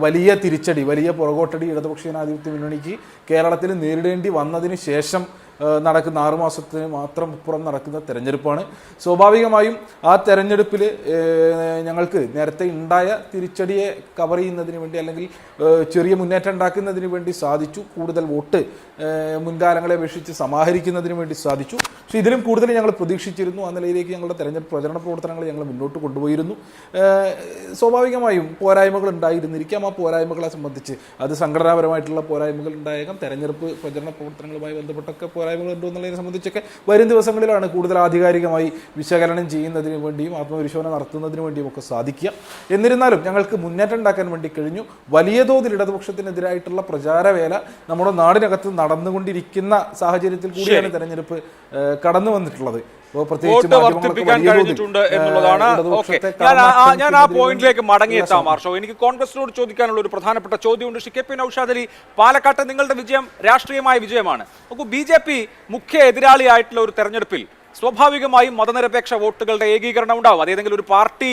വലിയ തിരിച്ചടി, വലിയ പുറകോട്ടടി ഇടതുപക്ഷ ജനാധിപത്യ മുന്നണിക്ക് കേരളത്തിൽ നേരിടേണ്ടി വന്നതിന് ശേഷം നടക്കുന്ന 6 മാസത്തിന് മാത്രം അപ്പുറം നടക്കുന്ന തെരഞ്ഞെടുപ്പാണ്. സ്വാഭാവികമായും ആ തെരഞ്ഞെടുപ്പിൽ ഞങ്ങൾക്ക് നേരത്തെ ഉണ്ടായ തിരിച്ചടിയെ കവർ ചെയ്യുന്നതിന് വേണ്ടി അല്ലെങ്കിൽ ചെറിയ മുന്നേറ്റം ഉണ്ടാക്കുന്നതിന് വേണ്ടി സാധിച്ചു. കൂടുതൽ വോട്ട് മുൻകാലങ്ങളെ അപേക്ഷിച്ച് സമാഹരിക്കുന്നതിന് വേണ്ടി സാധിച്ചു. പക്ഷേ ഇതിലും കൂടുതൽ ഞങ്ങൾ പ്രതീക്ഷിച്ചിരുന്നു. ആ നിലയിലേക്ക് ഞങ്ങളുടെ തെരഞ്ഞെടുപ്പ് പ്രചരണ പ്രവർത്തനങ്ങൾ ഞങ്ങൾ മുന്നോട്ട് കൊണ്ടുപോയിരുന്നു. സ്വാഭാവികമായും പോരായ്മകൾ ഉണ്ടായിരുന്നിരിക്കാം. ആ പോരായ്മകളെ സംബന്ധിച്ച് അത് സംഘടനാപരമായിട്ടുള്ള പോരായ്മകൾ ഉണ്ടായേക്കാം. തെരഞ്ഞെടുപ്പ് പ്രചരണ പ്രവർത്തനങ്ങളുമായി ബന്ധപ്പെട്ടൊക്കെ പോരായ്മകളുണ്ടോ എന്നുള്ളതിനെ സംബന്ധിച്ചൊക്കെ വരും ദിവസങ്ങളിലാണ് കൂടുതൽ ആധികാരികമായി വിശകലനം ചെയ്യുന്നതിന് വേണ്ടിയും ആത്മപരിശോധന നടത്തുന്നതിന് വേണ്ടിയും ഒക്കെ സാധിക്കുക. എന്നിരുന്നാലും ഞങ്ങൾക്ക് മുന്നേറ്റം ഉണ്ടാക്കാൻ വേണ്ടി കഴിഞ്ഞു. വലിയ തോതിൽ ഇടതുപക്ഷത്തിനെതിരായിട്ടുള്ള പ്രചാരവേല നമ്മുടെ നാടിനകത്ത് നടന്നുകൊണ്ടിരിക്കുന്ന സാഹചര്യത്തിൽ കൂടിയാണ് തെരഞ്ഞെടുപ്പ് കടന്നു വന്നിട്ടുള്ളത്. വോട്ട് വർദ്ധിപ്പിക്കാൻ കഴിഞ്ഞിട്ടുണ്ട് എന്നുള്ളതാണ്. ഞാൻ ആ പോയിന്റിലേക്ക് മടങ്ങിയെത്താം. ആർഷോ, എനിക്ക് കോൺഗ്രസിനോട് ചോദിക്കാനുള്ള ഒരു പ്രധാനപ്പെട്ട ചോദ്യമുണ്ട്. ശ്രീ കെ പി നൌഷാദ് അലി, പാലക്കാട്ട് നിങ്ങളുടെ വിജയം രാഷ്ട്രീയമായ വിജയമാണ്. നോക്കൂ, BJP മുഖ്യ എതിരാളിയായിട്ടുള്ള ഒരു തെരഞ്ഞെടുപ്പിൽ സ്വാഭാവികമായും മതനിരപേക്ഷ വോട്ടുകളുടെ ഏകീകരണം ഉണ്ടാവും. അതേതെങ്കിലും ഒരു പാർട്ടി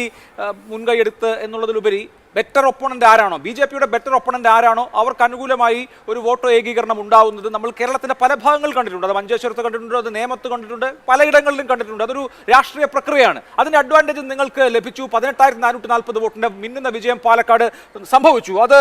മുൻകൈയെടുത്ത് എന്നുള്ളതിലുപരി ബെറ്റർ ഒപ്പോണന്റ് ആരാണോ, BJPയുടെ ബെറ്റർ ഒപ്പോണന്റ് ആരാണോ അവർക്ക് അനുകൂലമായി ഒരു വോട്ടോ ഏകീകരണം ഉണ്ടാവുന്നത് നമ്മൾ കേരളത്തിന്റെ പല ഭാഗങ്ങളിൽ കണ്ടിട്ടുണ്ട്. അത് മഞ്ചേശ്വരത്ത് കണ്ടിട്ടുണ്ട്, അത് നേമത്ത് കണ്ടിട്ടുണ്ട്, പലയിടങ്ങളിലും കണ്ടിട്ടുണ്ട്. അതൊരു രാഷ്ട്രീയ പ്രക്രിയയാണ്. അതിന്റെ അഡ്വാൻറ്റേജ് നിങ്ങൾക്ക് ലഭിച്ചു. 18,440 വോട്ടിന്റെ മിന്നുന്ന വിജയം പാലക്കാട് സംഭവിച്ചു. അത്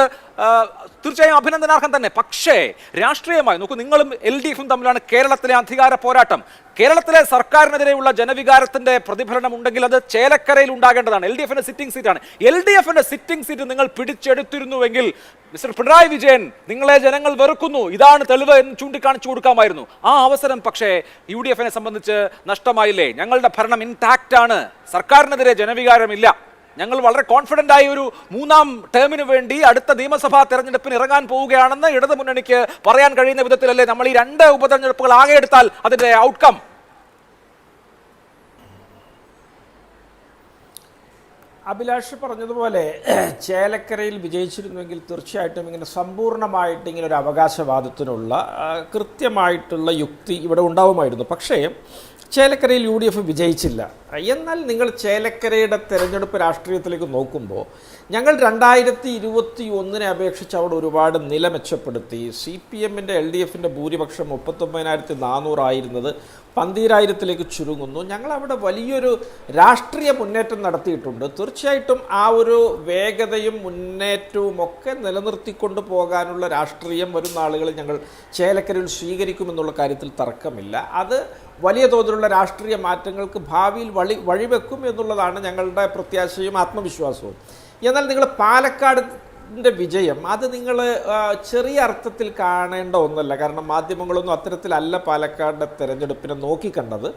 തീർച്ചയായും അഭിനന്ദനാർഹം തന്നെ. പക്ഷേ രാഷ്ട്രീയമായി നോക്കൂ, നിങ്ങളും LDFും തമ്മിലാണ് കേരളത്തിലെ അധികാര പോരാട്ടം. കേരളത്തിലെ സർക്കാരിനെതിരെയുള്ള ജനവികാരത്തിന്റെ പ്രതിഫലനം ഉണ്ടെങ്കിൽ അത് ചേലക്കരയിൽ ഉണ്ടാകേണ്ടതാണ്. LDFിന്റെ സിറ്റിംഗ് സീറ്റാണ്. LDFിന്റെ സിറ്റിംഗ് സീറ്റ് നിങ്ങൾ പിടിച്ചെടുത്തിരുന്നുവെങ്കിൽ മിസ്റ്റർ പിണറായി വിജയൻ, നിങ്ങളെ ജനങ്ങൾ വെറുക്കുന്നു, ഇതാണ് തെളിവ് എന്ന് ചൂണ്ടിക്കാണിച്ചു കൊടുക്കാമായിരുന്നു. ആ അവസരം പക്ഷേ UDFിനെ സംബന്ധിച്ച് നഷ്ടമായില്ലേ? ഞങ്ങളുടെ ഭരണം ഇൻടാക്റ്റ് ആണ്, സർക്കാരിനെതിരെ ജനവികാരമില്ല, ഞങ്ങൾ വളരെ കോൺഫിഡന്റ് ആയി ഒരു 3ാം ടേമിന് വേണ്ടി അടുത്ത നിയമസഭാ തെരഞ്ഞെടുപ്പിന് ഇറങ്ങാൻ പോവുകയാണെന്ന് ഇടതു മുന്നണിക്ക് പറയാൻ കഴിയുന്ന വിധത്തിലല്ലേ നമ്മൾ ഈ 2 ഉപതെരഞ്ഞെടുപ്പുകൾ ആകെ എടുത്താൽ അതിന്റെ ഔട്ട്കം? അഭിലാഷ് പറഞ്ഞതുപോലെ ചേലക്കരയിൽ വിജയിച്ചിരുന്നുവെങ്കിൽ തീർച്ചയായിട്ടും ഇങ്ങനെ സമ്പൂർണ്ണമായിട്ട് ഇങ്ങനെ ഒരു അവകാശവാദത്തിനുള്ള കൃത്യമായിട്ടുള്ള യുക്തി ഇവിടെ ഉണ്ടാവുമായിരുന്നു. പക്ഷേ ചേലക്കരയിൽ UDF വിജയിച്ചില്ല. എന്നാൽ നിങ്ങൾ ചേലക്കരയുടെ തെരഞ്ഞെടുപ്പ് രാഷ്ട്രീയത്തിലേക്ക് നോക്കുമ്പോൾ ഞങ്ങൾ 2021 അപേക്ഷിച്ച് അവിടെ ഒരുപാട് നില മെച്ചപ്പെടുത്തി. CPMൻ്റെ LDFിൻ്റെ ഭൂരിപക്ഷം 39,400 ആയിരുന്നത് 12,000 ചുരുങ്ങുന്നു. ഞങ്ങളവിടെ വലിയൊരു രാഷ്ട്രീയ മുന്നേറ്റം നടത്തിയിട്ടുണ്ട്. തീർച്ചയായിട്ടും ആ ഒരു വേഗതയും മുന്നേറ്റവും ഒക്കെ നിലനിർത്തിക്കൊണ്ട് പോകാനുള്ള രാഷ്ട്രീയം വരും നാളുകളിൽ ഞങ്ങൾ ചേലക്കരയിൽ സ്വീകരിക്കുമെന്നുള്ള കാര്യത്തിൽ തർക്കമില്ല. അത് വലിയ തോതിലുള്ള രാഷ്ട്രീയ മാറ്റങ്ങൾക്ക് ഭാവിയിൽ വഴിവെക്കും എന്നുള്ളതാണ് ഞങ്ങളുടെ പ്രത്യാശയും ആത്മവിശ്വാസവും. എന്നാൽ നിങ്ങൾ പാലക്കാടിൻ്റെ വിജയം അത് നിങ്ങൾ ചെറിയ അർത്ഥത്തിൽ കാണേണ്ട ഒന്നല്ല. കാരണം മാധ്യമങ്ങളൊന്നും അത്തരത്തിലല്ല പാലക്കാടിൻ്റെ തെരഞ്ഞെടുപ്പിനെ നോക്കിക്കണ്ടത്.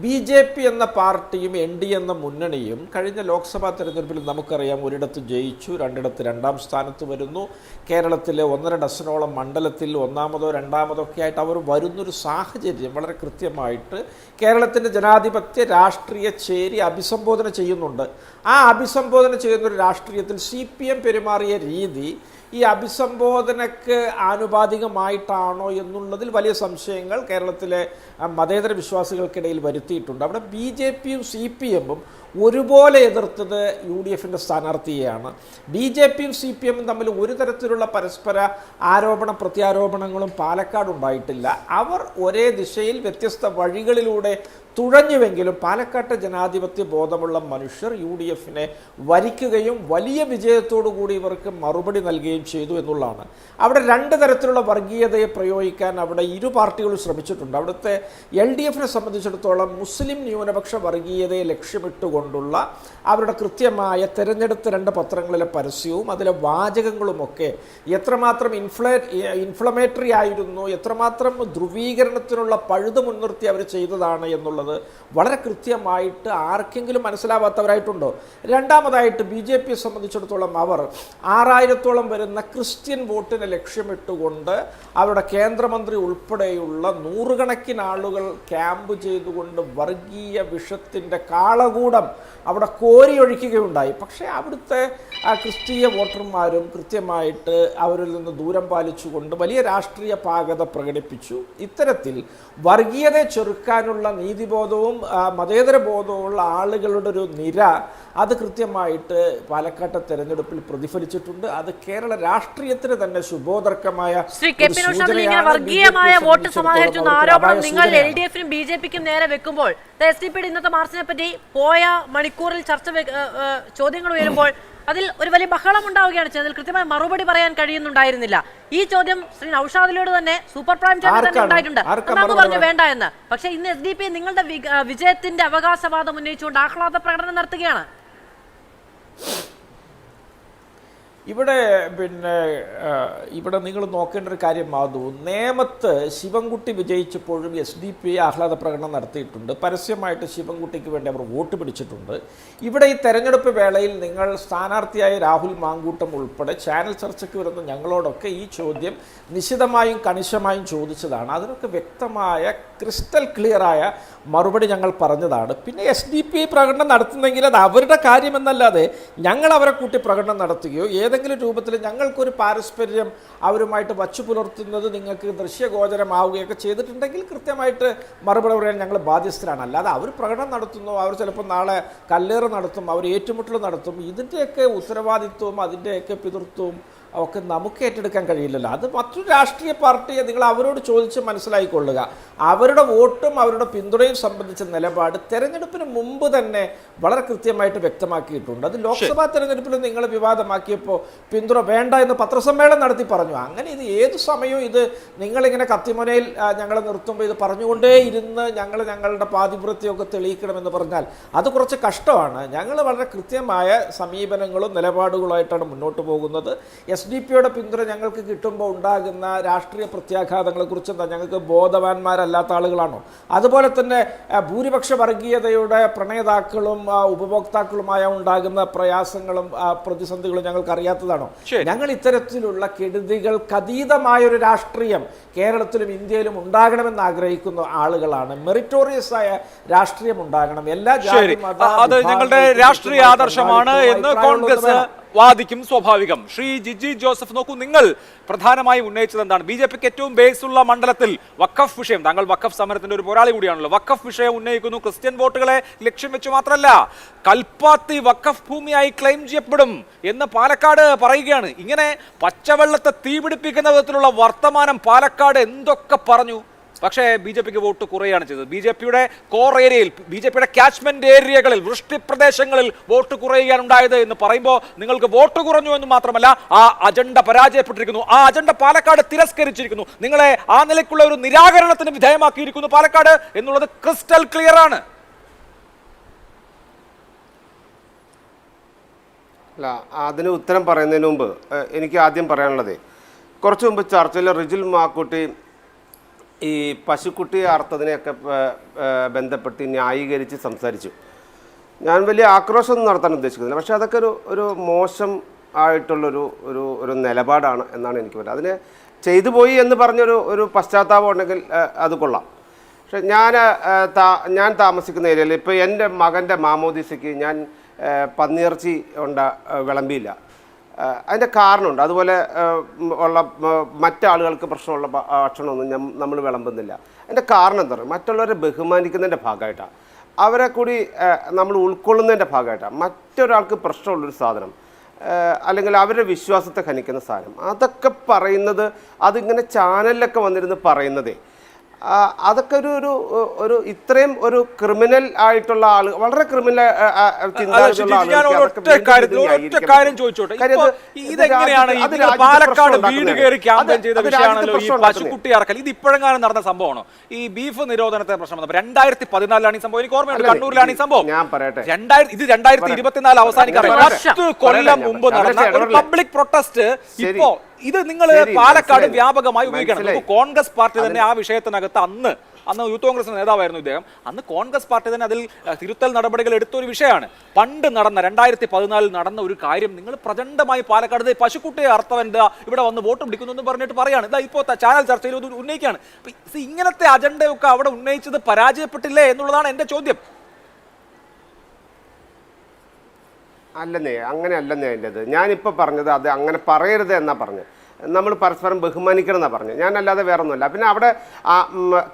BJP എന്ന പാർട്ടിയും ND എന്ന മുന്നണിയും കഴിഞ്ഞ ലോക്സഭാ തെരഞ്ഞെടുപ്പിൽ നമുക്കറിയാം ഒരിടത്ത് ജയിച്ചു, 2ഇടത്ത് 2ാം സ്ഥാനത്ത് വരുന്നു. കേരളത്തിലെ 1.5 ഡസനോളം മണ്ഡലത്തിൽ 1ാമതോ 2ാമതോ ഒക്കെ ആയിട്ട് അവർ വരുന്നൊരു സാഹചര്യം വളരെ കൃത്യമായിട്ട് കേരളത്തിൻ്റെ ജനാധിപത്യ രാഷ്ട്രീയ ചേരി അഭിസംബോധന ചെയ്യുന്നുണ്ട്. ആ അഭിസംബോധന ചെയ്യുന്നൊരു രാഷ്ട്രീയത്തിൽ CPM പെരുമാറിയ രീതി ഈ അഭിസംബോധനയ്ക്ക് ആനുപാതികമായിട്ടാണോ എന്നുള്ളതിൽ വലിയ സംശയങ്ങൾ കേരളത്തിലെ മതേതര വിശ്വാസികൾക്കിടയിൽ വരുത്തിയിട്ടുണ്ട്. അവിടെ BJPയും CPMും ഒരുപോലെ എതിർത്തത് UDFിൻ്റെ സ്ഥാനാർത്ഥിയെയാണ്. BJPയും CPMും തമ്മിൽ ഒരു തരത്തിലുള്ള പരസ്പര ആരോപണ പ്രത്യാരോപണങ്ങളും പാലക്കാട് ഉണ്ടായിട്ടില്ല. അവർ ഒരേ ദിശയിൽ വ്യത്യസ്ത വഴികളിലൂടെ തുഴഞ്ഞുവെങ്കിലും പാലക്കാട്ടെ ജനാധിപത്യ ബോധമുള്ള മനുഷ്യർ UDFിനെ വരിക്കുകയും വലിയ വിജയത്തോടു കൂടി ഇവർക്ക് മറുപടി നൽകുകയും ചെയ്തു എന്നുള്ളതാണ്. അവിടെ 2 തരത്തിലുള്ള വർഗീയതയെ പ്രയോഗിക്കാൻ അവിടെ ഇരു പാർട്ടികളും ശ്രമിച്ചിട്ടുണ്ട്. അവിടുത്തെ LDFിനെ സംബന്ധിച്ചിടത്തോളം മുസ്ലിം ന്യൂനപക്ഷ വർഗീയതയെ ലക്ഷ്യമിട്ടുകൊണ്ടുള്ള അവരുടെ കൃത്യമായ തെരഞ്ഞെടുത്ത 2 പത്രങ്ങളിലെ പരസ്യവും അതിലെ വാചകങ്ങളുമൊക്കെ എത്രമാത്രം ഇൻഫ്ലമേറ്ററി ആയിരുന്നു, എത്രമാത്രം ധ്രുവീകരണത്തിനുള്ള പഴുത് മുൻനിർത്തി അവർ ചെയ്തതാണ് എന്നുള്ളത് വളരെ കൃത്യമായിട്ട് ആർക്കെങ്കിലും മനസ്സിലാവാത്തവരായിട്ടുണ്ടോ? രണ്ടാമതായിട്ട് BJPയെ സംബന്ധിച്ചിടത്തോളം അവർ 6,000-ഓളം വരുന്ന ക്രിസ്ത്യൻ വോട്ടിനെ ലക്ഷ്യമിട്ടുകൊണ്ട് അവരുടെ കേന്ദ്രമന്ത്രി ഉൾപ്പെടെയുള്ള 100 കണക്കിന് ആളുകൾ ക്യാമ്പ് ചെയ്തുകൊണ്ട് വർഗീയ വിഷത്തിൻ്റെ കാളകൂടം അവിടെ കോരിയൊഴിക്കുകയുണ്ടായി. പക്ഷേ അവിടുത്തെ ക്രിസ്തീയ വോട്ടർമാരും കൃത്യമായിട്ട് അവരിൽ നിന്ന് ദൂരം പാലിച്ചുകൊണ്ട് വലിയ രാഷ്ട്രീയ പാകത പ്രകടിപ്പിച്ചു. ഇത്തരത്തിൽ വർഗീയതയെ ചെറുക്കാനുള്ള നീതിബോധവും മതേതര ബോധവുമുള്ള ആളുകളുടെ ഒരു നിര അത് കൃത്യമായിട്ട് പാലക്കാട്ടെ തെരഞ്ഞെടുപ്പിൽ പ്രതിഫലിച്ചിട്ടുണ്ട്. അത് കേരള രാഷ്ട്രീയത്തിന് തന്നെ ശുഭോദർക്കമായ വർഗീയമായ വോട്ട് സമാഹരിച്ചെന്ന ആരോപണം നിങ്ങൾ LDFിനും BJPക്കും നേരെ വെക്കുമ്പോൾ SDP ഇന്നത്തെ മാർച്ചിനെ പറ്റി പോയ മണിക്കൂറിൽ ചോദ്യങ്ങൾ ഉയരുമ്പോൾ അതിൽ ഒരു വലിയ ബഹളം ഉണ്ടാവുകയാണ് ചെയ്തതിൽ കൃത്യമായി മറുപടി പറയാൻ കഴിയുന്നുണ്ടായിരുന്നില്ല. ഈ ചോദ്യം ശ്രീ നൌഷാദിലോട് തന്നെ സൂപ്പർ പ്രൈം ടൈമിൽ തന്നെ ഉണ്ടായിട്ടുണ്ട്. പറഞ്ഞു വേണ്ട എന്ന്. പക്ഷേ ഇന്ന് SDP നിങ്ങളുടെ വിജയത്തിന്റെ അവകാശവാദം ഉന്നയിച്ചുകൊണ്ട് ആഹ്ലാദ പ്രകടനം നടത്തുകയാണ്. ഇവിടെ നിങ്ങൾ നോക്കേണ്ട ഒരു കാര്യം മാധു, നേമത്ത് ശിവൻകുട്ടി വിജയിച്ചപ്പോഴും SDP ആഹ്ലാദ പ്രകടനം നടത്തിയിട്ടുണ്ട്. പരസ്യമായിട്ട് ശിവൻകുട്ടിക്ക് വേണ്ടി അവർ വോട്ട് പിടിച്ചിട്ടുണ്ട്. ഇവിടെ ഈ തെരഞ്ഞെടുപ്പ് വേളയിൽ നിങ്ങൾ സ്ഥാനാർത്ഥിയായ രാഹുൽ മാങ്കൂട്ടം ഉൾപ്പെടെ ചാനൽ ചർച്ചയ്ക്ക് വരുന്ന ഞങ്ങളോടൊക്കെ ഈ ചോദ്യം നിശിതമായും കണിശമായും ചോദിച്ചതാണ്. അതിനൊക്കെ വ്യക്തമായ ക്രിസ്റ്റൽ ക്ലിയറായ മറുപടി ഞങ്ങൾ പറഞ്ഞതാണ്. പിന്നെ SDP പ്രകടനം നടത്തുന്നെങ്കിൽ അത് അവരുടെ കാര്യമെന്നല്ലാതെ ഞങ്ങൾ അവരെ കൂട്ടി പ്രകടനം നടത്തുകയോ ഏതെങ്കിലും രൂപത്തിൽ ഞങ്ങൾക്കൊരു പാരസ്പര്യം അവരുമായിട്ട് വച്ചു പുലർത്തുന്നത് നിങ്ങൾക്ക് ദൃശ്യഗോചരമാവുകയൊക്കെ ചെയ്തിട്ടുണ്ടെങ്കിൽ കൃത്യമായിട്ട് മറുപടി പറയാൻ ഞങ്ങൾ ബാധ്യസ്ഥരാണ്. അല്ലാതെ അവർ പ്രകടനം നടത്തുന്നു, അവർ ചിലപ്പോൾ നാളെ കല്ലേറ് നടത്തും, അവർ ഏറ്റുമുട്ടൽ നടത്തും, ഇതിൻ്റെയൊക്കെ ഉത്തരവാദിത്വവും അതിൻ്റെയൊക്കെ പിതൃത്വവും ഒക്കെ നമുക്ക് ഏറ്റെടുക്കാൻ കഴിയില്ലല്ലോ. അത് മറ്റൊരു രാഷ്ട്രീയ പാർട്ടിയെ നിങ്ങൾ അവരോട് ചോദിച്ച് മനസ്സിലാക്കിക്കൊള്ളുക. അവരുടെ വോട്ടും അവരുടെ പിന്തുണയും സംബന്ധിച്ച നിലപാട് തെരഞ്ഞെടുപ്പിന് മുമ്പ് തന്നെ വളരെ കൃത്യമായിട്ട് വ്യക്തമാക്കിയിട്ടുണ്ട്. അത് ലോക്സഭാ തെരഞ്ഞെടുപ്പിൽ നിങ്ങൾ വിവാദമാക്കിയപ്പോൾ പിന്തുണ വേണ്ട എന്ന് പത്രസമ്മേളനം നടത്തി പറഞ്ഞു. അങ്ങനെ ഇത് ഏതു സമയവും ഇത് നിങ്ങളിങ്ങനെ കത്തിമുനയിൽ ഞങ്ങളെ നിർത്തുമ്പോൾ ഇത് പറഞ്ഞുകൊണ്ടേ ഇരുന്ന് ഞങ്ങളുടെ പാതിവൃത്യമൊക്കെ തെളിയിക്കണമെന്ന് പറഞ്ഞാൽ അത് കുറച്ച് കഷ്ടമാണ്. ഞങ്ങൾ വളരെ കൃത്യമായ സമീപനങ്ങളും നിലപാടുകളുമായിട്ടാണ് മുന്നോട്ട് പോകുന്നത്. SDP-യുടെ പിന്തുണ ഞങ്ങൾക്ക് കിട്ടുമ്പോൾ ഉണ്ടാകുന്ന രാഷ്ട്രീയ പ്രത്യാഘാതങ്ങളെക്കുറിച്ച് എന്താ ഞങ്ങൾക്ക് ബോധവാന്മാരല്ലാത്ത ആളുകളാണോ? അതുപോലെ തന്നെ ഭൂരിപക്ഷ വർഗീയതയുടെ പ്രണേതാക്കളും ഉപഭോക്താക്കളുമായ ഉണ്ടാകുന്ന പ്രയാസങ്ങളും പ്രതിസന്ധികളും ഞങ്ങൾക്ക് അറിയാത്തതാണോ? ഞങ്ങൾ ഇത്തരത്തിലുള്ള കെടുതികൾക്ക് അതീതമായൊരു രാഷ്ട്രീയം കേരളത്തിലും ഇന്ത്യയിലും ഉണ്ടാകണമെന്ന് ആഗ്രഹിക്കുന്ന ആളുകളാണ്. മെറിറ്റോറിയസ് ആയ രാഷ്ട്രീയം ഉണ്ടാകണം. എല്ലാ അത് ഞങ്ങളുടെ രാഷ്ട്രീയ ആദർശമാണ് എന്ന് കോൺഗ്രസ് വാദിക്കും, സ്വാഭാവികം. ശ്രീ ജിജി ജോസഫ്, നോക്കൂ, നിങ്ങൾ പ്രധാനമായും ഉന്നയിച്ചത് എന്താണ്? BJPക്ക് ഏറ്റവും ബേസുള്ള മണ്ഡലത്തിൽ വഖഫ് വിഷയം, താങ്കൾ വഖഫ് സമരത്തിന്റെ ഒരു പോരാളി കൂടിയാണല്ലോ, വഖഫ് വിഷയം ഉന്നയിക്കുന്നു. ക്രിസ്ത്യൻ വോട്ടുകളെ ലക്ഷ്യം വെച്ച് മാത്രമല്ല, കൽപ്പാത്തി വഖഫ് ഭൂമിയായി ക്ലെയിം ചെയ്യപ്പെടും എന്ന് പാലക്കാട് പറയുകയാണ്. ഇങ്ങനെ പച്ചവെള്ളത്തെ തീപിടിപ്പിക്കുന്ന വിധത്തിലുള്ള വർത്തമാനം പാലക്കാട് എന്തൊക്കെ പറഞ്ഞു. പക്ഷേ BJPക്ക് വോട്ട് കുറയുകയാണ് ചെയ്തത്. BJPയുടെ കോർ ഏരിയയിൽ, BJPയുടെ കാച്ച്മെന്റ് ഏരിയകളിൽ, വൃഷ്ടി പ്രദേശങ്ങളിൽ വോട്ട് കുറയുകയാണ് ഉണ്ടായത് എന്ന് പറയുമ്പോൾ നിങ്ങൾക്ക് വോട്ട് കുറഞ്ഞു എന്ന് മാത്രമല്ല, ആ അജണ്ട പരാജയപ്പെട്ടിരിക്കുന്നു. ആ അജണ്ട പാലക്കാട് തിരസ്കരിച്ചിരിക്കുന്നു. നിങ്ങളെ ആ നിലയ്ക്കുള്ള ഒരു നിരാകരണത്തിന് വിധേയമാക്കിയിരിക്കുന്നു പാലക്കാട് എന്നുള്ളത് ക്രിസ്റ്റൽ ക്ലിയർ ആണ്. അല്ല, അതിന് ഉത്തരം പറയുന്നതിന് മുമ്പ് എനിക്ക് ആദ്യം പറയാനുള്ളത്, കുറച്ച് മുമ്പ് ചർച്ചയിൽ റിജിൽ മാക്കുട്ടി ഈ പശുക്കുട്ടിയെ അർത്ഥത്തിനെയൊക്കെ ബന്ധപ്പെടുത്തി ന്യായീകരിച്ച് സംസാരിച്ചു. ഞാൻ വലിയ ആക്രോശമൊന്നും നടത്താൻ ഉദ്ദേശിക്കുന്നില്ല, പക്ഷേ അതൊക്കെ ഒരു മോശം ആയിട്ടുള്ളൊരു ഒരു ഒരു നിലപാടാണ് എന്നാണ് എനിക്ക് പറയുന്നത്. അതിന് ചെയ്തു പോയി എന്ന് പറഞ്ഞൊരു പശ്ചാത്താപം ഉണ്ടെങ്കിൽ അത് കൊള്ളാം. പക്ഷെ ഞാൻ താമസിക്കുന്ന ഏരിയയിൽ ഇപ്പോൾ എൻ്റെ മകൻ്റെ മാമോദീസയ്ക്ക് ഞാൻ പന്നിയിറച്ചി വിളമ്പിയില്ല. അതിൻ്റെ കാരണമുണ്ട്. അതുപോലെ ഉള്ള മറ്റാളുകൾക്ക് പ്രശ്നമുള്ള ഭക്ഷണമൊന്നും നമ്മൾ വിളമ്പുന്നില്ല. അതിൻ്റെ കാരണം എന്താ പറയുക, മറ്റുള്ളവരെ ബഹുമാനിക്കുന്നതിൻ്റെ ഭാഗമായിട്ടാണ്, അവരെ കൂടി നമ്മൾ ഉൾക്കൊള്ളുന്നതിൻ്റെ ഭാഗമായിട്ടാണ്. മറ്റൊരാൾക്ക് പ്രശ്നമുള്ളൊരു സാധനം അല്ലെങ്കിൽ അവരുടെ വിശ്വാസത്തെ ഖനിക്കുന്ന സാധനം, അതൊക്കെ പറയുന്നത്, അതിങ്ങനെ ചാനലിലൊക്കെ വന്നിരുന്ന് പറയുന്നതേ, അതൊക്കെ ഒരു ഇത്രയും ഒരു ക്രിമിനൽ ആയിട്ടുള്ള ആള്, വളരെ ക്രിമിനൽ ഇത് ഇപ്പോഴെങ്ങാനും നടന്ന സംഭവമാണോ? ഈ ബീഫ് നിരോധനത്തെ പ്രശ്നം 2014 ഈ സംഭവം. എനിക്ക് ഓർമ്മയുണ്ട്, കണ്ണൂരിലാണ് ഈ സംഭവം. ഞാൻ പറയട്ടെ, ഇത് 2024 അവസാനിക്കാറ് 10 കൊല്ലം മുമ്പ് നടന്ന ഒരു പബ്ലിക് പ്രൊട്ടസ്റ്റ്. ഇപ്പോ ഇത് നിങ്ങൾ പാലക്കാട് വ്യാപകമായി ഉപയോഗിക്കണം. കോൺഗ്രസ് പാർട്ടി തന്നെ ആ വിഷയത്തിനകത്ത് അന്ന് യൂത്ത് കോൺഗ്രസിന്റെ നേതാവായിരുന്നു ഇദ്ദേഹം. അന്ന് കോൺഗ്രസ് പാർട്ടി തന്നെ അതിൽ തിരുത്തൽ നടപടികൾ എടുത്തൊരു വിഷയമാണ്. പണ്ട് നടന്ന 2014 നടന്ന ഒരു കാര്യം നിങ്ങൾ പ്രചണ്ഡമായി പാലക്കാട് പശുക്കുട്ടിയെ അർത്ഥവന്റെ ഇവിടെ വന്ന് വോട്ട് പിടിക്കുന്നു എന്ന് പറഞ്ഞിട്ട് പറയാണ്. ഇതാ ഇപ്പോൾ ചാനൽ ചർച്ചയിൽ ഉന്നയിക്കുകയാണ്. ഇങ്ങനത്തെ അജണ്ടയൊക്കെ അവിടെ ഉന്നയിച്ചത് പരാജയപ്പെട്ടില്ലേ എന്നുള്ളതാണ് എൻ്റെ ചോദ്യം. അല്ലെന്നേ, അങ്ങനെ അല്ലെന്നേ എൻ്റെത്. ഞാനിപ്പോൾ പറഞ്ഞത് അത് അങ്ങനെ പറയരുത് എന്നാണ് പറഞ്ഞത്. നമ്മൾ പരസ്പരം ബഹുമാനിക്കണം എന്നാണ് പറഞ്ഞത്. ഞാനല്ലാതെ വേറെ ഒന്നുമല്ല. പിന്നെ അവിടെ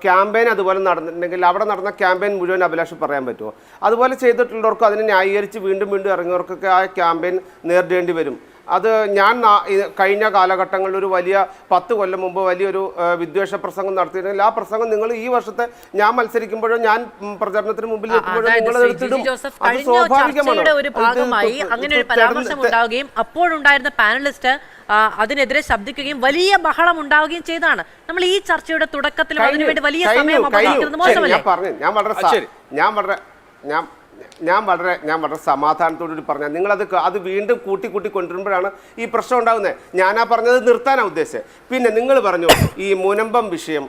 ക്യാമ്പയിൻ അതുപോലെ നടന്നിട്ടുണ്ടെങ്കിൽ അവിടെ നടന്ന ക്യാമ്പയിൻ മുഴുവൻ അഭിലാഷ് പറയാൻ പറ്റുമോ? അതുപോലെ ചെയ്തിട്ടുള്ളവർക്കും അതിനെ ന്യായീകരിച്ച് വീണ്ടും വീണ്ടും ഇറങ്ങിയവർക്കൊക്കെ ആ ക്യാമ്പയിൻ നേരിടേണ്ടി വരും. അത് ഞാൻ കഴിഞ്ഞ കാലഘട്ടങ്ങളിൽ ഒരു വലിയ 10 കൊല്ലം മുമ്പ് വലിയൊരു വിദ്വേഷ പ്രസംഗം നടത്തിയിട്ടുണ്ടെങ്കിൽ ആ പ്രസംഗം നിങ്ങൾ ഈ വർഷത്തെ ഞാൻ മത്സരിക്കുമ്പോഴോ ഞാൻ പ്രചരണത്തിന് മുമ്പിൽ എത്തുമ്പോഴോ നിങ്ങൾ എടുത്തിടും. അത് സ്വാഭാവികമാണ്. ഒരു ഭാഗമായി അങ്ങനെ ഒരു പരാമർശം ഉണ്ടാവുകയും അപ്പോഴുണ്ടായിരുന്ന പാനലിസ്റ്റ് അതിനെതിരെ ശബ്ദിക്കുകയും വലിയ ബഹളം ഉണ്ടാവുകയും ചെയ്താണ്. നമ്മൾ ഈ ചർച്ചയുടെ തുടക്കത്തിൽ അതിനുവേണ്ടി വലിയ സമയം അപഹരിക്കുന്നത് മോശമല്ലേ? ഞാൻ വളരെ സമാധാനത്തോടുകൂടി പറഞ്ഞാൽ അത് വീണ്ടും കൂട്ടി കൊണ്ടുവരുമ്പോഴാണ് ഈ പ്രശ്നം ഉണ്ടാകുന്നത്. ഞാനാ പറഞ്ഞത് നിർത്താനാണ് ഉദ്ദേശിച്ചത്. പിന്നെ നിങ്ങൾ പറഞ്ഞു ഈ മുനമ്പം വിഷയം,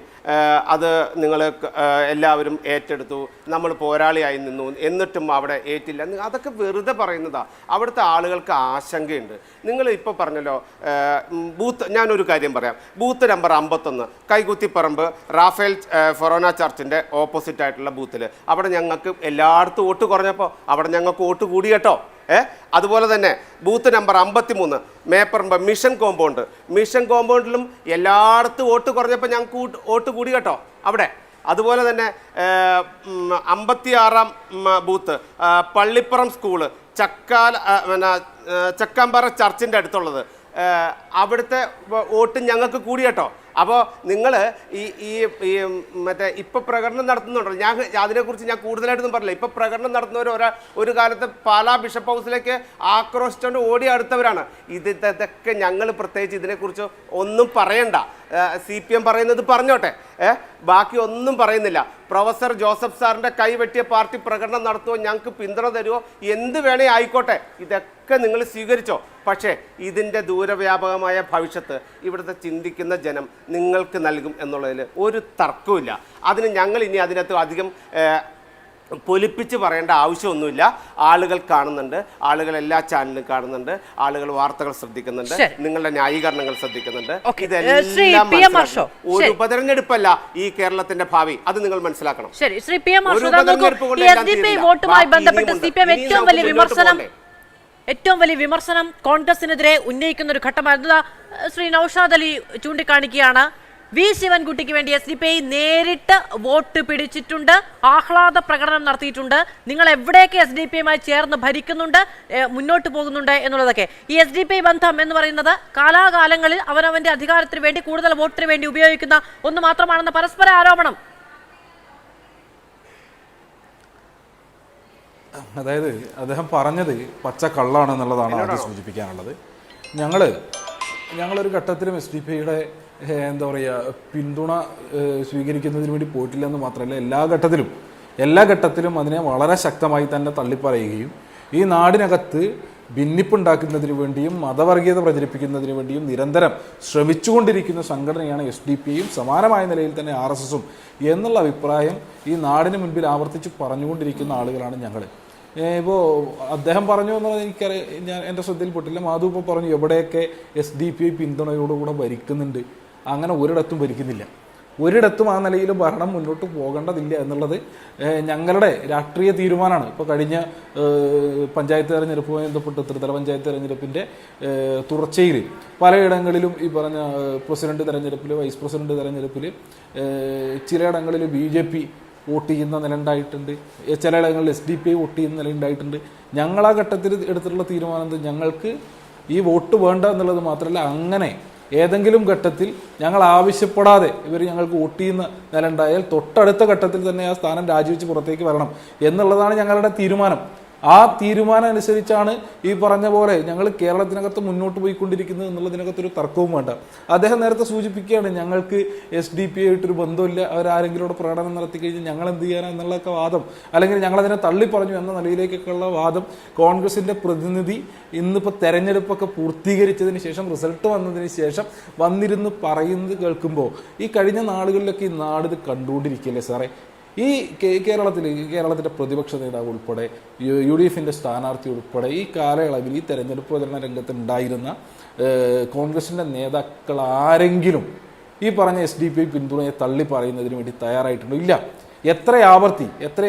അത് നിങ്ങൾ എല്ലാവരും ഏറ്റെടുത്തു, നമ്മൾ പോരാളിയായി നിന്നു, എന്നിട്ടും അവിടെ ഏറ്റില്ല. അതൊക്കെ വെറുതെ പറയുന്നതാണ്. അവിടുത്തെ ആളുകൾക്ക് ആശങ്കയുണ്ട്. നിങ്ങൾ ഇപ്പോൾ പറഞ്ഞല്ലോ ബൂത്ത്, ഞാനൊരു കാര്യം പറയാം. ബൂത്ത് നമ്പർ 51 കൈകുത്തിപ്പറമ്പ് റാഫേൽ ഫൊറോന ചർച്ചിൻ്റെ ഓപ്പോസിറ്റ് ആയിട്ടുള്ള ബൂത്തിൽ അവിടെ ഞങ്ങൾക്ക് എല്ലായിടത്തും വോട്ട് കുറഞ്ഞപ്പോൾ അവിടെ ഞങ്ങൾക്ക് വോട്ട് കൂടി കേട്ടോ. അതുപോലെ തന്നെ ബൂത്ത് നമ്പർ 53 മേപ്പറമ്പ് മിഷൻ കോമ്പൗണ്ടിലും എല്ലായിടത്തും വോട്ട് കുറഞ്ഞപ്പോൾ ഞങ്ങൾക്ക് വോട്ട് കൂടി കേട്ടോ അവിടെ. അതുപോലെ തന്നെ 56-ാം ബൂത്ത് പള്ളിപ്പുറം സ്കൂള് ചക്കാമ്പാറ ചർച്ചിൻ്റെ അടുത്തുള്ളത്, അവിടുത്തെ വോട്ട് ഞങ്ങൾക്ക് കൂടി കേട്ടോ. അപ്പോൾ നിങ്ങൾ ഈ മറ്റേ ഇപ്പോൾ പ്രകടനം നടത്തുന്നുണ്ടല്ലോ, ഞാൻ അതിനെക്കുറിച്ച് ഞാൻ കൂടുതലായിട്ടൊന്നും പറഞ്ഞില്ല. ഇപ്പോൾ പ്രകടനം നടത്തുന്നവർ ഒരു കാലത്ത് പാലാ ബിഷപ്പ് ഹൗസിലേക്ക് ആക്രോശിച്ചുകൊണ്ട് ഓടി അടുത്തവരാണ്. ഇതൊക്കെ ഞങ്ങൾ പ്രത്യേകിച്ച് ഇതിനെക്കുറിച്ച് ഒന്നും പറയണ്ട. CPM പറയുന്നത് പറഞ്ഞോട്ടെ, ബാക്കി ഒന്നും പറയുന്നില്ല. പ്രൊഫസർ ജോസഫ് സാറിൻ്റെ കൈവെട്ടിയ പാർട്ടി പ്രകടനം നടത്തുമോ, ഞങ്ങൾക്ക് പിന്തുണ തരുമോ, എന്ത് വേണേ ആയിക്കോട്ടെ, ഇതൊക്കെ നിങ്ങൾ സ്വീകരിച്ചോ. പക്ഷേ ഇതിൻ്റെ ദൂരവ്യാപകമായ ഭവിഷ്യത്ത് ഇവിടുത്തെ ചിന്തിക്കുന്ന ജനം നിങ്ങൾക്ക് നൽകും എന്നുള്ളതിൽ ഒരു തർക്കവുമില്ല. അതിന് ഞങ്ങൾ ഇനി അതിനകത്ത് അധികം പൊലിപ്പിച്ച് പറയേണ്ട ആവശ്യമൊന്നുമില്ല. ആളുകൾ കാണുന്നുണ്ട്, ആളുകൾ എല്ലാ ചാനലും കാണുന്നുണ്ട്, ആളുകൾ വാർത്തകൾ ശ്രദ്ധിക്കുന്നുണ്ട്, നിങ്ങളുടെ ന്യായീകരണങ്ങൾ ശ്രദ്ധിക്കുന്നുണ്ട്. ഇതെല്ലാം ഒരു ഉപതെരഞ്ഞെടുപ്പല്ല ഈ കേരളത്തിന്റെ ഭാവി, അത് നിങ്ങൾ മനസ്സിലാക്കണം. ശരി, ശ്രീ PM വോട്ടുമായി ബന്ധപ്പെട്ട് CPM ഏറ്റവും വലിയ വിമർശനം കോൺഗ്രസിനെതിരെ ഉന്നയിക്കുന്ന ഒരു ഘട്ടമായിരുന്നു. ശ്രീ നൌഷാദ് അലി ചൂണ്ടിക്കാണിക്കുകയാണ്, വി ശിവൻകുട്ടിക്ക് വേണ്ടി SDPI നേരിട്ട് വോട്ട് പിടിച്ചിട്ടുണ്ട്, ആഹ്ലാദ പ്രകടനം നടത്തിയിട്ടുണ്ട്. നിങ്ങൾ എവിടെയൊക്കെ SDPIയുമായി ചേർന്ന് ഭരിക്കുന്നുണ്ട്, മുന്നോട്ട് പോകുന്നുണ്ട് എന്നുള്ളതൊക്കെ. ഈ SDPI ബന്ധം എന്ന് പറയുന്നത് കാലാകാലങ്ങളിൽ അവനവന്റെ അധികാരത്തിന് വേണ്ടി കൂടുതൽ വോട്ടിന് വേണ്ടി ഉപയോഗിക്കുന്ന ഒന്ന് മാത്രമാണെന്ന പരസ്പര ആരോപണം. അതായത് അദ്ദേഹം പറഞ്ഞത് പച്ച കള്ളാണെന്നുള്ളതാണ് ആദ്യം സൂചിപ്പിക്കാനുള്ളത്. ഞങ്ങളൊരു ഘട്ടത്തിലും SDPIയുടെ എന്താ പറയുക പിന്തുണ സ്വീകരിക്കുന്നതിന് വേണ്ടി പോയിട്ടില്ലെന്ന് മാത്രമല്ല, എല്ലാ ഘട്ടത്തിലും അതിനെ വളരെ ശക്തമായി തന്നെ തള്ളിപ്പറയുകയും ഈ നാടിനകത്ത് ഭിന്നിപ്പുണ്ടാക്കുന്നതിന് വേണ്ടിയും മതവർഗീയത പ്രചരിപ്പിക്കുന്നതിന് വേണ്ടിയും നിരന്തരം ശ്രമിച്ചുകൊണ്ടിരിക്കുന്ന സംഘടനയാണ് SDPIയും സമാനമായ നിലയിൽ തന്നെ RSSും എന്നുള്ള അഭിപ്രായം ഈ നാടിന് മുൻപിൽ ആവർത്തിച്ച് പറഞ്ഞുകൊണ്ടിരിക്കുന്ന ആളുകളാണ് ഞങ്ങൾ. ഇപ്പോൾ അദ്ദേഹം പറഞ്ഞു എന്നുള്ളത് ഞാൻ എൻ്റെ ശ്രദ്ധയിൽപ്പെട്ടില്ല. മാധു ഇപ്പോൾ പറഞ്ഞു എവിടെയൊക്കെ SDPI പിന്തുണയോടുകൂടെ ഭരിക്കുന്നുണ്ട്. അങ്ങനെ ഒരിടത്തും ഭരിക്കുന്നില്ല. ഒരിടത്തും ആ നിലയിൽ ഭരണം മുന്നോട്ട് പോകേണ്ടതില്ല എന്നുള്ളത് ഞങ്ങളുടെ രാഷ്ട്രീയ തീരുമാനമാണ്. ഇപ്പോൾ കഴിഞ്ഞ പഞ്ചായത്ത് തെരഞ്ഞെടുപ്പുമായി ബന്ധപ്പെട്ട് ത്രിതല പഞ്ചായത്ത് തെരഞ്ഞെടുപ്പിൻ്റെ തുടർച്ചയിൽ പലയിടങ്ങളിലും ഈ പറഞ്ഞ പ്രസിഡന്റ് തെരഞ്ഞെടുപ്പിൽ, വൈസ് പ്രസിഡന്റ് തെരഞ്ഞെടുപ്പിൽ ചിലയിടങ്ങളിൽ BJP വോട്ട് ചെയ്യുന്ന നിലയുണ്ടായിട്ടുണ്ട്, ചിലയിടങ്ങളിൽ SDPI വോട്ട് ചെയ്യുന്ന നിലയുണ്ടായിട്ടുണ്ട്. ഞങ്ങൾ ആ ഘട്ടത്തിൽ എടുത്തിട്ടുള്ള തീരുമാനം ഞങ്ങൾക്ക് ഈ വോട്ട് വേണ്ട എന്നുള്ളത് മാത്രമല്ല, അങ്ങനെ ഏതെങ്കിലും ഘട്ടത്തിൽ ഞങ്ങൾ ആവശ്യപ്പെടാതെ ഇവർ ഞങ്ങൾക്ക് വോട്ട് ചെയ്യുന്ന നില ഉണ്ടായാൽ തൊട്ടടുത്ത ഘട്ടത്തിൽ തന്നെ ആ സ്ഥാനം രാജിവെച്ച് പുറത്തേക്ക് വരണം എന്നുള്ളതാണ് ഞങ്ങളുടെ തീരുമാനം. ആ തീരുമാനം അനുസരിച്ചാണ് ഈ പറഞ്ഞ പോലെ ഞങ്ങൾ കേരളത്തിനകത്ത് മുന്നോട്ട് പോയിക്കൊണ്ടിരിക്കുന്നത് എന്നുള്ളതിനകത്തൊരു തർക്കവും വേണ്ട. അദ്ദേഹം നേരത്തെ സൂചിപ്പിക്കുകയാണ് ഞങ്ങൾക്ക് SDPI ആയിട്ടൊരു ബന്ധമില്ല, അവരാരെങ്കിലും പ്രകടനം നടത്തി കഴിഞ്ഞാൽ ഞങ്ങൾ എന്ത് ചെയ്യാനാ എന്നുള്ളൊക്കെ വാദം, അല്ലെങ്കിൽ ഞങ്ങളതിനെ തള്ളിപ്പറഞ്ഞു എന്ന നിലയിലേക്കൊക്കെയുള്ള വാദം കോൺഗ്രസിൻ്റെ പ്രതിനിധി ഇന്നിപ്പോൾ തെരഞ്ഞെടുപ്പൊക്കെ പൂർത്തീകരിച്ചതിന് ശേഷം, റിസൾട്ട് വന്നതിന് ശേഷം വന്നിരുന്ന് പറയുന്നത് കേൾക്കുമ്പോൾ ഈ കഴിഞ്ഞ നാളുകളിലൊക്കെ ഈ നാട് ഇത് കണ്ടുകൊണ്ടിരിക്കുകയല്ലേ സാറേ. ഈ കേരളത്തിൻ്റെ പ്രതിപക്ഷ നേതാവ് ഉൾപ്പെടെ UDFിൻ്റെ സ്ഥാനാർത്ഥി ഉൾപ്പെടെ ഈ കാലയളവിൽ ഈ തെരഞ്ഞെടുപ്പ് പ്രചരണ രംഗത്ത് ഉണ്ടായിരുന്ന കോൺഗ്രസിൻ്റെ നേതാക്കൾ ആരെങ്കിലും ഈ പറഞ്ഞ SDPI പിന്തുണയെ തള്ളി പറയുന്നതിന് വേണ്ടി തയ്യാറായിട്ടുണ്ടോ? ഇല്ല. എത്ര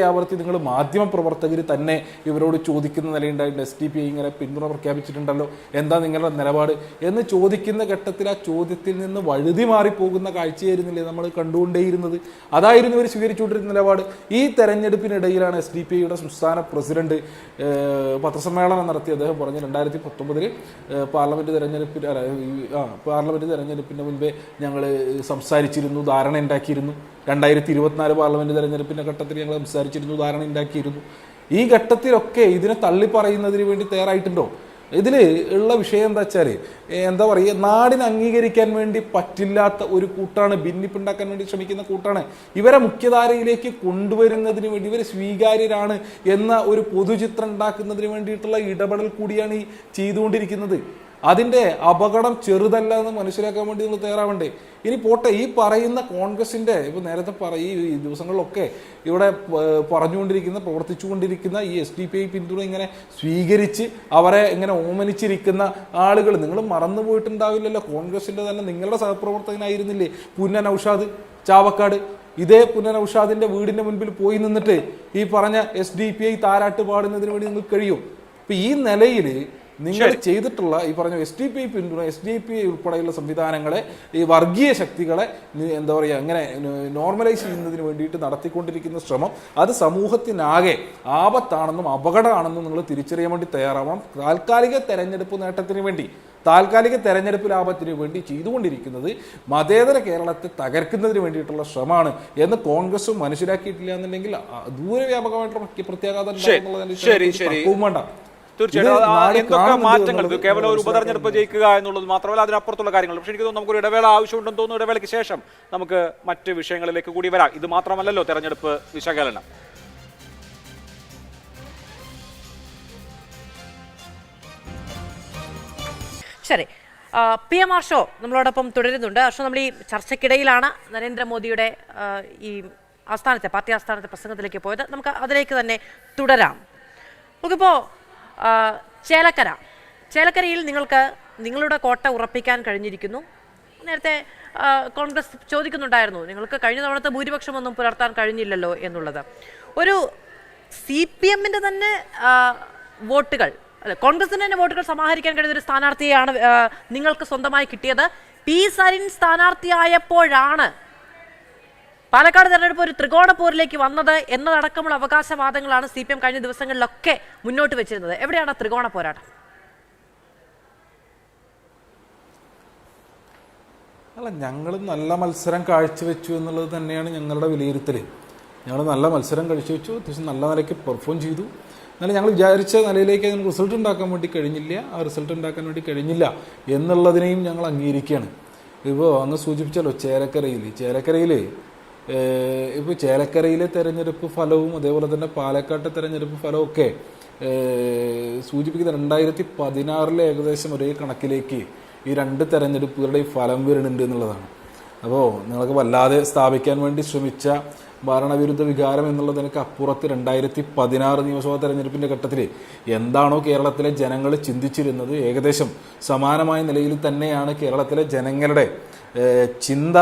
ആവർത്തി നിങ്ങൾ മാധ്യമപ്രവർത്തകർ തന്നെ ഇവരോട് ചോദിക്കുന്ന നിലയുണ്ടായിട്ടുണ്ട്. SDPI ഇങ്ങനെ പിന്തുണ പ്രഖ്യാപിച്ചിട്ടുണ്ടല്ലോ, എന്താ നിങ്ങളുടെ നിലപാട് എന്ന് ചോദിക്കുന്ന ഘട്ടത്തിൽ ആ ചോദ്യത്തിൽ നിന്ന് വഴുതി മാറിപ്പോകുന്ന കാഴ്ചയായിരുന്നില്ലേ നമ്മൾ കണ്ടുകൊണ്ടേയിരുന്നത്? അതായിരുന്നു ഇവർ സ്വീകരിച്ചുകൊണ്ടിരുന്ന നിലപാട്. ഈ തെരഞ്ഞെടുപ്പിനിടയിലാണ് SDPIയുടെ സംസ്ഥാന പ്രസിഡന്റ് പത്രസമ്മേളനം നടത്തി അദ്ദേഹം പറഞ്ഞു 2019 പാർലമെന്റ് തെരഞ്ഞെടുപ്പിന് മുൻപേ ഞങ്ങൾ സംസാരിച്ചിരുന്നു, ധാരണ ഉണ്ടാക്കിയിരുന്നു. 2024 പാർലമെന്റ് തെരഞ്ഞെടുപ്പിന്റെ ഘട്ടത്തിൽ ഞങ്ങൾ സംസാരിച്ചിരുന്നു, ധാരണ ഉണ്ടാക്കിയിരുന്നു. ഈ ഘട്ടത്തിലൊക്കെ ഇതിനെ തള്ളി പറയുന്നതിന് വേണ്ടി തയ്യാറായിട്ടുണ്ടോ? ഇതിൽ ഉള്ള വിഷയം എന്താ വെച്ചാൽ, എന്താ പറയുക, നാടിന് അംഗീകരിക്കാൻ വേണ്ടി പറ്റില്ലാത്ത ഒരു കൂട്ടാണ്, ഭിന്നിപ്പുണ്ടാക്കാൻ വേണ്ടി ശ്രമിക്കുന്ന കൂട്ടാണ്. ഇവരെ മുഖ്യധാരയിലേക്ക് കൊണ്ടുവരുന്നതിന് വേണ്ടി ഇവർ സ്വീകാര്യരാണ് എന്ന ഒരു പൊതുചിത്രം ഉണ്ടാക്കുന്നതിന് വേണ്ടിയിട്ടുള്ള ഇടപെടൽ കൂടിയാണ് ഈ ചെയ്തുകൊണ്ടിരിക്കുന്നത്. അതിൻ്റെ അപകടം ചെറുതല്ല എന്ന് മനസ്സിലാക്കാൻ വേണ്ടി നമ്മൾ തയ്യാറാവണ്ടേ? ഇനി പോട്ടെ, ഈ പറയുന്ന കോൺഗ്രസിൻ്റെ ഇപ്പോൾ നേരത്തെ ഈ ദിവസങ്ങളിലൊക്കെ ഇവിടെ പ്രവർത്തിച്ചുകൊണ്ടിരിക്കുന്ന ഈ SDPI പിന്തുണ ഇങ്ങനെ സ്വീകരിച്ച് അവരെ ഇങ്ങനെ ഓമനിച്ചിരിക്കുന്ന ആളുകൾ നിങ്ങൾ മറന്നുപോയിട്ടുണ്ടാവില്ലല്ലോ. കോൺഗ്രസിൻ്റെ തന്നെ നിങ്ങളുടെ സഹപ്രവർത്തകനായിരുന്നില്ലേ പുന്ന നൌഷാദ് ചാവക്കാട്? ഇതേ പുന്ന നൌഷാദിൻ്റെ വീടിൻ്റെ മുൻപിൽ പോയി നിന്നിട്ട് ഈ പറഞ്ഞ SDPI താരാട്ട് പാടുന്നതിന് വേണ്ടി നിങ്ങൾക്ക് കഴിയും? ഇപ്പൊ ഈ നിലയിൽ നിങ്ങൾ ചെയ്തിട്ടുള്ള ഈ പറഞ്ഞ SDPI പിന്തുണ, SDPI ഉൾപ്പെടെയുള്ള സംവിധാനങ്ങളെ, ഈ വർഗീയ ശക്തികളെ എന്താ പറയുക അങ്ങനെ നോർമലൈസ് ചെയ്യുന്നതിന് വേണ്ടിയിട്ട് നടത്തിക്കൊണ്ടിരിക്കുന്ന ശ്രമം അത് സമൂഹത്തിനാകെ ആപത്താണെന്നും അപകടമാണെന്നും നിങ്ങൾ തിരിച്ചറിയാൻ വേണ്ടി തയ്യാറാവണം. താൽക്കാലിക തെരഞ്ഞെടുപ്പ് നേട്ടത്തിന് വേണ്ടി, താൽക്കാലിക തെരഞ്ഞെടുപ്പ് ലാഭത്തിന് വേണ്ടി ചെയ്തുകൊണ്ടിരിക്കുന്നത് മതേതര കേരളത്തെ തകർക്കുന്നതിന് വേണ്ടിയിട്ടുള്ള ശ്രമമാണ് എന്ന് കോൺഗ്രസും മനസ്സിലാക്കിയിട്ടില്ല എന്നുണ്ടെങ്കിൽ ദൂരവ്യാപകമായിട്ടുള്ള പ്രത്യാഘാതം വേണ്ട. തീർച്ചയായിട്ടും എന്തൊക്കെ മാറ്റങ്ങൾ, കേവലം ഒരു ഉപതെരഞ്ഞെടുപ്പ് ജയിക്കുക എന്നുള്ളത് മാത്രമല്ല അതിനപ്പുറത്തുള്ള കാര്യങ്ങൾ. പക്ഷേ എനിക്ക് തോന്നുന്നു നമുക്കൊരു ഇടവേള ആവശ്യമുണ്ടെന്ന് തോന്നുന്നു. ഇടവേളയ്ക്ക് ശേഷം നമുക്ക് മറ്റ് വിഷയങ്ങളിലേക്ക് കൂടി വരാം. ഇത് മാത്രമല്ലല്ലോ തെരഞ്ഞെടുപ്പ് വിശകലനം. ശരി, PMR ഷോ നമ്മളോടൊപ്പം തുടരുന്നുണ്ട്. പക്ഷേ നമ്മൾ ഈ ചർച്ചയ്ക്കിടയിലാണ് നരേന്ദ്രമോദിയുടെ ഈ ആസ്ഥാനത്തെ, പാർട്ടി ആസ്ഥാനത്തെ പ്രസംഗത്തിലേക്ക് പോയത്. നമുക്ക് അതിലേക്ക് തന്നെ തുടരാം. നമുക്കിപ്പോൾ ചേലക്കരയിൽ നിങ്ങൾക്ക് നിങ്ങളുടെ കോട്ട ഉറപ്പിക്കാൻ കഴിഞ്ഞിരിക്കുന്നു. നേരത്തെ കോൺഗ്രസ് ചോദിക്കുന്നുണ്ടായിരുന്നു, നിങ്ങൾക്ക് കഴിഞ്ഞ തവണത്തെ ഭൂരിപക്ഷമൊന്നും പുലർത്താൻ കഴിഞ്ഞില്ലല്ലോ എന്നുള്ളത്. ഒരു CPM-ന്റെ തന്നെ വോട്ടുകൾ, അല്ല കോൺഗ്രസിന് തന്നെ വോട്ടുകൾ സമാഹരിക്കാൻ കഴിയുന്ന ഒരു സ്ഥാനാർത്ഥിയെയാണ് നിങ്ങൾക്ക് സ്വന്തമായി കിട്ടിയത്. പി സരിൻ സ്ഥാനാർത്ഥിയായപ്പോഴാണ് പാലക്കാട് തെരഞ്ഞെടുപ്പ് ഒരു ത്രികോണ പോരിലേക്ക് വന്നത് എന്നതടക്കമുള്ള അവകാശവാദങ്ങളാണ് CPM കഴിഞ്ഞ ദിവസങ്ങളിലൊക്കെ മുന്നോട്ട് വെച്ചിരുന്നത്. എവിടെയാണ് ത്രികോണ പോരാട്ടം? അല്ല, ഞങ്ങൾ നല്ല മത്സരം കാഴ്ചവെച്ചു എന്നുള്ളത് തന്നെയാണ് ഞങ്ങളുടെ വിലയിരുത്തൽ. ഞങ്ങൾ നല്ല മത്സരം കാഴ്ചവെച്ചു, അത്യാവശ്യം നല്ല നിലയ്ക്ക് പെർഫോം ചെയ്തു. എന്നാലും ഞങ്ങൾ വിചാരിച്ച നിലയിലേക്ക് അതിന് റിസൾട്ട് ഉണ്ടാക്കാൻ വേണ്ടി കഴിഞ്ഞില്ല. ആ റിസൾട്ട് ഉണ്ടാക്കാൻ വേണ്ടി കഴിഞ്ഞില്ല എന്നുള്ളതിനെയും ഞങ്ങൾ അംഗീകരിക്കുകയാണ്. ഇപ്പോൾ അങ്ങ് സൂചിപ്പിച്ചല്ലോ ചേലക്കരയിൽ ഇപ്പോൾ ചേലക്കരയിലെ തെരഞ്ഞെടുപ്പ് ഫലവും അതേപോലെ തന്നെ പാലക്കാട്ടെ തെരഞ്ഞെടുപ്പ് ഫലവും ഒക്കെ സൂചിപ്പിക്കുന്ന 2016 ഏകദേശം ഒരേ കണക്കിലേക്ക് ഈ രണ്ട് തെരഞ്ഞെടുപ്പുകളുടെയും ഫലം വരുന്നുണ്ട് എന്നുള്ളതാണ്. അപ്പോൾ നിങ്ങൾക്ക് വല്ലാതെ സ്ഥാപിക്കാൻ വേണ്ടി ശ്രമിച്ച ഭരണവിരുദ്ധ വികാരം എന്നുള്ളതിനൊക്കെ അപ്പുറത്ത് 2016 നിയമസഭാ തെരഞ്ഞെടുപ്പിൻ്റെ ഘട്ടത്തിൽ എന്താണോ കേരളത്തിലെ ജനങ്ങൾ ചിന്തിച്ചിരുന്നത്, ഏകദേശം സമാനമായ നിലയിൽ തന്നെയാണ് കേരളത്തിലെ ജനങ്ങളുടെ ചിന്ത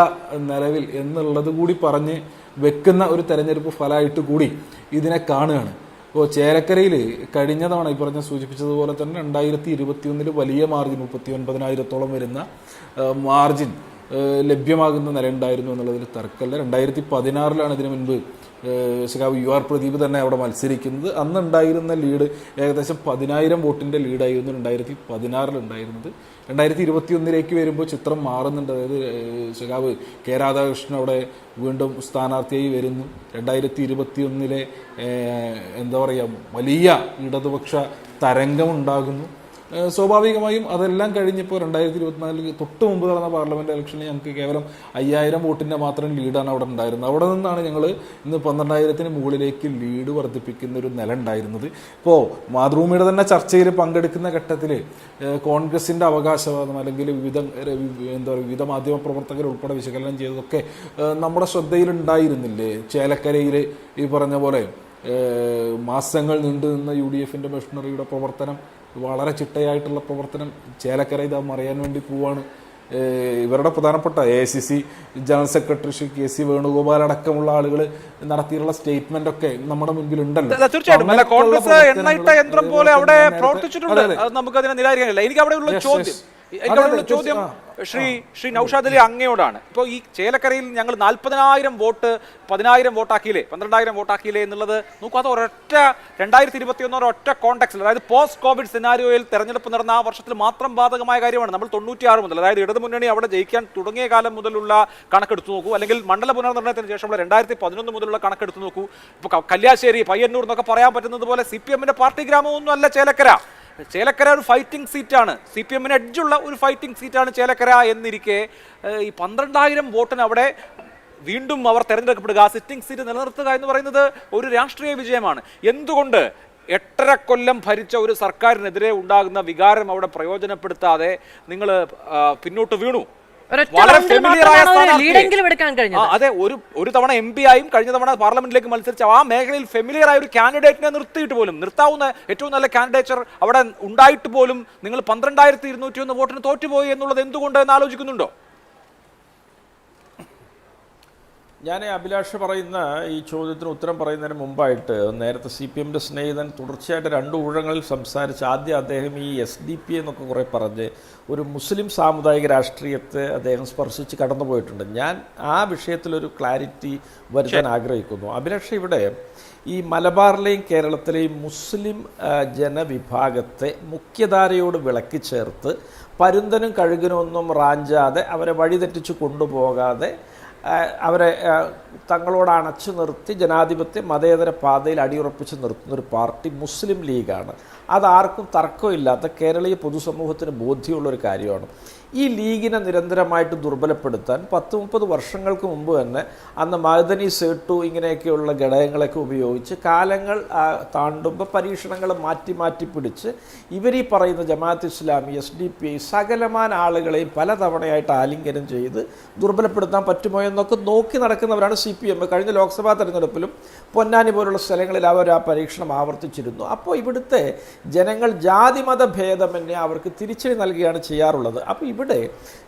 നിലവിൽ എന്നുള്ളത് കൂടി പറഞ്ഞ് വെക്കുന്ന ഒരു തെരഞ്ഞെടുപ്പ് ഫലമായിട്ട് കൂടി ഇതിനെ കാണുകയാണ്. ഇപ്പോൾ ചേലക്കരയിൽ കഴിഞ്ഞ തവണ ഈ പറഞ്ഞ സൂചിപ്പിച്ചതുപോലെ തന്നെ 2021 വലിയ മാർജിൻ 39,000-ഓളം വരുന്ന മാർജിൻ ലഭ്യമാകുന്ന നില ഉണ്ടായിരുന്നു എന്നുള്ളതിൽ തർക്കമില്ല. 2016 ഇതിനു മുൻപ് സഖാവ് UR പ്രദീപ് തന്നെ അവിടെ മത്സരിക്കുന്നത്. അന്ന് ഉണ്ടായിരുന്ന ലീഡ് ഏകദേശം 10,000 വോട്ടിൻ്റെ ലീഡായിരുന്നു 2016 ഉണ്ടായിരുന്നത്. 2021 വരുമ്പോൾ ചിത്രം മാറുന്നുണ്ട്. അതായത് സഖാവ് K രാധാകൃഷ്ണൻ അവിടെ വീണ്ടും സ്ഥാനാർത്ഥിയായി വരുന്നു. 2021 എന്താ പറയുക, വലിയ ഇടതുപക്ഷ തരംഗമുണ്ടാകുന്നു. സ്വാഭാവികമായും അതെല്ലാം കഴിഞ്ഞപ്പോൾ 2024 തൊട്ട് മുമ്പ് നടന്ന പാർലമെന്റ് ഇലക്ഷനിൽ ഞങ്ങൾക്ക് കേവലം 5,000 വോട്ടിൻ്റെ മാത്രം ലീഡാണ് അവിടെ ഉണ്ടായിരുന്നത്. അവിടെ നിന്നാണ് ഞങ്ങൾ ഇന്ന് 12,000-ന് മുകളിലേക്ക് ലീഡ് വർദ്ധിപ്പിക്കുന്ന ഒരു നില ഉണ്ടായിരുന്നത്. ഇപ്പോൾ മാതൃഭൂമിയുടെ തന്നെ ചർച്ചയിൽ പങ്കെടുക്കുന്ന ഘട്ടത്തിൽ കോൺഗ്രസിൻ്റെ അവകാശവാദം അല്ലെങ്കിൽ വിവിധ മാധ്യമ പ്രവർത്തകർ ഉൾപ്പെടെ വിശകലനം ചെയ്തതൊക്കെ നമ്മുടെ ശ്രദ്ധയിലുണ്ടായിരുന്നില്ലേ? ചേലക്കരയിൽ ഈ പറഞ്ഞ പോലെ മാസങ്ങൾ നീണ്ടു നിന്ന UDF-ന്റെ മെഷീനറിയുടെ പ്രവർത്തനം, വളരെ ചിട്ടയായിട്ടുള്ള പ്രവർത്തനം ചേലക്കര ഇതാ മറിയാൻ വേണ്ടി പോവാണ്. ഇവരുടെ പ്രധാനപ്പെട്ട AICC general secretary Shri KC Venugopal അടക്കമുള്ള ആളുകൾ നടത്തിയിട്ടുള്ള സ്റ്റേറ്റ്മെന്റ് ഒക്കെ നമ്മുടെ മുൻപിൽ ഉണ്ടല്ലോ. തീർച്ചയായിട്ടും കോൺഗ്രസ് എണ്ണയിട്ട യന്ത്രം പോലെ അവിടെ പ്രവർത്തിച്ചിട്ടുണ്ട്. നമുക്ക് അതിനെ നിരാകരിക്കാനില്ല. എനിക്ക് അവിടെയുള്ള ചോദ്യം ശ്രീ നൌഷാദ് അലി അങ്ങയോടാണ്. ഇപ്പോൾ ഈ ചേലക്കരയിൽ ഞങ്ങൾ 40,000 വോട്ട് 10,000 വോട്ടാക്കിയില്ലേ, 12,000 വോട്ടാക്കിയില്ലേ എന്നുള്ളത് നോക്കൂ. അത് ഒരൊറ്റ 2021 ഒരൊറ്റ കോണ്ടെക്സ്റ്റിൽ, അതായത് പോസ്റ്റ് കോവിഡ് സിനാരിയോയിൽ തെരഞ്ഞെടുപ്പ് നടന്ന ആ വർഷത്തിൽ മാത്രം ബാധകമായ കാര്യമാണ്. നമ്മൾ 96 മുതൽ, അതായത് ഇടതുമുന്നണി അവിടെ ജയിക്കാൻ തുടങ്ങിയ കാലം മുതലുള്ള കണക്കെടുത്ത് നോക്കൂ, അല്ലെങ്കിൽ മണ്ഡല പുനർനിർണ്ണയത്തിന് ശേഷമുള്ള 2011 മുതലുള്ള കണക്കെടുത്ത് നോക്കൂ. ഇപ്പോൾ കല്യാശ്ശേരി, പയ്യന്നൂർ എന്നൊക്കെ പറയാൻ പറ്റുന്നത് പോലെ CPM-ന്റെ പാർട്ടി ഗ്രാമമൊന്നും അല്ല ചേലക്കര. ചേലക്കര ഒരു ഫൈറ്റിംഗ് സീറ്റാണ്, CPM-ന് എഡ്ജുള്ള ഒരു ഫൈറ്റിംഗ് സീറ്റാണ് ചേലക്കര എന്നിരിക്കെ ഈ 12,000 വോട്ടിന് അവിടെ വീണ്ടും അവർ തെരഞ്ഞെടുക്കപ്പെടുക, സിറ്റിംഗ് സീറ്റ് നിലനിർത്തുക എന്ന് പറയുന്നത് ഒരു രാഷ്ട്രീയ വിജയമാണ്. എന്തുകൊണ്ട് 8.5 കൊല്ലം ഭരിച്ച ഒരു സർക്കാരിനെതിരെ ഉണ്ടാകുന്ന വികാരം അവിടെ പ്രയോജനപ്പെടുത്താതെ നിങ്ങൾ പിന്നോട്ട് വീണു? വളരെ ഫെമിലിയറായ അതെ, ഒരു തവണ MP ആയും കഴിഞ്ഞ തവണ പാർലമെന്റിലേക്ക് മത്സരിച്ച ആ മേഖലയിൽ ഫെമിലിയർ ആയ ഒരു കാൻഡിഡേറ്റിനെ നിർത്തിയിട്ട് പോലും, നിർത്താവുന്ന ഏറ്റവും നല്ല കാൻഡിഡേച്ചർ അവിടെ ഉണ്ടായിട്ട് പോലും നിങ്ങൾ 12,201 വോട്ടിന് തോറ്റുപോയി എന്നുള്ളത് എന്തുകൊണ്ട് എന്ന് ആലോചിക്കുന്നുണ്ടോ? ഞാൻ അഭിലാഷ് പറയുന്ന ഈ ചോദ്യത്തിന് ഉത്തരം പറയുന്നതിന് മുമ്പായിട്ട് നേരത്തെ CPM-ന്റെ സ്നേഹിതൻ തുടർച്ചയായിട്ട് 2 ഊഴങ്ങളിൽ സംസാരിച്ച് ആദ്യം അദ്ദേഹം ഈ SDP എന്നൊക്കെ കുറേ പറഞ്ഞ് ഒരു മുസ്ലിം സാമുദായിക രാഷ്ട്രീയത്തെ അദ്ദേഹം സ്പർശിച്ച് കടന്നുപോയിട്ടുണ്ട്. ഞാൻ ആ വിഷയത്തിലൊരു ക്ലാരിറ്റി വരുത്താൻ ആഗ്രഹിക്കുന്നു. അഭിലാഷ്, ഇവിടെ ഈ മലബാറിലെയും കേരളത്തിലെയും മുസ്ലിം ജനവിഭാഗത്തെ മുഖ്യധാരയോട് വിളക്കി ചേർത്ത് പരുന്തനും കഴുകനും ഒന്നും റാഞ്ചാതെ അവരെ വഴിതെറ്റിച്ച് കൊണ്ടുപോകാതെ അവരെ തങ്ങളോട് അണച്ചു നിർത്തി ജനാധിപത്യ മതേതര പാതയിൽ അടിയുറപ്പിച്ച് നിർത്തുന്നൊരു പാർട്ടി മുസ്ലിം ലീഗാണ്. അതാർക്കും തർക്കമില്ലാത്ത കേരളീയ പൊതുസമൂഹത്തിന് ബോധ്യമുള്ളൊരു കാര്യമാണ്. ഈ ലീഗിനെ നിരന്തരമായിട്ട് ദുർബലപ്പെടുത്താൻ 10-30 വർഷങ്ങൾക്ക് മുമ്പ് തന്നെ അന്ന് മഅദനി സേട്ടു ഇങ്ങനെയൊക്കെയുള്ള ഘടകങ്ങളൊക്കെ ഉപയോഗിച്ച് കാലങ്ങൾ താണ്ടുമ്പോൾ പരീക്ഷണങ്ങൾ മാറ്റി പിടിച്ച് ഇവർ ഈ പറയുന്ന ജമാഅത്ത് ഇസ്ലാമി, SDP സകലമാന ആളുകളെയും പലതവണയായിട്ട് ആലിംഗനം ചെയ്ത് ദുർബലപ്പെടുത്താൻ പറ്റുമോ എന്നൊക്കെ നോക്കി നടക്കുന്നവരാണ് CPM. കഴിഞ്ഞ ലോക്സഭാ തെരഞ്ഞെടുപ്പിലും പൊന്നാനി പോലുള്ള സ്ഥലങ്ങളിൽ അവർ ആ പരീക്ഷണം ആവർത്തിച്ചിരുന്നു. അപ്പോൾ ഇവിടുത്തെ ജനങ്ങൾ ജാതിമത ഭേദമന്യേ അവർക്ക് തിരിച്ചടി നൽകുകയാണ് ചെയ്യാറുള്ളത്. അപ്പോൾ ഇവിടെ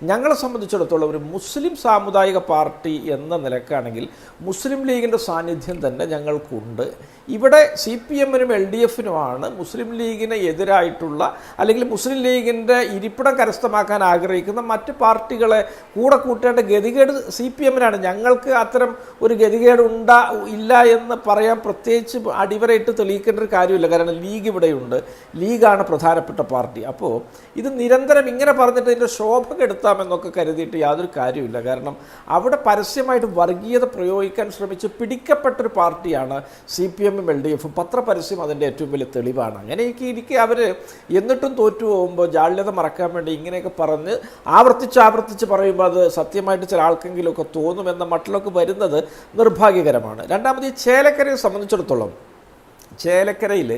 ഞങ്ങളെ സംബന്ധിച്ചിടത്തോളം ഒരു മുസ്ലിം സാമുദായിക പാർട്ടി എന്ന നിലക്കാണെങ്കിൽ മുസ്ലിം ലീഗിൻ്റെ സാന്നിധ്യം തന്നെ ഞങ്ങൾക്കുണ്ട്. ഇവിടെ CPM-നും LDF-നുമാണ് മുസ്ലിം ലീഗിന് എതിരായിട്ടുള്ള അല്ലെങ്കിൽ മുസ്ലിം ലീഗിൻ്റെ ഇരിപ്പിടം കരസ്ഥമാക്കാൻ ആഗ്രഹിക്കുന്ന മറ്റ് പാർട്ടികളെ കൂടെ കൂട്ടേണ്ട ഗതികേട് CPM-നാണ്. ഞങ്ങൾക്ക് അത്തരം ഒരു ഗതികേട് ഇല്ല എന്ന് പറയാൻ പ്രത്യേകിച്ച് അടിവരയിട്ട് തെളിയിക്കേണ്ട ഒരു കാര്യമില്ല. കാരണം ലീഗ് ഇവിടെയുണ്ട്, ലീഗാണ് പ്രധാനപ്പെട്ട പാർട്ടി. അപ്പോൾ ഇത് നിരന്തരം ഇങ്ങനെ പറഞ്ഞിട്ട് ഇതിൻ്റെ ശോഭ കെടുത്താമെന്നൊക്കെ കരുതിയിട്ട് യാതൊരു കാര്യമില്ല. കാരണം അവിടെ പരസ്യമായിട്ട് വർഗീയത പ്രയോഗിക്കാൻ ശ്രമിച്ച് പിടിക്കപ്പെട്ടൊരു പാർട്ടിയാണ് CPM-ഉം LDF-ഉം. പത്രപരസ്യം അതിൻ്റെ ഏറ്റവും വലിയ തെളിവാണ്. അങ്ങനെയൊക്കെ ഇരിക്കെ അവർ എന്നിട്ടും തോറ്റു പോകുമ്പോൾ ജാള്യത മറക്കാൻ വേണ്ടി ഇങ്ങനെയൊക്കെ പറഞ്ഞ് ആവർത്തിച്ച് പറയുമ്പോൾ അത് സത്യമായിട്ട് ചില ആൾക്കെങ്കിലുമൊക്കെ തോന്നുമെന്ന മട്ടിലൊക്കെ വരുന്നത് നിർഭാഗ്യകരമാണ്. രണ്ടാമത് ഈ ചേലക്കരയെ സംബന്ധിച്ചിടത്തോളം ചേലക്കരയിൽ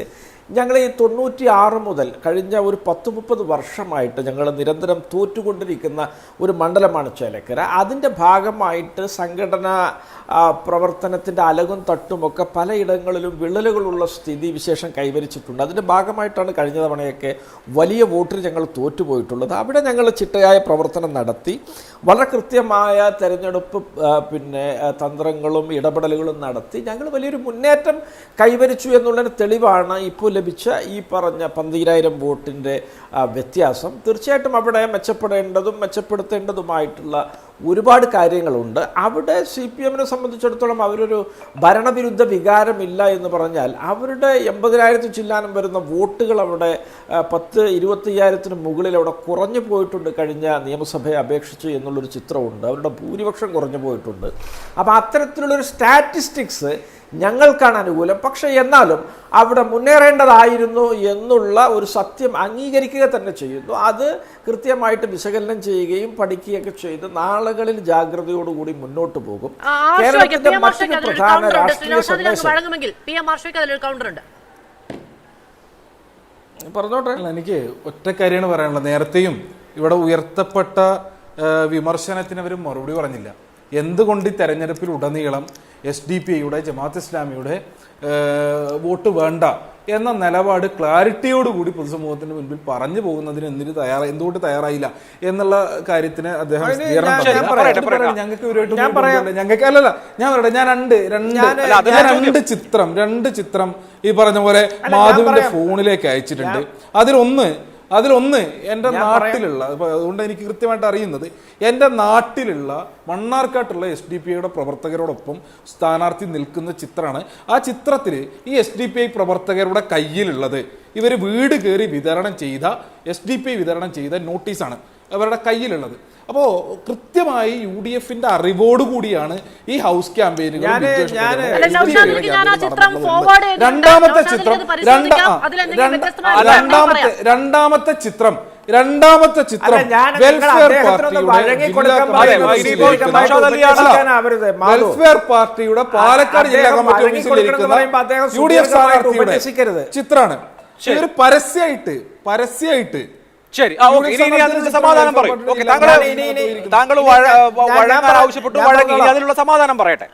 ഞങ്ങൾ ഈ 96 മുതൽ കഴിഞ്ഞ ഒരു 10-30 വർഷമായിട്ട് ഞങ്ങൾ നിരന്തരം തോറ്റുകൊണ്ടിരിക്കുന്ന ഒരു മണ്ഡലമാണ് ചേലക്കര. അതിൻ്റെ ഭാഗമായിട്ട് സംഘടനാ പ്രവർത്തനത്തിൻ്റെ അലകും തട്ടുമൊക്കെ പലയിടങ്ങളിലും വിള്ളലുകളുള്ള സ്ഥിതി വിശേഷം കൈവരിച്ചിട്ടുണ്ട്. അതിൻ്റെ ഭാഗമായിട്ടാണ് കഴിഞ്ഞ തവണയൊക്കെ വലിയ വോട്ടിൽ ഞങ്ങൾ തോറ്റുപോയിട്ടുള്ളത്. അവിടെ ഞങ്ങൾ ചിട്ടയായ പ്രവർത്തനം നടത്തി വളരെ കൃത്യമായ തെരഞ്ഞെടുപ്പ് തന്ത്രങ്ങളും ഇടപെടലുകളും നടത്തി ഞങ്ങൾ വലിയൊരു മുന്നേറ്റം കൈവരിച്ചു എന്നുള്ളതിന് തെളിവാണ് ഇപ്പോൾ ലഭിച്ച ഈ പറഞ്ഞ 12,000 വോട്ടിൻ്റെ വ്യത്യാസം. തീർച്ചയായിട്ടും അവിടെ മെച്ചപ്പെടുത്തേണ്ടതുമായിട്ടുള്ള ഒരുപാട് കാര്യങ്ങളുണ്ട്. അവിടെ CPM-നെ സംബന്ധിച്ചിടത്തോളം അവരൊരു ഭരണവിരുദ്ധ വികാരമില്ല എന്ന് പറഞ്ഞാൽ അവരുടെ 80,000 ചില്ലാനം വരുന്ന വോട്ടുകൾ അവിടെ 10-25,000 മുകളിൽ അവിടെ കുറഞ്ഞു പോയിട്ടുണ്ട് കഴിഞ്ഞ നിയമസഭയെ അപേക്ഷിച്ച് എന്നുള്ളൊരു ചിത്രമുണ്ട്. അവരുടെ ഭൂരിപക്ഷം കുറഞ്ഞു പോയിട്ടുണ്ട്. അപ്പോൾ അത്തരത്തിലുള്ളൊരു സ്റ്റാറ്റിസ്റ്റിക്സ് ഞങ്ങൾക്കാണ് അനുകൂലം. പക്ഷേ എന്നാലും അവിടെ മുന്നേറേണ്ടതായിരുന്നു എന്നുള്ള ഒരു സത്യം അംഗീകരിക്കുക തന്നെ ചെയ്യുന്നു. അത് കൃത്യമായിട്ട് വിശകലനം ചെയ്യുകയും പഠിക്കുകയൊക്കെ ചെയ്ത് നാളുകളിൽ ജാഗ്രതയോടുകൂടി മുന്നോട്ട് പോകും. കേരളത്തിന്റെ മറ്റൊരു പ്രധാന രാഷ്ട്രീയ സന്ദേശം പറഞ്ഞോട്ടെ. എനിക്ക് ഒറ്റ കാര്യമാണ് പറയാനുള്ളത്. നേരത്തെയും ഇവിടെ ഉയർത്തപ്പെട്ട വിമർശനത്തിന് അവർ മറുപടി പറഞ്ഞില്ല. എന്തുകൊണ്ട് ഈ തെരഞ്ഞെടുപ്പിൽ ഉടനീളം SDP-യുടെ ജമാഅത്ത് ഇസ്ലാമിയുടെ വോട്ട് വേണ്ട എന്ന നിലപാട് ക്ലാരിറ്റിയോടുകൂടി പൊതുസമൂഹത്തിന് മുൻപിൽ പറഞ്ഞു പോകുന്നതിന് എന്തുകൊണ്ട് തയ്യാറായില്ല എന്നുള്ള കാര്യത്തിന് അദ്ദേഹം ഞങ്ങൾക്ക് രണ്ട് ചിത്രം ഈ പറഞ്ഞ പോലെ മാധുവിന്റെ ഫോണിലേക്ക് അയച്ചിട്ടുണ്ട്. അതിലൊന്ന് എൻ്റെ നാട്ടിലുള്ള, അതുകൊണ്ട് എനിക്ക് കൃത്യമായിട്ട് അറിയുന്നത്, എൻ്റെ നാട്ടിലുള്ള മണ്ണാർക്കാട്ടുള്ള SDP-യുടെ പ്രവർത്തകരോടൊപ്പം സ്ഥാനാർത്ഥി നിൽക്കുന്ന ചിത്രമാണ്. ആ ചിത്രത്തിൽ ഈ SDP-I പ്രവർത്തകരുടെ കയ്യിലുള്ളത് ഇവർ വീട് കയറി SDP-I വിതരണം ചെയ്ത നോട്ടീസാണ് അവരുടെ കയ്യിലുള്ളത്. അപ്പോൾ കൃത്യമായി UDF-ന്റെ അറിവോടുകൂടിയാണ് ഈ ഹൗസ് ക്യാമ്പയിനുകൾ. രണ്ടാമത്തെ ചിത്രം വെൽഫെയർ പാർട്ടിയുടെ പാലക്കാട് ജില്ലാ കമ്മിറ്റി ഓഫീസിലിരിക്കുന്ന UDF സ്ഥാനാർത്ഥിയുടെ ചിത്രമാണ്. ഇവർ പരസ്യമായിട്ട് ശരി, സമാധാനം പറയും. താങ്കൾ വഴങ്ങാൻ ആവശ്യപ്പെട്ടു, വഴങ്ങി. അതിനുള്ള സമാധാനം പറയട്ടെ.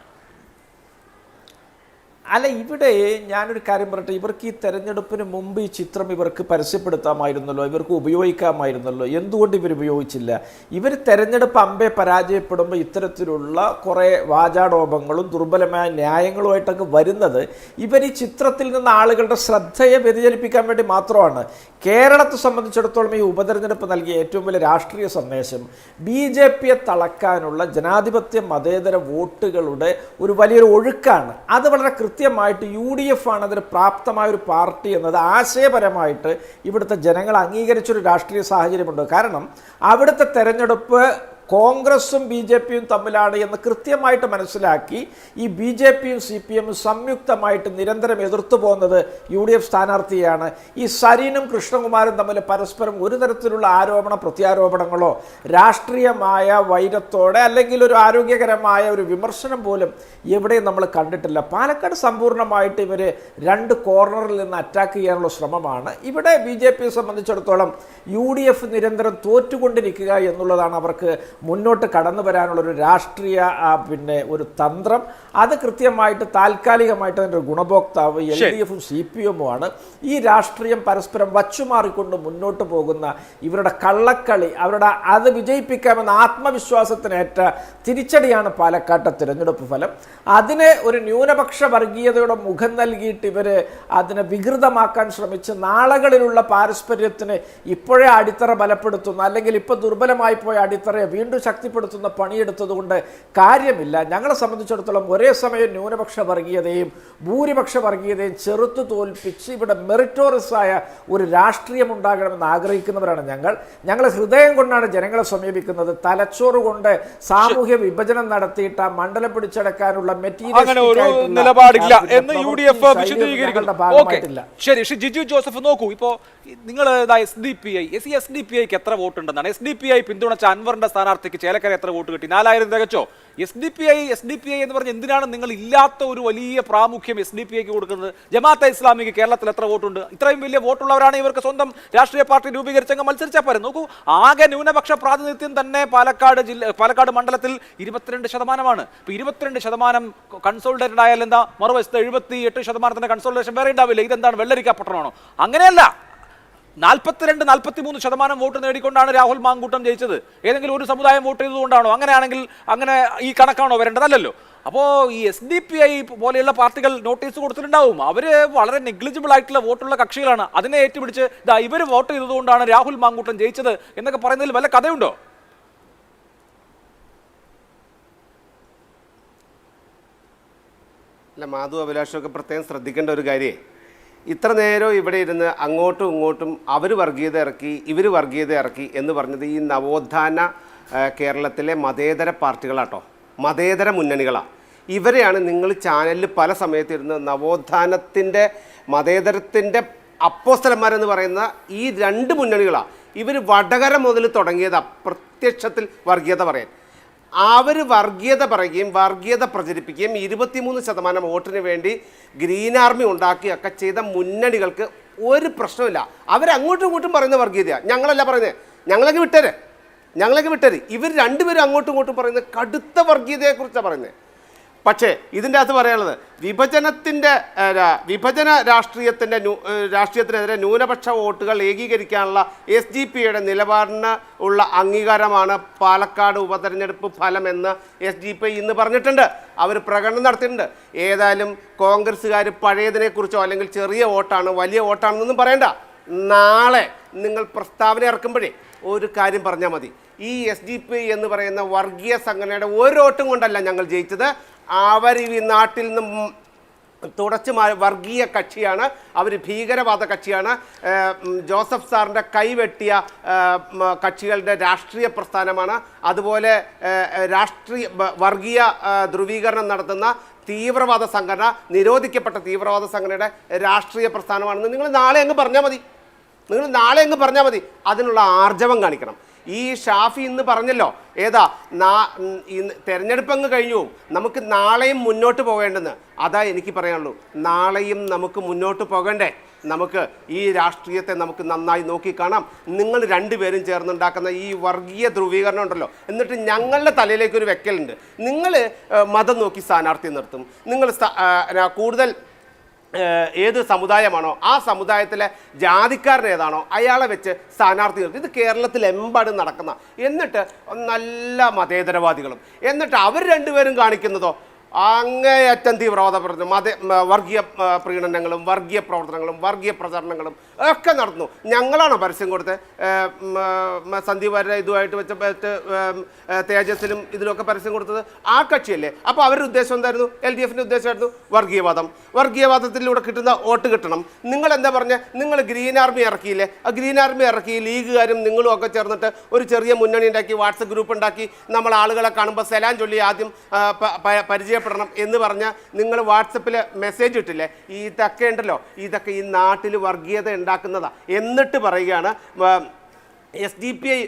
അല്ല, ഇവിടെ ഞാനൊരു കാര്യം പറയട്ടെ. ഇവർക്ക് ഈ തെരഞ്ഞെടുപ്പിന് മുമ്പ് ഈ ചിത്രം ഇവർക്ക് പരസ്യപ്പെടുത്താമായിരുന്നല്ലോ, ഇവർക്ക് ഉപയോഗിക്കാമായിരുന്നല്ലോ. എന്തുകൊണ്ട് ഇവർ ഉപയോഗിച്ചില്ല? ഇവർ തെരഞ്ഞെടുപ്പ് അമ്പെ പരാജയപ്പെടുമ്പോൾ ഇത്തരത്തിലുള്ള കുറേ വാചാടോപങ്ങളും ദുർബലമായ ന്യായങ്ങളുമായിട്ടൊക്കെ വരുന്നത് ഇവർ ഈ ചിത്രത്തിൽ നിന്ന് ആളുകളുടെ ശ്രദ്ധയെ വ്യതിചലിപ്പിക്കാൻ വേണ്ടി മാത്രമാണ്. കേരളത്തെ സംബന്ധിച്ചിടത്തോളം ഈ ഉപതെരഞ്ഞെടുപ്പ് നൽകിയ ഏറ്റവും വലിയ രാഷ്ട്രീയ സന്ദേശം BJPയെ തളക്കാനുള്ള ജനാധിപത്യ മതേതര വോട്ടുകളുടെ ഒരു വലിയൊരു ഒഴുക്കാണ്. അത് വളരെ കൃത്യമായിട്ട് UDF ആണ് അതിന് പ്രാപ്തമായ ഒരു പാർട്ടി എന്നത് ആശയപരമായിട്ട് ഇവിടുത്തെ ജനങ്ങൾ അംഗീകരിച്ചൊരു രാഷ്ട്രീയ സാഹചര്യമുണ്ട്. കാരണം അവിടുത്തെ തെരഞ്ഞെടുപ്പ് കോൺഗ്രസും BJPയും തമ്മിലാണ് എന്ന് കൃത്യമായിട്ട് മനസ്സിലാക്കി ഈ BJPയും CPMും സംയുക്തമായിട്ട് നിരന്തരം എതിർത്തു പോകുന്നത് UDF സ്ഥാനാർത്ഥിയാണ്. ഈ സരീനും കൃഷ്ണകുമാരും തമ്മിൽ പരസ്പരം ഒരു തരത്തിലുള്ള ആരോപണ പ്രത്യാരോപണങ്ങളോ രാഷ്ട്രീയമായ വൈരത്തോടെ അല്ലെങ്കിൽ ഒരു ആരോഗ്യകരമായ ഒരു വിമർശനം പോലും എവിടെയും നമ്മൾ കണ്ടിട്ടില്ല. പാലക്കാട് സമ്പൂർണ്ണമായിട്ട് ഇവർ രണ്ട് കോർണറിൽ നിന്ന് അറ്റാക്ക് ചെയ്യാനുള്ള ശ്രമമാണ്. ഇവിടെ BJPയെ സംബന്ധിച്ചിടത്തോളം UDF നിരന്തരം തോറ്റുകൊണ്ടിരിക്കുക എന്നുള്ളതാണ് അവർക്ക് മുന്നോട്ട് കടന്നു വരാനുള്ളൊരു രാഷ്ട്രീയ ഒരു തന്ത്രം. അത് കൃത്യമായിട്ട് താൽക്കാലികമായിട്ട് അതിൻ്റെ ഒരു ഗുണഭോക്താവ് LDFും CPMുമാണ്. ഈ രാഷ്ട്രീയം പരസ്പരം വച്ചുമാറിക്കൊണ്ട് മുന്നോട്ട് പോകുന്ന ഇവരുടെ കള്ളക്കളി, അവരുടെ അത് വിജയിപ്പിക്കാമെന്ന ആത്മവിശ്വാസത്തിനേറ്റ തിരിച്ചടിയാണ് പാലക്കാട്ടെ തിരഞ്ഞെടുപ്പ് ഫലം. അതിന് ഒരു ന്യൂനപക്ഷ വർഗീയതയുടെ മുഖം നൽകിയിട്ട് ഇവർ അതിനെ വികൃതമാക്കാൻ ശ്രമിച്ച് നാളുകളിലുള്ള പാരസ്പര്യത്തിന് ഇപ്പോഴേ അടിത്തറ ബലപ്പെടുത്തുന്ന അല്ലെങ്കിൽ ഇപ്പോൾ ദുർബലമായി പോയ അടിത്തറയെ വീണ്ടും ശക്തിപ്പെടുത്തുന്ന പണിയെടുത്തതുകൊണ്ട് കാര്യമില്ല. ഞങ്ങളെ സംബന്ധിച്ചിടത്തോളം ഒരേ സമയം ന്യൂനപക്ഷ വർഗീയതയും ഭൂരിപക്ഷ വർഗീയതയും ചെറുത്തു തോൽപ്പിച്ച് ഇവിടെ മെറിറ്റോറിയസ് ആയ ഒരു രാഷ്ട്രീയം ഉണ്ടാകണമെന്ന് ആഗ്രഹിക്കുന്നവരാണ് ഞങ്ങൾ ഹൃദയം കൊണ്ടാണ് ജനങ്ങളെ സമീപിക്കുന്നത്. തലച്ചോറ് കൊണ്ട് സാമൂഹ്യ വിഭജനം നടത്തിയിട്ട് ആ മണ്ഡലം പിടിച്ചെടുക്കാനുള്ള നിലപാടില്ല എന്ന് UDF വിശദീകരിക്കുന്നു. ശരി, ജിജു ജോസഫ്, നോക്കൂ, ഇപ്പോ നിങ്ങൾ SDPIക്ക് എത്ര വോട്ടുണ്ടെന്നാണ്? SDPI പിന്തുണച്ച അൻവറിന്റെ സ്ഥാനാർത്ഥിക്ക് ചേലക്കര എത്ര വോട്ട് കിട്ടി? 4000 തികച്ചോ? SDPI എന്ന് പറഞ്ഞ് എന്തിനാണ് നിങ്ങൾ ഇല്ലാത്ത ഒരു വലിയ പ്രാമുഖ്യം SDPIക്ക് കൊടുക്കുന്നത്? ജമാഅത്തെ ഇസ്ലാമിക്ക് കേരളത്തിൽ എത്ര വോട്ടുണ്ട്? ഇത്രയും വലിയ വോട്ടുള്ളവരാണ് ഇവർക്ക് സ്വന്തം രാഷ്ട്രീയ പാർട്ടി രൂപീകരിച്ചങ്ങ് മത്സരിച്ചാൽ പോരെ. നോക്കൂ, ആകെ ന്യൂനപക്ഷ പ്രാതിനിധ്യം തന്നെ പാലക്കാട് മണ്ഡലത്തിൽ 22%. ഇപ്പൊ 22% കൺസോളിഡേറ്റഡ് ആയാൽ എന്താ? മറുവശത്ത് 78% കൺസോളിഡേഷൻ വേറെ ഉണ്ടാവില്ല. ഇതെന്താണ്, വെള്ളരിക്ക പട്ടണമാണോ? അങ്ങനെയല്ല. 42-43% വോട്ട് നേടിക്കൊണ്ടാണ് രാഹുൽ മാങ്കൂട്ടം ജയിച്ചത്. ഏതെങ്കിലും ഒരു സമുദായം വോട്ട് ചെയ്തതുകൊണ്ടാണോ? അങ്ങനെയാണെങ്കിൽ അങ്ങനെ ഈ കണക്കാണോ വരേണ്ടതല്ലോ. അപ്പോൾ ഈ SDPI പോലെയുള്ള പാർട്ടികൾ നോട്ടീസ് കൊടുത്തിട്ടുണ്ടാവും. അവർ വളരെ നെഗ്ലിജിബിൾ ആയിട്ടുള്ള വോട്ടുള്ള കക്ഷികളാണ്. അതിനെ ഏറ്റുപിടിച്ച് ഇവർ വോട്ട് ചെയ്തതുകൊണ്ടാണ് രാഹുൽ മാങ്കൂട്ടം ജയിച്ചത് എന്നൊക്കെ പറയുന്നതിൽ വല്ല കഥയുണ്ടോ? അല്ല, മാധു അഭിലാഷമൊക്കെ പ്രത്യേകം ശ്രദ്ധിക്കേണ്ട ഒരു കാര്യമേ, ഇത്ര നേരം ഇവിടെ ഇരുന്ന് അങ്ങോട്ടും ഇങ്ങോട്ടും അവർ വർഗീയത ഇറക്കി ഇവർ വർഗീയത ഇറക്കി എന്ന് പറഞ്ഞത് ഈ നവോത്ഥാന കേരളത്തിലെ മതേതര പാർട്ടികളാട്ടോ, മതേതര മുന്നണികളാണ്. ഇവരെയാണ് നിങ്ങൾ ചാനലിൽ പല സമയത്തിരുന്ന് നവോത്ഥാനത്തിൻ്റെ മതേതരത്തിൻ്റെ അപ്പോസ്തലന്മാരെന്ന് പറയുന്ന ഈ രണ്ട് മുന്നണികളാണ്. ഇവർ വടകര മുതൽ തുടങ്ങിയത് പ്രത്യക്ഷത്തിൽ വർഗീയത പറയാൻ. അവർ വർഗീയത പറയുകയും വർഗീയത പ്രചരിപ്പിക്കുകയും 23% വോട്ടിന് വേണ്ടി ഗ്രീൻ ആർമി ഉണ്ടാക്കുകയൊക്കെ ചെയ്ത മുന്നണികൾക്ക് ഒരു പ്രശ്നമില്ല. അവരങ്ങോട്ടും ഇങ്ങോട്ടും പറയുന്ന വർഗീയതയാണ്. ഞങ്ങളല്ല പറയുന്നത്, ഞങ്ങളൊക്കെ വിട്ടേര്. ഇവർ രണ്ടുപേരും അങ്ങോട്ടും ഇങ്ങോട്ടും പറയുന്നത് കടുത്ത വർഗീയതയെക്കുറിച്ചാണ് പറയുന്നത്. പക്ഷേ ഇതിൻ്റെ അകത്ത് പറയാനുള്ളത് വിഭജന രാഷ്ട്രീയത്തിനെതിരെ ന്യൂനപക്ഷ വോട്ടുകൾ ഏകീകരിക്കാനുള്ള SDPIയുടെ നിലപാടിന് ഉള്ള അംഗീകാരമാണ് പാലക്കാട് ഉപതെരഞ്ഞെടുപ്പ് ഫലമെന്ന് SDPI ഇന്ന് പറഞ്ഞിട്ടുണ്ട്. അവർ പ്രകടനം നടത്തിയിട്ടുണ്ട്. ഏതായാലും കോൺഗ്രസ്സുകാർ പഴയതിനെക്കുറിച്ചോ അല്ലെങ്കിൽ ചെറിയ വോട്ടാണ് വലിയ വോട്ടാണെന്നൊന്നും പറയണ്ട. നാളെ നിങ്ങൾ പ്രസ്താവന ഇറക്കുമ്പോഴേ ഒരു കാര്യം പറഞ്ഞാൽ മതി, ഈ SDPI എന്ന് പറയുന്ന വർഗീയ സംഘടനയുടെ ഒരു വോട്ടും കൊണ്ടല്ല ഞങ്ങൾ ജയിച്ചത്. അവർ ഈ നാട്ടിൽ നിന്നും തുടച്ചു വർഗീയ കക്ഷിയാണ്, അവർ ഭീകരവാദ കക്ഷിയാണ്. ജോസഫ് സാറിൻ്റെ കൈവെട്ടിയ കക്ഷികളുടെ രാഷ്ട്രീയ പ്രസ്ഥാനമാണ്. അതുപോലെ വർഗീയ ധ്രുവീകരണം നടത്തുന്ന തീവ്രവാദ സംഘടന, നിരോധിക്കപ്പെട്ട തീവ്രവാദ സംഘടനയുടെ രാഷ്ട്രീയ പ്രസ്ഥാനമാണെന്ന് നിങ്ങൾ നാളെ അങ്ങ് പറഞ്ഞാൽ മതി. അതിനുള്ള ആർജവം കാണിക്കണം. ഈ ഷാഫി ഇന്ന് പറഞ്ഞല്ലോ, തെരഞ്ഞെടുപ്പ് അങ്ങ് കഴിഞ്ഞു, നമുക്ക് നാളെയും മുന്നോട്ട് പോകേണ്ടെന്ന്. അതാ എനിക്ക് പറയാനുള്ളൂ. നാളെയും നമുക്ക് മുന്നോട്ട് പോകണ്ടേ? നമുക്ക് ഈ രാഷ്ട്രീയത്തെ നമുക്ക് നന്നായി നോക്കിക്കാണാം. നിങ്ങൾ രണ്ടുപേരും ചേർന്നുണ്ടാക്കുന്ന ഈ വർഗീയ ധ്രുവീകരണം ഉണ്ടല്ലോ, എന്നിട്ട് ഞങ്ങളുടെ തലയിലേക്ക് ഒരു വെക്കലുണ്ട്. നിങ്ങൾ മതം നോക്കി സ്ഥാനാർത്ഥി നിർത്തും. നിങ്ങൾ കൂടുതൽ ഏത് സമുദായമാണോ ആ സമുദായത്തിലെ ജാതിക്കാരൻ ഏതാണോ അയാളെ വെച്ച് സ്ഥാനാർത്ഥി നിർത്തും. ഇത് കേരളത്തിലെമ്പാടും നടക്കുന്ന, എന്നിട്ട് നല്ല മതേതരവാദികളും, എന്നിട്ട് അവർ രണ്ടുപേരും കാണിക്കുന്നതോ അങ്ങേയറ്റം തീവ്രവാദ വർഗീയ പ്രീണനങ്ങളും വർഗീയ പ്രവർത്തനങ്ങളും വർഗീയ പ്രചരണങ്ങളും ഒക്കെ നടത്തുന്നു. ഞങ്ങളാണോ പരസ്യം കൊടുത്ത് സന്ദീപ് വാര്യരെ ഇതുമായിട്ട് വെച്ച് തേജസ്സിലും ഇതിലൊക്കെ പരസ്യം കൊടുത്തത്? ആ കക്ഷിയല്ലേ? അപ്പോൾ അവരുടെ ഉദ്ദേശം എന്തായിരുന്നു? LDFന്റെ ഉദ്ദേശമായിരുന്നു വർഗീയവാദം. വർഗീയവാദത്തിലൂടെ കിട്ടുന്ന വോട്ട് കിട്ടണം. നിങ്ങൾ എന്താ പറഞ്ഞ, നിങ്ങൾ ഗ്രീൻ ആർമി ഇറക്കിയില്ലേ? ആ ഗ്രീൻ ആർമി ഇറക്കി ലീഗുകാരും നിങ്ങളും ഒക്കെ ചേർന്നിട്ട് ഒരു ചെറിയ മുന്നണി ഉണ്ടാക്കി, വാട്സപ്പ് ഗ്രൂപ്പ് ഉണ്ടാക്കി, നമ്മൾ ആളുകളെ കാണുമ്പോൾ സലാം ചൊല്ലി ആദ്യം പരിചയപ്പെടണം എന്ന് പറഞ്ഞ നിങ്ങൾ വാട്സപ്പിൽ മെസ്സേജ് ഇട്ടില്ലേ? ഇതൊക്കെ ഉണ്ടല്ലോ, ഇതൊക്കെ ഈ നാട്ടിൽ വർഗീയത ഉണ്ടാക്കുന്നതാ. എന്നിട്ട് പറയുകയാണ് SDPI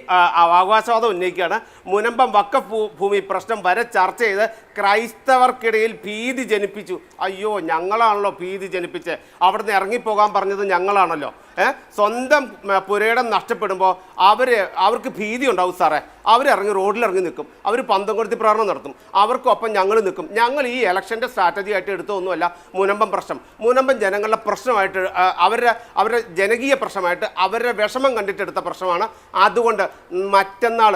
അവകാശവാദം ഉന്നയിക്കുകയാണ്. മുനമ്പം വഖഫ് ഭൂമി പ്രശ്നം വരെ ചർച്ച ചെയ്ത് ക്രൈസ്തവർക്കിടയിൽ ഭീതി ജനിപ്പിച്ചു. അയ്യോ, ഞങ്ങളാണല്ലോ ഭീതി ജനിപ്പിച്ച്. അവിടുന്ന് ഇറങ്ങിപ്പോകാൻ പറഞ്ഞത് ഞങ്ങളാണല്ലോ. സ്വന്തം പുരയിടം നഷ്ടപ്പെടുമ്പോൾ അവർക്ക് ഭീതി ഉണ്ടാവും സാറേ. അവരിറങ്ങി റോഡിലിറങ്ങി നിൽക്കും, അവർ പന്തം കൊടുത്തി പ്രകടനം നടത്തും, അവർക്കൊപ്പം ഞങ്ങൾ നിൽക്കും. ഞങ്ങൾ ഈ ഇലക്ഷൻ്റെ സ്ട്രാറ്റജി ആയിട്ട് എടുത്തൊന്നുമല്ല മുനമ്പം പ്രശ്നം. മുനമ്പം ജനങ്ങളുടെ പ്രശ്നമായിട്ട്, അവരുടെ ജനകീയ പ്രശ്നമായിട്ട്, അവരുടെ വിഷമം കണ്ടിട്ടെടുത്ത പ്രശ്നമാണ്. അതുകൊണ്ട് മറ്റന്നാൾ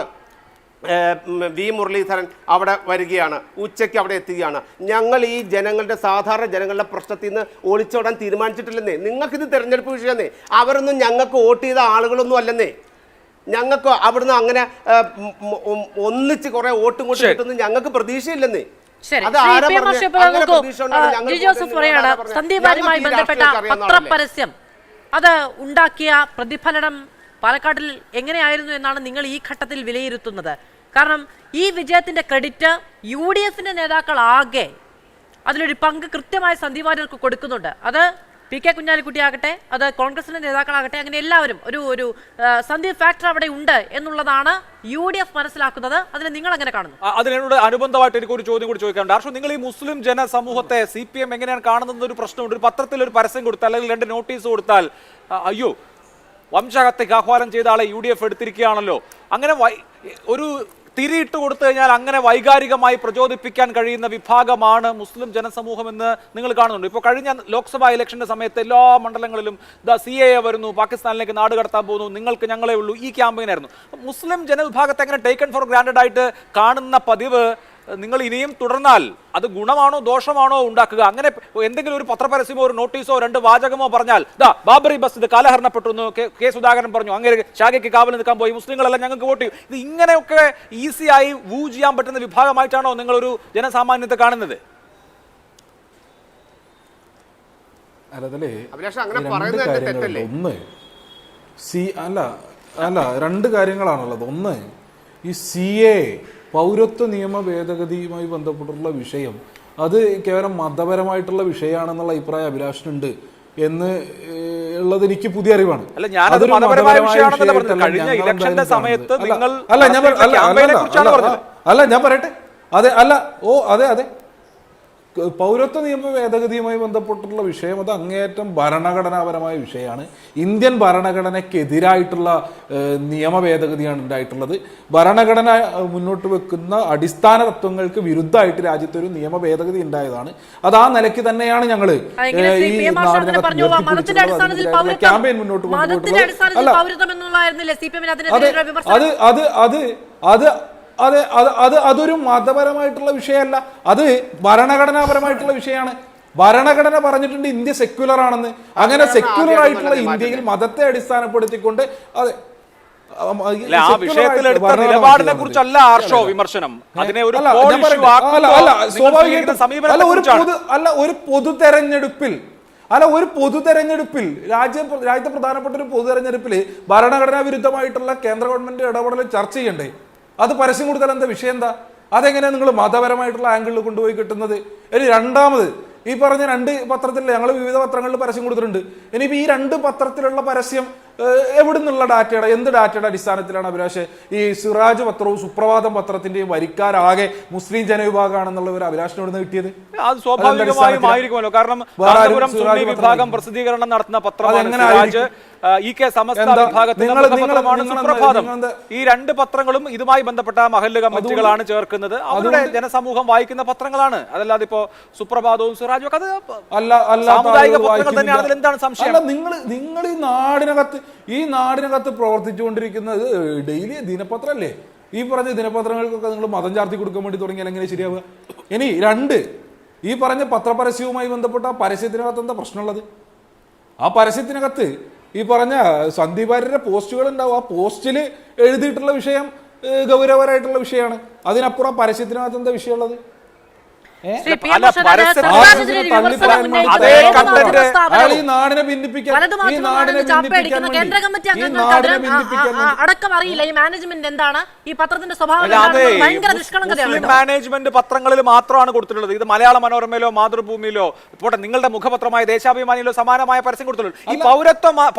V. മുരളീധരൻ അവിടെ വരികയാണ്, ഉച്ചയ്ക്ക് അവിടെ എത്തുകയാണ്. ഞങ്ങൾ ഈ ജനങ്ങളുടെ, സാധാരണ ജനങ്ങളുടെ പ്രശ്നത്തിൽ നിന്ന് ഒളിച്ചോടാൻ തീരുമാനിച്ചിട്ടില്ലെന്നേ. നിങ്ങൾക്കിത് തിരഞ്ഞെടുപ്പ് വിഷയമെന്നേ. അവരൊന്നും ഞങ്ങൾക്ക് വോട്ട് ചെയ്ത ആളുകളൊന്നും അല്ലെന്നേ. ഞങ്ങൾക്ക് അവിടുന്ന് അങ്ങനെ ഒന്നിച്ച് കുറെ വോട്ടും കൊണ്ട് കിട്ടുന്ന ഞങ്ങൾക്ക് പ്രതീക്ഷയില്ലെന്നേ. സന്ദീപ് വാര്യരുമായി ബന്ധപ്പെട്ട പത്രപരസ്യം അത് ഉണ്ടാക്കിയ പ്രതിഫലനം പാലക്കാടിൽ എങ്ങനെയായിരുന്നു എന്നാണ് നിങ്ങൾ ഈ ഘട്ടത്തിൽ വിലയിരുത്തുന്നത്? കാരണം ഈ വിജയത്തിന്റെ ക്രെഡിറ്റ് UDFന്റെ നേതാക്കൾ ആകെ അതിലൊരു പങ്ക് കൃത്യമായി സന്ദീപ് വാര്യർക്ക് കൊടുക്കുന്നുണ്ട്. അത് PK കുഞ്ഞാലിക്കുട്ടി ആകട്ടെ, അത് കോൺഗ്രസിന്റെ നേതാക്കളാകട്ടെ, അങ്ങനെ എല്ലാവരും ഒരു സന്ദീപ് ഫാക്ടർ അവിടെ ഉണ്ട് എന്നുള്ളതാണ് UDF മനസ്സിലാക്കുന്നത്. അതിനെ നിങ്ങൾ എങ്ങനെ കാണുന്നു? അതിനോട് അനുബന്ധമായിട്ട് എനിക്ക് ഒരു ചോദ്യം കൂടി ചോദിക്കാനുണ്ട്. ഹർഷു, നിങ്ങൾ ഈ മുസ്ലിം ജനസമൂഹത്തെ CPM എങ്ങനെയാണ് കാണുന്നത് ഒരു പ്രശ്നമുണ്ട്. ഒരു പത്രത്തിൽ ഒരു പരസ്യം കൊടുത്താൽ അല്ലെങ്കിൽ 2 നോട്ടീസ് കൊടുത്താൽ അയ്യോ വംശഹത്യക്ക് ആഹ്വാനം ചെയ്ത ആളെ UDF എടുത്തിരിക്കുകയാണല്ലോ, അങ്ങനെ ഒരു തിരിയിട്ട് കൊടുത്തു കഴിഞ്ഞാൽ അങ്ങനെ വൈകാരികമായി പ്രചോദിപ്പിക്കാൻ കഴിയുന്ന വിഭാഗമാണ് മുസ്ലിം ജനസമൂഹമെന്ന് നിങ്ങൾ കാണുന്നുണ്ട്. ഇപ്പോൾ കഴിഞ്ഞ ലോക്സഭാ ഇലക്ഷന്റെ സമയത്ത് എല്ലാ മണ്ഡലങ്ങളിലും CAA വരുന്നു, പാകിസ്ഥാനിലേക്ക് നാട് കടത്താൻ പോകുന്നു, നിങ്ങൾക്ക് ഞങ്ങളെ ഉള്ളൂ, ഈ ക്യാമ്പയിനായിരുന്നു. മുസ്ലിം ജനവിഭാഗത്തെ അങ്ങനെ ടേക്കൺ ഫോർ ഗ്രാൻഡഡ് ആയിട്ട് കാണുന്ന പതിവ് നിങ്ങൾ ഇനിയും തുടർന്നാൽ അത് ഗുണമാണോ ദോഷമാണോ ഉണ്ടാക്കുക? അങ്ങനെ എന്തെങ്കിലും ഒരു പത്രപരസ്യമോ ഒരു നോട്ടീസോ 2 വാചകമോ പറഞ്ഞാൽ ബാബറി ബസ് ഇത് കാലഹരണപ്പെട്ടു എന്ന് K. സുധാകരൻ പറഞ്ഞു, അങ്ങനെ ശാഖയ്ക്ക് കാവൽ നിൽക്കാൻ പോയി, മുസ്ലിങ്ങളെല്ലാം ഞങ്ങൾക്ക് വോട്ട് ചെയ്യും. ഇത് ഇങ്ങനെയൊക്കെ ഈസിയായി വൂ ചെയ്യാൻ പറ്റുന്ന വിഭാഗമായിട്ടാണോ നിങ്ങളൊരു ജനസാമാന്യത്തെ കാണുന്നത്? ഒന്ന് രണ്ട് കാര്യങ്ങളാണുള്ളത്. ഒന്ന്, ഈ CAA പൗരത്വ നിയമ ഭേദഗതിയുമായി ബന്ധപ്പെട്ടുള്ള വിഷയം അത് കേവലം മതപരമായിട്ടുള്ള വിഷയമാണെന്നുള്ള അഭിപ്രായം അഭിലാഷിനുണ്ട് എന്ന് ഉള്ളത് എനിക്ക് പുതിയ അറിവാണ്. ഞാൻ പറയട്ടെ, അതെ അതെ പൗരത്വ നിയമ ഭേദഗതിയുമായി ബന്ധപ്പെട്ടുള്ള വിഷയം അത് അങ്ങേയറ്റം ഭരണഘടനാപരമായ വിഷയമാണ്. ഇന്ത്യൻ ഭരണഘടനയ്ക്കെതിരായിട്ടുള്ള നിയമ ഭേദഗതിയാണ് ഉണ്ടായിട്ടുള്ളത്. ഭരണഘടന മുന്നോട്ട് വെക്കുന്ന അടിസ്ഥാന തത്വങ്ങൾക്ക് വിരുദ്ധമായിട്ട് രാജ്യത്തൊരു നിയമ ഭേദഗതി ഉണ്ടായതാണ്. അത് ആ നിലയ്ക്ക് തന്നെയാണ് ഞങ്ങൾ ഈ ക്യാമ്പയിൻ മുന്നോട്ട് കൊണ്ടുപോകുന്നത്. അതൊരു മതപരമായിട്ടുള്ള വിഷയമല്ല, അത് ഭരണഘടനാപരമായിട്ടുള്ള വിഷയമാണ്. ഭരണഘടന പറഞ്ഞിട്ടുണ്ട് ഇന്ത്യ സെക്യുലർ ആണെന്ന്. അങ്ങനെ സെക്യുലർ ആയിട്ടുള്ള ഇന്ത്യയിൽ മതത്തെ അടിസ്ഥാനപ്പെടുത്തിക്കൊണ്ട് അതെ നിലപാടിനെ കുറിച്ചല്ല ആർഷോ വിമർശനം. ഒരു പൊതു തെരഞ്ഞെടുപ്പിൽ രാജ്യത്തെ പ്രധാനപ്പെട്ട ഒരു പൊതു തെരഞ്ഞെടുപ്പിൽ ഭരണഘടനാ വിരുദ്ധമായിട്ടുള്ള കേന്ദ്ര ഗവൺമെന്റ് ഇടപെടൽ ചർച്ച ചെയ്യണ്ടേ? അത് പരസ്യം കൊടുത്താൽ എന്താ വിഷയം? എന്താ അതെങ്ങനെയാണ് നിങ്ങൾ മതപരമായിട്ടുള്ള ആംഗിളിൽ കൊണ്ടുപോയി കിട്ടുന്നത്? ഇനി രണ്ടാമത്, ഈ പറഞ്ഞ 2 പത്രത്തിൽ ഞങ്ങൾ വിവിധ പത്രങ്ങളിൽ പരസ്യം കൊടുത്തിട്ടുണ്ട്. ഇനിയിപ്പോൾ ഈ 2 പത്രത്തിലുള്ള പരസ്യം എവിടെ നിന്നുള്ള ഡാറ്റയുടെ എന്ത് ഡാറ്റയുടെ അടിസ്ഥാനത്തിലാണ് അഭിലാഷ് ഈ സിറാജ് പത്രവും സുപ്രഭാതം പത്രത്തിന്റെയും വരിക്കാരാകെ മുസ്ലിം ജനവിഭാഗമാണെന്നുള്ള ഒരു അഭിലാഷിനോട് കിട്ടിയത്? അത് സ്വാഭാവികമായും ആയിരിക്കുമല്ലോ. കാരണം കാന്തപുരം സുന്നി വിഭാഗം പ്രസിദ്ധീകരണം നടത്തുന്ന പത്രമാണ് സിറാജ്, EK സമസ്ത വിഭാഗത്തിന്റെ പത്രമാണ് സുപ്രഭാതം. ഈ രണ്ട് പത്രങ്ങളും ഇതുമായി ബന്ധപ്പെട്ട മഹല്ല് കമ്മിറ്റികളാണ് ചേർക്കുന്നത്. അവരുടെ ജനസമൂഹം വായിക്കുന്ന പത്രങ്ങളാണ്. അതല്ലാതെ ഇപ്പോ സുപ്രഭാതവും സിറാജും ഒക്കെ അത് സാമുദായിക പത്രങ്ങൾ തന്നെയാണ്. അതിൽ എന്താണ് സംശയം? നിങ്ങൾ ഈ നാടിനകത്ത് പ്രവർത്തിച്ചുകൊണ്ടിരിക്കുന്നത് ഡെയിലി ദിനപത്രമല്ലേ? ഈ പറഞ്ഞ ദിനപത്രങ്ങൾക്കൊക്കെ നിങ്ങൾ മതം ചാർത്തി കൊടുക്കാൻ വേണ്ടി തുടങ്ങിയാൽ എങ്ങനെ ശരിയാവുക? ഇനി രണ്ട്, ഈ പറഞ്ഞ പത്രപരസ്യവുമായി ബന്ധപ്പെട്ട പരസ്യത്തിനകത്ത് എന്താ പ്രശ്നമുള്ളത്? ആ പരസ്യത്തിനകത്ത് ഈ പറഞ്ഞ സന്ദീപ് വാര്യരുടെ പോസ്റ്റുകൾ ഉണ്ടാവും. ആ പോസ്റ്റിൽ എഴുതിയിട്ടുള്ള വിഷയം ഗൗരവപരമായിട്ടുള്ള വിഷയമാണ്. അതിനപ്പുറം പരസ്യത്തിനകത്ത് എന്താ വിഷയമുള്ളത്? നാടിനെ ഭിന്നിപ്പിക്കാൻ അടക്കം അറിയില്ല ഈ മാനേജ്മെന്റ് എന്താണ് ഈ പത്രത്തിന്റെ സ്വഭാവം. മാനേജ്മെന്റ് പത്രങ്ങളിൽ മാത്രമാണ് കൊടുത്തിട്ടുള്ളത്. ഇത് മലയാള മനോരമയിലോ മാതൃഭൂമിയിലോ ഇപ്പോൾ നിങ്ങളുടെ മുഖപത്രമായ ദേശാഭിമാനിയിലോ സമാനമായ പരസ്യം കൊടുത്തിട്ടുള്ളൂ. ഈ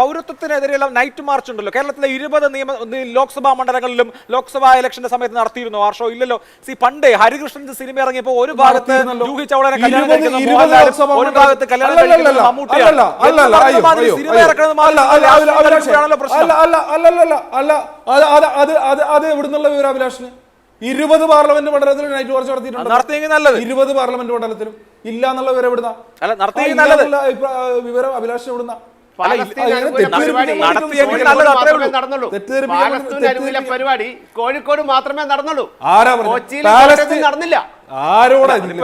പൗരത്വത്തിനെതിരെയുള്ള നൈറ്റ് മാർച്ച് ഉണ്ടല്ലോ, കേരളത്തിലെ 20 ലോക്സഭാ മണ്ഡലങ്ങളിലും ലോക്സഭാ ഇലക്ഷന്റെ സമയത്ത് നടത്തിയിരുന്നു. ആർഷോ ഇല്ലല്ലോ. പണ്ട് ഹരികൃഷ്ണന്റെ സിനിമ ഇറങ്ങിയപ്പോ ഒരു ഭാഗത്ത് ജൂഹി ചൗളനെ കല്യാണം കഴിക്കുന്ന മോഹൻലാലും ഒരു ഭാഗത്ത് കല്യാണം കഴിക്കുന്ന മമ്മൂട്ടിയാണ്. അത് എവിടുന്നുള്ള വിവരം അഭിലാഷിന്? 20 പാർലമെന്റ് മണ്ഡലത്തിൽ നൈറ്റ് മാർച്ച് നടത്തിയിട്ടുണ്ട്. 20 പാർലമെന്റ് മണ്ഡലത്തിലും ഇല്ല എന്നുള്ള വിവരം എവിടുന്ന? വിവരം അഭിലാഷിന് എവിടുന്ന? പരിപാടി കോഴിക്കോട് മാത്രമേ നടന്നുള്ളൂ. നടന്നില്ല.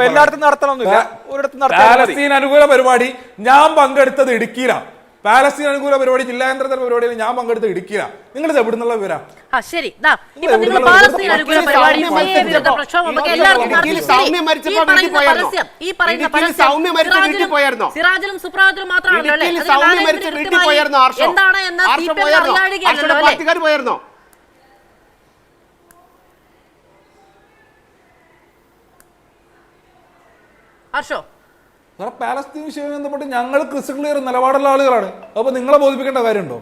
എല്ലായിടത്തും നടത്തണമെന്നില്ല. ഒരിടത്തും പാലസ്തീൻ അനുകൂല പരിപാടി ഞാൻ പങ്കെടുത്തത് ഇടുക്കിയിലാണ്. പാലസ്തീൻ അനുകൂല പരിപാടി ജില്ലാ കേന്ദ്ര പരിപാടിയിൽ ഞാൻ പങ്കെടുത്തത് ഇടുക്കിയിലാണ്. നിങ്ങൾ ഇത് എവിടുന്നുള്ള വിവരം? ശരി, പാലസ്തീൻ അനുകൂല പരിപാടി സിറാജിലും സുപ്രഭാതത്തിലും മാത്രമാണല്ലോ എന്താണ് എന്ന് പോയായിരുന്നോ? ഹർഷോ, പാലസ്തീൻ വിഷയവുമായി ബന്ധപ്പെട്ട് ഞങ്ങൾ ക്രിസ്റ്റൽ ക്ലിയർ നിലപാടുള്ള ആളുകളാണ്. അപ്പൊ നിങ്ങളെ ബോധിപ്പിക്കേണ്ട കാര്യമുണ്ടോ?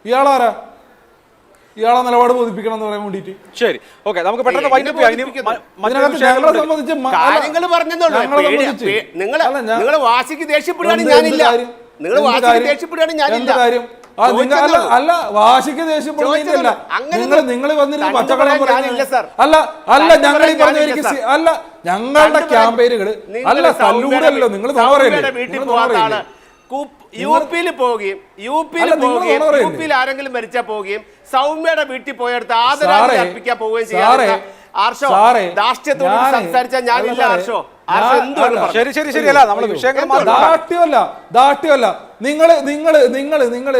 ഇയാളാരാ? ഇയാളെ നിലപാട് ബോധിപ്പിക്കണം എന്ന് പറയാൻ വേണ്ടിട്ട്. ശരി, ഓക്കെ, നമുക്ക് പെട്ടെന്ന് നിങ്ങൾ വാശിക്ക് ദേഷ്യപ്പെടുകയാണ് ഞാനില്ല. നിങ്ങൾ വാശിക്ക് ദേഷ്യപ്പെടുകയാണ് ഞാനില്ല. അല്ല, വാശിക്ക് ദേഷ്യപ്പെടുന്നില്ല. നിങ്ങൾ വന്നിരുന്ന പച്ചക്കട അല്ല ഞങ്ങൾ ഈ പറഞ്ഞ അല്ല ഞങ്ങളുടെ ക്യാമ്പയിനുകൾ അല്ല തല്ലൂടല്ലോ. നിങ്ങൾ യുപിയിൽ പോവുകയും യുപിയിൽ ആരെങ്കിലും മരിച്ചാൽ പോവുകയും സൗമ്യയുടെ വീട്ടിൽ പോയെടുത്ത് ആദരാഞ്ജലി അർപ്പിക്കാൻ പോവുകയും ചെയ്യാം. ആർഷോ രാഷ്ട്രീയത്തോട് സംസാരിച്ചാൽ ഞാനില്ല. ആർഷോ ദാഷ്ട്യമല്ല. നിങ്ങൾ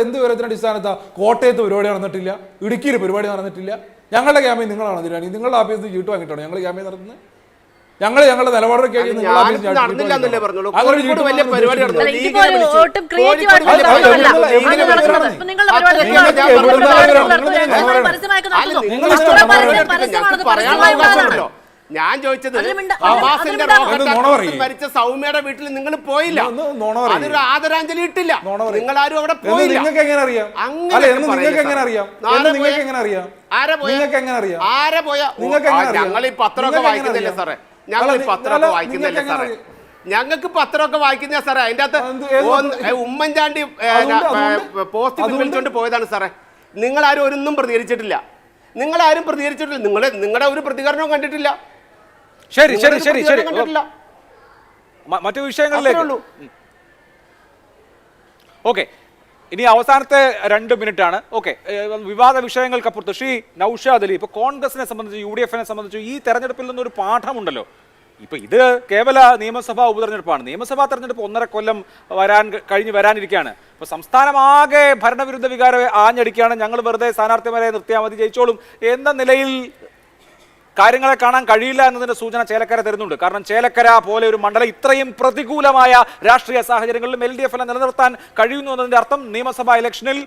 എന്ത് വിവരത്തിന്റെ അടിസ്ഥാനത്താ കോട്ടയത്ത് പരിപാടി നടന്നിട്ടില്ല, ഇടുക്കിയിൽ പരിപാടി നടന്നിട്ടില്ല? ഞങ്ങളുടെ ക്യാമ്പയിൻ നിങ്ങളാണ് അതിനാണ് നിങ്ങളുടെ ആഫീസിൽ ചീട്ട് വാങ്ങിയിട്ടാണ് ഞങ്ങൾ ക്യാമ്പയിൻ നടത്തുന്നത്. ഞങ്ങളുടെ നിലപാടൊക്കെ ഞാൻ ചോദിച്ചത് മരിച്ച സൗമ്യയുടെ വീട്ടിൽ നിങ്ങൾ പോയില്ല, അതൊരു ആദരാഞ്ജലി ഇട്ടില്ല, നിങ്ങൾ ആരും അവിടെ പോയില്ല. നിങ്ങൾക്ക് എങ്ങനെ അറിയാം? ഞങ്ങൾ ഈ പത്രമൊക്കെ വായിക്കുന്നില്ല സാറേ, ഞങ്ങൾക്ക് പത്രമൊക്കെ വായിക്കുന്ന സാറേ. അതിന്റെ അകത്ത് ഉമ്മൻചാണ്ടി പോസ്റ്റ് പിൻവലിച്ചോണ്ട് പോയതാണ് സാറേ. നിങ്ങളാരും ഒന്നും പ്രതികരിച്ചിട്ടില്ല. നിങ്ങളുടെ ഒരു പ്രതികരണവും കണ്ടിട്ടില്ല. ശരി, മറ്റു വിഷയങ്ങളിലേക്ക്. ഓക്കെ, ഇനി അവസാനത്തെ 2 മിനിറ്റാണ്. ഓക്കെ, വിവാദ വിഷയങ്ങൾക്കപ്പുറത്ത് ശ്രീ നൗഷാദ് അലി, ഇപ്പൊ കോൺഗ്രസിനെ സംബന്ധിച്ച് UDF സംബന്ധിച്ച് ഈ തെരഞ്ഞെടുപ്പിൽ നിന്നൊരു പാഠമുണ്ടല്ലോ. ഇപ്പൊ ഇത് കേവല നിയമസഭാ ഉപതെരഞ്ഞെടുപ്പാണ്. നിയമസഭാ തെരഞ്ഞെടുപ്പ് 1.5 കൊല്ലം വരാനിരിക്കുകയാണ്. ഇപ്പൊ സംസ്ഥാനമാകെ ഭരണവിരുദ്ധ വികാരം ആഞ്ഞടിക്കുകയാണ്. ഞങ്ങൾ വെറുതെ സ്ഥാനാർത്ഥിമാരെ നിർത്തിയാൽ മതി, ജയിച്ചോളും എന്ന നിലയിൽ കാര്യങ്ങളെ കാണാൻ കഴിയില്ല എന്നതിന്റെ സൂചന ചേലക്കര തരുന്നുണ്ട്. കാരണം ചേലക്കര പോലെ ഒരു മണ്ഡലം ഇത്രയും പ്രതികൂലമായ രാഷ്ട്രീയ സാഹചര്യങ്ങളിലും LDF നിലനിർത്താൻ കഴിയുന്നു എന്നതിന്റെ അർത്ഥം നിയമസഭാ ഇലക്ഷനിൽ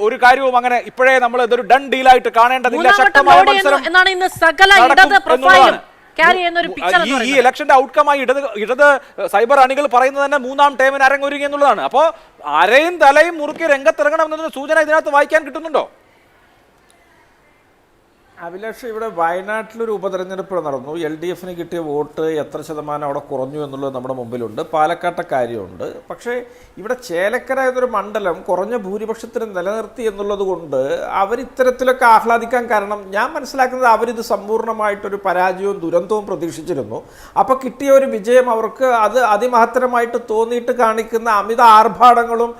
ഒരു കാര്യവും അങ്ങനെ ഇപ്പോഴേ നമ്മൾ ഇതൊരു ഡൺ ഡീലായിട്ട് കാണേണ്ടതില്ല. ശക്തമായ മത്സരം ക്യാരി ചെയ്യുന്ന ഒരു പിക്ചർ ഈ ഇലക്ഷന്റെ ഔട്ട്കമായി ഇടത് സൈബർ അണികൾ പറയുന്നത് തന്നെ 3-ാം ടേമിന് അരങ്ങൊരുങ്ങി എന്നുള്ളതാണ്. അപ്പോൾ അരയും തലയും മുറുക്കി രംഗത്തിറങ്ങണം എന്നൊരു സൂചന ഇതിനകത്ത് വായിക്കാൻ കിട്ടുന്നുണ്ടോ? അഭിലാഷ്, ഇവിടെ വയനാട്ടിലൊരു ഉപതെരഞ്ഞെടുപ്പ് നടന്നു. LDFന് കിട്ടിയ വോട്ട് എത്ര ശതമാനം അവിടെ കുറഞ്ഞു എന്നുള്ളത് നമ്മുടെ മുമ്പിലുണ്ട്. പാലക്കാട്ടെ കാര്യമുണ്ട്. പക്ഷേ ഇവിടെ ചേലക്കര എന്നൊരു മണ്ഡലം കുറഞ്ഞ ഭൂരിപക്ഷത്തിന് നിലനിർത്തി എന്നുള്ളത് കൊണ്ട് അവരിത്തരത്തിലൊക്കെ ആഹ്ലാദിക്കാൻ കാരണം ഞാൻ മനസ്സിലാക്കുന്നത് അവരിത് സമ്പൂർണ്ണമായിട്ടൊരു പരാജയവും ദുരന്തവും പ്രതീക്ഷിച്ചിരുന്നു. അപ്പോൾ കിട്ടിയ ഒരു വിജയം അവർക്ക് അത് അതിമഹത്തരമായിട്ട് തോന്നിയിട്ട് കാണിക്കുന്ന അമിത ആർഭാടങ്ങളും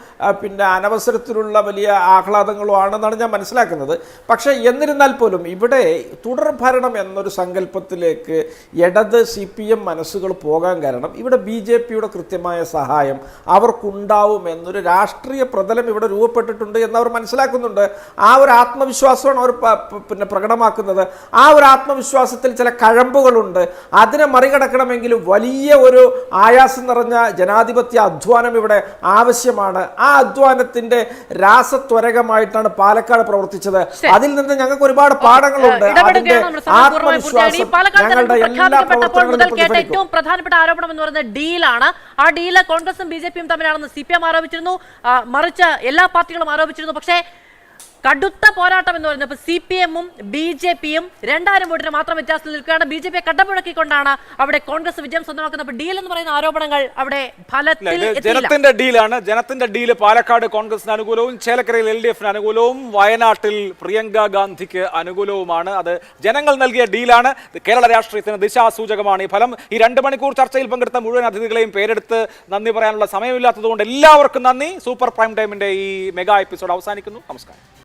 പിന്നെ അനവസരത്തിലുള്ള വലിയ ആഹ്ലാദങ്ങളും ആണെന്നാണ് ഞാൻ മനസ്സിലാക്കുന്നത്. പക്ഷേ എന്നിരുന്നാൽ പോലും ഇവിടെ തുടർഭരണം എന്നൊരു സങ്കല്പത്തിലേക്ക് ഇടത് CPM മനസ്സുകൾ പോകാൻ കാരണം ഇവിടെ BJPയുടെ കൃത്യമായ സഹായം അവർക്കുണ്ടാവും എന്നൊരു രാഷ്ട്രീയ പ്രതലം ഇവിടെ രൂപപ്പെട്ടിട്ടുണ്ട് എന്നവർ മനസ്സിലാക്കുന്നുണ്ട്. ആ ഒരു ആത്മവിശ്വാസമാണ് അവർ പിന്നെ പ്രകടമാക്കുന്നത്. ആ ഒരു ആത്മവിശ്വാസത്തിൽ ചില കഴമ്പുകളുണ്ട്. അതിനെ മറികടക്കണമെങ്കിൽ വലിയ ഒരു ആയാസം നിറഞ്ഞ ജനാധിപത്യ അധ്വാനം ഇവിടെ ആവശ്യമാണ്. ആ അധ്വാനത്തിന്റെ രാസത്വരകമായിട്ടാണ് പാലക്കാട് പ്രവർത്തിച്ചത്. അതിൽ നിന്ന് ഞങ്ങൾക്ക് ഒരുപാട് പാഠങ്ങൾ ഏറ്റവും പ്രധാനപ്പെട്ട ആരോപണം എന്ന് പറയുന്നത് ഡീലാണ്. ആ ഡീല് കോൺഗ്രസും BJPയും തമ്മിലാണെന്ന് CPM ആരോപിച്ചിരുന്നു, മറിച്ച് എല്ലാ പാർട്ടികളും ആരോപിച്ചിരുന്നു. പക്ഷേ കടുത്ത പോരാട്ടം എന്ന് പറയുന്നത് CPM-ഉം BJPയും 2000 വോട്ടിന് മാത്രം വ്യത്യാസത്തിൽ നിൽക്കുകയാണ്. BJPയെ കടമുഴക്കിക്കൊണ്ടാണ് അവിടെ കോൺഗ്രസ് വിജയം സ്വന്തമാക്കുന്നത്. ഡീൽ എന്ന് പറയുന്ന ആരോപണങ്ങൾ അവിടെ ഫലത്തിൽ ജനത്തിന്റെ ഡീലാണ്. ജനത്തിന്റെ ഡീല് പാലക്കാട് കോൺഗ്രസിന് അനുകൂലവും ചേലക്കരയിൽ LDFന് അനുകൂലവും വയനാട്ടിൽ പ്രിയങ്ക ഗാന്ധിക്ക് അനുകൂലവുമാണ്. അത് ജനങ്ങൾ നൽകിയ ഡീലാണ്. കേരള രാഷ്ട്രീയത്തിന് ദിശാസൂചകമാണ് ഈ ഫലം. ഈ 2 മണിക്കൂർ ചർച്ചയിൽ പങ്കെടുത്ത മുഴുവൻ അതിഥികളെയും പേരെടുത്ത് നന്ദി പറയാനുള്ള സമയമില്ലാത്തതുകൊണ്ട് എല്ലാവർക്കും നന്ദി. സൂപ്പർ പ്രൈം ടൈമിന്റെ ഈ മെഗാ എപ്പിസോഡ് അവസാനിക്കുന്നു. നമസ്കാരം.